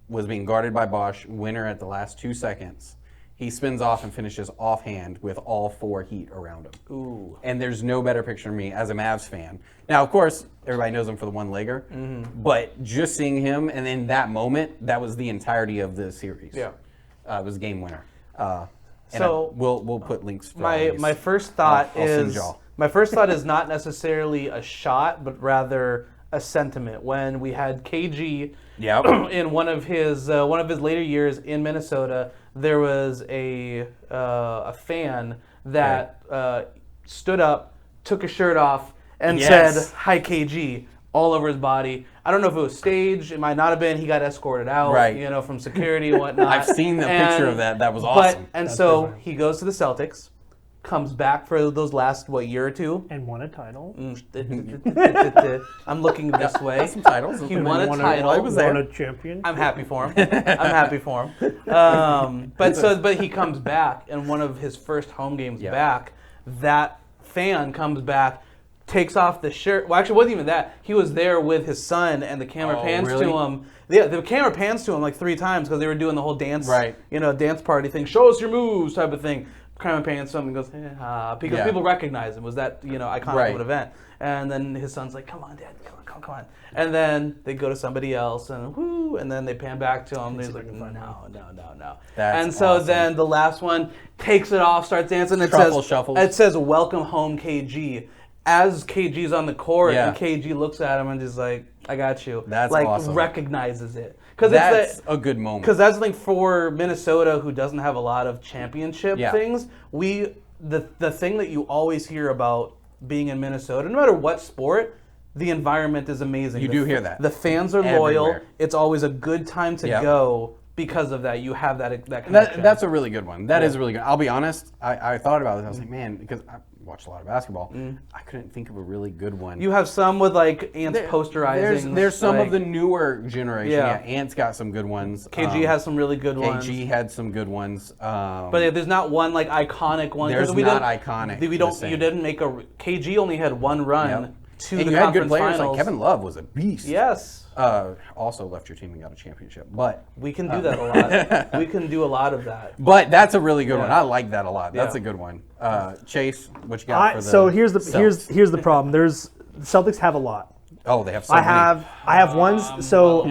was being guarded by Bosch, winner at the last 2 seconds. He spins off and finishes offhand with all 4 Heat around him. Ooh. And there's no better picture of me as a Mavs fan. Now, of course, everybody knows him for the one-legger, but just seeing him, and in that moment, that was the entirety of the series. Yeah. It was game winner. And So, we'll put links for all these. My first thought I'll send is y'all. my first thought is not necessarily a shot, but rather a sentiment. When we had KG Yep. in one of his later years in Minnesota, there was a fan that stood up, took his shirt off, and Yes. said "Hi KG" all over his body. I don't know if it was staged. It might not have been. He got escorted out, Right. from security and whatnot. I've seen the picture of that. That was awesome. And That's so different. he goes to the Celtics, comes back for those last year or two. and won a title. I'm looking this way. Got some titles. He won a Won title. I was there. Won a champion. I'm happy for him. I'm happy for him. But he comes back, and one of his first home games back, that fan comes back, takes off the shirt. Well, actually, it wasn't even that. He was there with his son, and the camera pans really? to him. Yeah, the camera pans to him like 3 times because they were doing the whole dance, Right. Dance party thing. Show us your moves, type of thing. Camera pans to him and goes, because Yeah. people recognize him. Was that iconic Right. of an event? And then his son's like, "Come on, Dad, come on." And then they go to somebody else, and whoo, and then they pan back to him. And he's like, "No." That's And so awesome. then the last one takes it off, starts dancing. Shuffles. It says "Welcome home, KG." As KG's on the court, Yeah. and KG looks at him and just like, "I got you." That's like awesome. recognizes it because That's a good moment. because that's the thing for Minnesota, who doesn't have a lot of championship Yeah. things. The thing that you always hear about being in Minnesota, no matter what sport, the environment is amazing. You do hear that. The fans are loyal. Everywhere. It's always a good time to Yep. go because of that. You have that connection. That's a really good one. That is really good. I'll be honest. I thought about it. I was like, man, because watch a lot of basketball. I couldn't think of a really good one. You have some with like Ants posterizing. There's some like, of the newer generation. Yeah. Ants got some good ones. KG has some really good ones. KG had some good ones. But there's not one like iconic one. There's not iconic. We don't. You didn't make a. KG only had one run to and the you had conference good players finals. like Kevin Love was a beast. Yes. Also left your team and got a championship. But We can do that a lot. We can do a lot of that. But that's a really good one. I like that a lot. That's Yeah. a good one. Chase, what you got for the So here's the Celts? here's the problem. The Celtics have a lot. Oh, they have so I many. have ones. So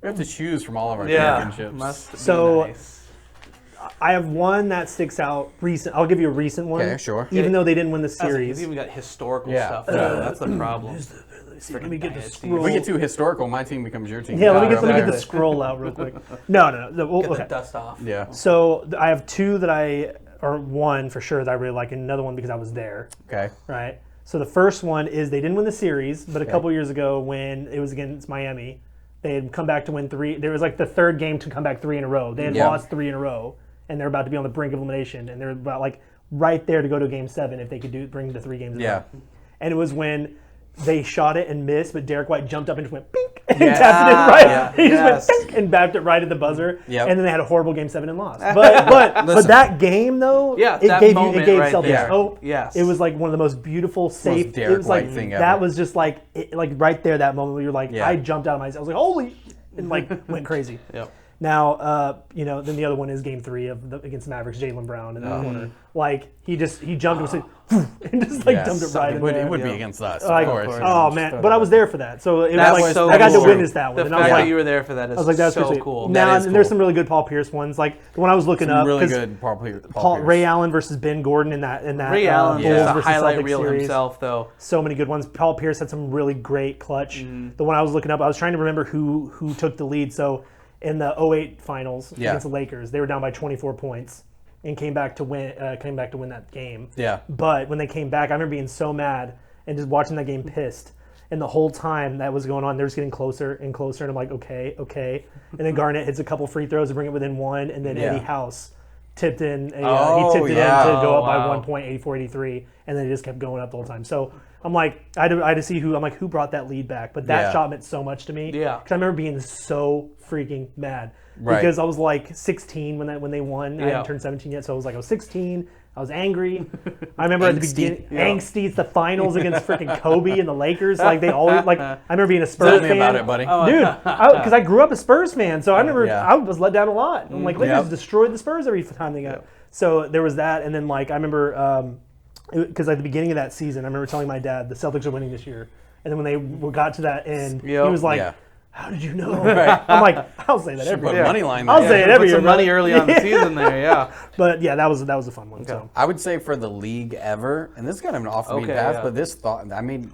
We have to choose from all of our Yeah. championships. Must be So- nice. I have one that sticks out recent. I'll give you a recent one. Okay, sure. Even though they didn't win the He's series. even got historical Yeah. stuff. That's the problem. Let me get the dynasty. scroll. If we get too historical, my team becomes your team. Yeah, let me Right get the there. scroll out real quick. No. Get Okay. the dust off. Yeah. So I have two or one for sure that I really like, and another one because I was there. Okay. Right. So the first one is they didn't win the series, but a couple years ago when it was against Miami, they had come back to win three. There was like the third game to come back 3 in a row. They had lost 3 in a row, and they're about to be on the brink of elimination, and they're about like right there to go to Game 7 if they could bring the 3 games. In a row. And it was when they shot it and missed, but Derek White jumped up and just went pink and tapped it in right. Yeah. He just went pink and bapped it right at the buzzer. Yep. And then they had a horrible Game 7 and lost. But that game though, Yeah, it that gave moment right Celtics there. hope. Yes. It was like one of the most beautiful, safe. Derek it was like White thing that ever. was just like right there that moment where you're like, Yeah. I jumped out of my seat. I was like, holy, and like went crazy. Yep. Now, then the other one is Game 3 against the Mavericks, Jaylen Brown in that corner. Like he jumped and just like dumped it right in there. It would be against us, Like, of course. oh man, but I was there for that, so it That was was like so I got cool. to witness that one. The and I fact was like, that you were there for that is I was like, that's so pretty cool. Now, is and there's cool. some really good Paul Pierce ones. Like the one I was looking up, really 'cause good Paul Pierce. Ray Allen versus Ben Gordon in that Ray Allen Bulls is a versus highlight Celtics reel series. himself, though. So many good ones. Paul Pierce had some really great clutch. The one I was looking up, I was trying to remember who took the lead. So in the 08 finals against the Lakers, they were down by 24 points and came back to win that game. Yeah. But when they came back, I remember being so mad and just watching that game pissed. And the whole time that was going on, they're just getting closer and closer. And I'm like, okay. And then Garnett hits a couple free throws to bring it within 1. And then Eddie House tipped in. He tipped it in to go up by 1 point, 84-83. And then it just kept going up the whole time. So I'm like, I had to see who brought that lead back. But that shot meant so much to me. Yeah. Because I remember being so freaking mad. Right. Because I was like 16 when they won. I Yeah. hadn't turned 17 yet, so I was 16. I was angry. I remember at the Angsty. beginning, angsty. It's the finals against freaking Kobe and the Lakers. Like they always I remember being a Spurs Tell me fan. about it, buddy. Dude, because I grew up a Spurs fan, so I remember I was let down a lot. I'm like, Lakers Yep. destroyed the Spurs every time they got. So there was that, and then I remember because at the beginning of that season, I remember telling my dad the Celtics are winning this year, and then when they got to that end, he was like. Yeah. How did you know? I'm like, I'll say that every Put year. money line I'll there. say it Put every year. some money brother. early on the season there, yeah. But yeah, that was a fun one. So I would say for the league ever, and this is kind of an off the beaten Okay, path, yeah. but this thought I made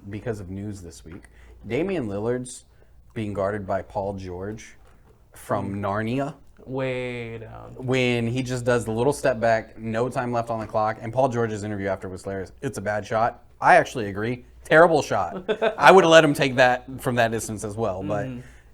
because of news this week. Damian Lillard's being guarded by Paul George from Narnia. Way down. When he just does the little step back, no time left on the clock, and Paul George's interview after was hilarious. It's a bad shot. I actually agree. Terrible shot. I would have let him take that from that distance as well, but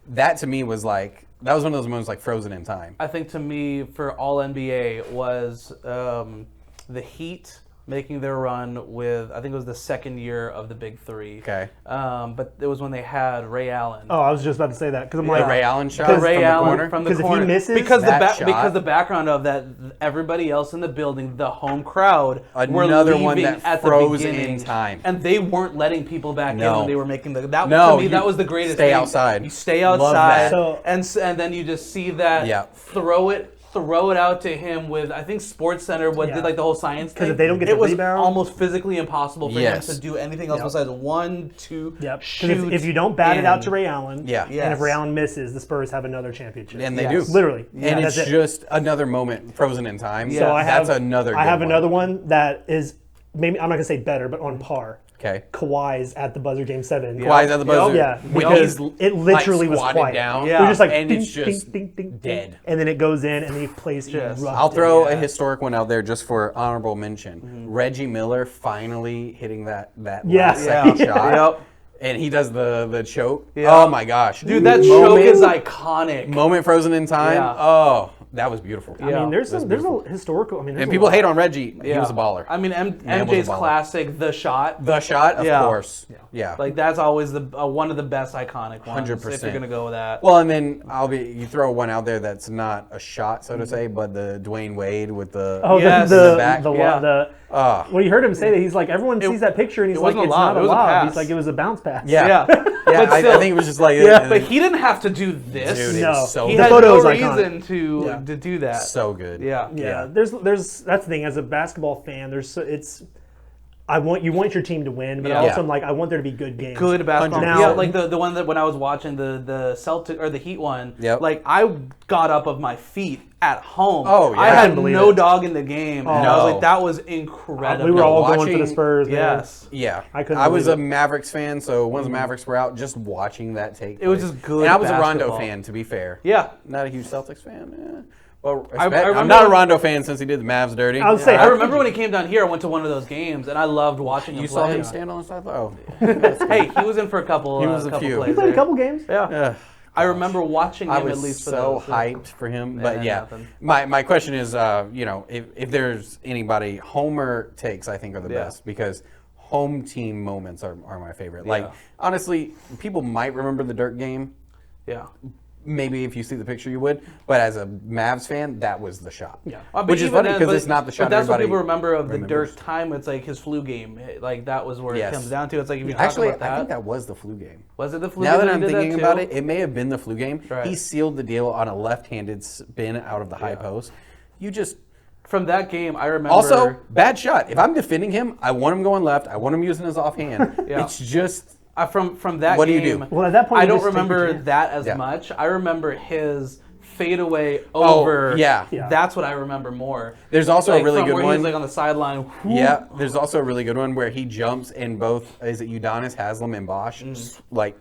that to me was like, that was one of those moments like frozen in time. I think to me, for all NBA, was the Heat making their run with, I think it was the second year of the Big Three. Okay. But it was when they had Ray Allen. I was just about to say that because I'm The like, Ray Allen shot The from Ray the Allen corner. from the 'Cause if he corner. misses because that shot- because the background of that, everybody else in the building, the home crowd, were Another leaving one that at froze the beginning, in time. and they weren't letting people back in No. when they were making that. No, To me, you that was the greatest. stay thing. outside. You stay Love outside, that. So- and then you just see that. Yeah. Throw it out to him with, I think Sports Center did like the whole science thing. if they don't get it the was rebound- almost physically impossible for Yes. him to do anything else besides 1, 2, yep. shoot. Because if you don't bat it out to in. Ray Allen, Yeah. and Yes. if Ray Allen misses, the Spurs have another championship. And they Yes. do. Literally. And That's it's it. just another moment frozen in time. So I have That's another I good have one. another one that is maybe I'm not gonna say better, but on par. Okay. Kawhi's at the buzzer, Game 7. Kawhi's at the buzzer. Yeah, When because he's it literally was squatted quiet. down. Yeah. You're just like, and ding, it's just ding, ding, ding, dead. ding, and then it goes in, and he plays Just- roughed I'll it. throw a Yeah. historic one out there just for honorable mention. Reggie Miller finally hitting that Yeah. last second Yeah. shot. Yep. And he does the choke. Yeah. Oh my gosh. Dude, that Moment- choke is iconic. Moment frozen in time. Yeah. Oh, that was beautiful. I mean, there's a historical. I mean, And people hate on Reggie. He was a baller. I mean, was a MJ's baller. classic, The Shot. The Shot, of Yeah. course. Yeah. Like that's always the one of the best iconic ones. 100%. If you're gonna go with that. Well, and then you throw one out there that's not a shot, so to say, but the Dwayne Wade with the Yes. the back. When you heard him say that, he's like, everyone sees that picture and he's like, wasn't it's a lob, not it a was a lob. pass. He's like, it was a bounce pass. Yeah. But I still- think it was just like But he didn't have to do this. Dude, it No. was so He The had photo no is iconic. reason to do that. so good. Yeah. Yeah, that's the thing. As a basketball fan, you want your team to win, but Yeah. also I'm like, I want there to be good games. Good basketball. 100%. Yeah, like the one that when I was watching the Celtic or the Heat one, Yep. like I got up of my feet at home. Oh, yeah. I I had couldn't believe no it. dog in the game, and I was No. like, that was incredible. We were all going for watching- the Spurs. Man. yes. Yeah, I couldn't I was believe a it. Mavericks fan, so once the Mavericks were out, just watching that take. It was place. just good And I was a basketball. Rondo fan, to be fair. Yeah. Not a huge Celtics fan. Well, I I'm remember not a when- Rondo fan since he did the Mavs dirty. I would say, I remember when he came down here. I went to one of those games, and I loved watching him you play. saw him stand on the side. Oh, Hey, he was in for a couple. He was a couple few. plays he played a there. couple games. Yeah. I remember watching him I at was least for so those. hyped for him. But And yeah, nothing. my question is, if there's anybody, Homer takes I think are the Yeah. best because home team moments are my favorite. Like Yeah. honestly, people might remember the Dirk game. Yeah. Maybe if you see the picture, you would. But as a Mavs fan, that was the shot. Yeah. But Which is even funny then- because but- it's not the shot But that's what everybody people remember of the remembers. Dirk time. It's like his flu game. Like that was where Yes. it comes down to. It's like if you Actually, talk about that. I think that was the flu game. Was it the flu Now game that I'm he did thinking too? about it, it may have been the flu game. Right. He sealed the deal on a left-handed spin out of the high post. You just From that game, I remember. also bad shot. If I'm defending him, I want him going left. I want him using his offhand. Yeah. It's just from that What do you game. do? Well, at that point, I you don't just take your remember chance. that as Yeah. much. I remember his fadeaway over. yeah. Yeah. That's what I remember more. There's also Like, a really from good where one. He's like on the sideline. Yeah, there's also a really good one where he jumps and both is it Udonis Haslam and Bosch like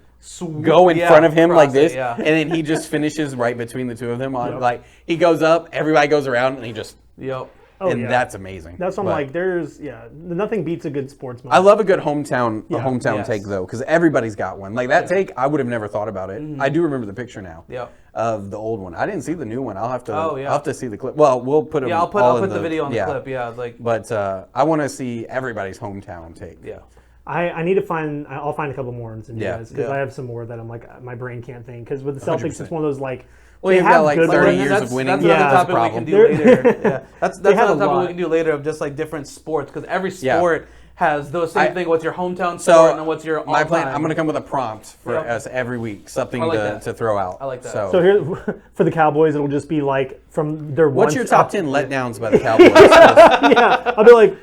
go in Yeah, front of him like cross it, this, yeah. and then he just finishes right between the two of them. On like he goes up, everybody goes around, and he just Yep. Oh, and yeah. that's amazing. That's what I'm But like. Nothing beats a good sports I moment. love a good hometown Yes. take though, because everybody's got one. Like that take, I would have never thought about it. I do remember the picture now Yep. of the old one. I didn't see the new one. I'll have to. Oh, yeah. I'll have to see the clip. Well, we'll put them. Yeah, I'll all in put the video on the clip. Yeah, like But I want to see everybody's hometown take. yeah. I need to find. I'll find a couple more and send you Yeah. guys because Yeah. I have some more that I'm like my brain can't think. Because with the Celtics, 100%. it's one of those like. Well, they you've have got like good 30 ones. years of winning. That's Yeah. another That's a topic we can problem. do later. Yeah, that's have another a topic we lot. can do later of just like different sports because every Yeah. sport has those same I- thing. What's your hometown So sport and then what's your my plan? all-time. I'm going to come with a prompt for Yep. us every week, something I like to, that. to throw out. I like that. So here for the Cowboys, it'll just be like from their. what's one your top up- 10 letdowns by the Cowboys? Yeah, I'll be like.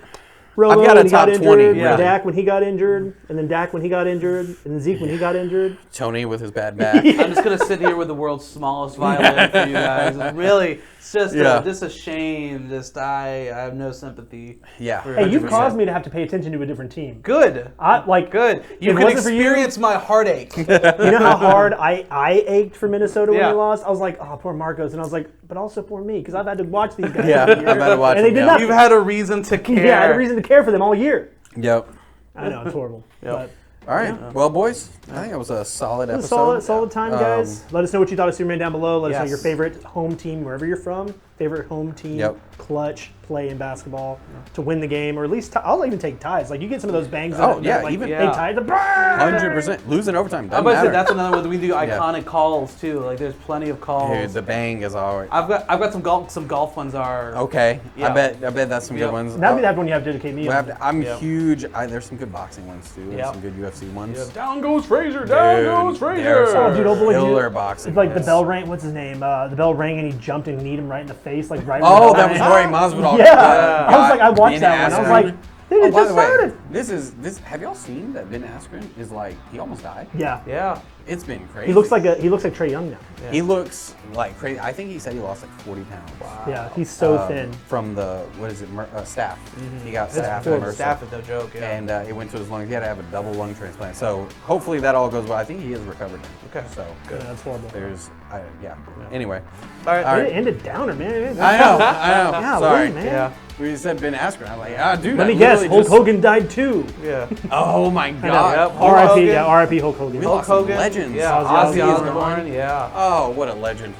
Rolo I've got a when he got top injured, 20, yeah. Dak when he got injured, and then Dak when he got injured, and then Zeke when he got injured. Tony with his bad back. I'm just gonna sit here with the world's smallest violin for you guys. It's really, it's just Yeah. just a shame. Just I have no sympathy. Yeah. for- Hey, you've 100%. caused me to have to pay attention to a different team. Good. I like Good. You If it can wasn't for you- experience my heartache. You know how hard I ached for Minnesota when Yeah. they lost? I was like, oh, poor Marcos. And I was like, but also for me, because I've had to watch these guys. Yeah, all year. I've had to watch And they them, did yeah. nothing. You've had a reason to care. Yeah, I had a reason to care for them all year. Yep. I know, it's horrible. But All right. Well, boys, I think that was a solid it was episode. solid time, guys. Let us know what you thought of Superman down below. Let us know Yes. your favorite home team, wherever you're from. Favorite home team, Yep. clutch play in basketball to win the game, or at least I'll even take ties. Like you get some of those bangs. Oh, that, yeah, like, even- they Yeah. tied the 100%. Losing overtime I'm doesn't about to say matter. that's another one. We do iconic calls too. Like there's plenty of calls. Dude, the bang is all right. I've got some golf ones are. Okay. Yeah. I bet that's some Yep. good ones. That'd be that one you have to dedicate me. We'll on. have to- I'm Yep. huge. There's some good boxing ones too, and Yep. some good UFC ones. Yeah, down goes Frazier. Down goes Frazier. there's some Oh, dude, oh, boy, killer dude. boxing. It's like the ones. bell rang. What's his name? The bell rang and he jumped and kneed him right in the face, like right. Oh, when the that bell was rang. Jorge Masvidal. Yeah. I was like, I watched Ben that one. I was Askren. like, dude, it By just the way, started. this. Have y'all seen that Ben Askren is like he almost died? Yeah. Yeah. It's been crazy. He looks like Trey Young now. He looks like crazy. I think he said he lost like 40 pounds. Wow. Yeah, he's so thin. From the staph. He got staph. horrible. MRSA. Staff is no joke. Yeah. And it went to his lungs. He had to have a double lung transplant. So hopefully that all goes well. I think he is recovered now. Okay. So Yeah, that's horrible. there's, yeah. Anyway. All right. All right. It ended downer, man. I know. Yeah, Sorry. man. Yeah. We said Ben Askren. I'm like, dude. Let me I guess, literally Hulk Hogan died too. Yeah. Oh my I know. God. Yep. Hulk R.I.P. Hogan. Yeah, R.I.P. Hulk Hogan. We Hulk lost some Hogan. legends. Yeah. Ozzy Ozzy Osbourne. Osbourne. Yeah. Oh, what a legend.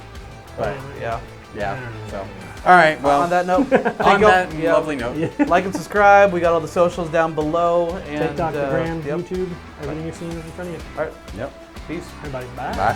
But Yeah. Yeah. So. All right. Well, on that note, On that lovely note. like and subscribe. We got all the socials down below. And, TikTok, the gram, yep. YouTube, everything you've seen is in front of you. All right. Yep. Peace. Everybody, bye. Bye.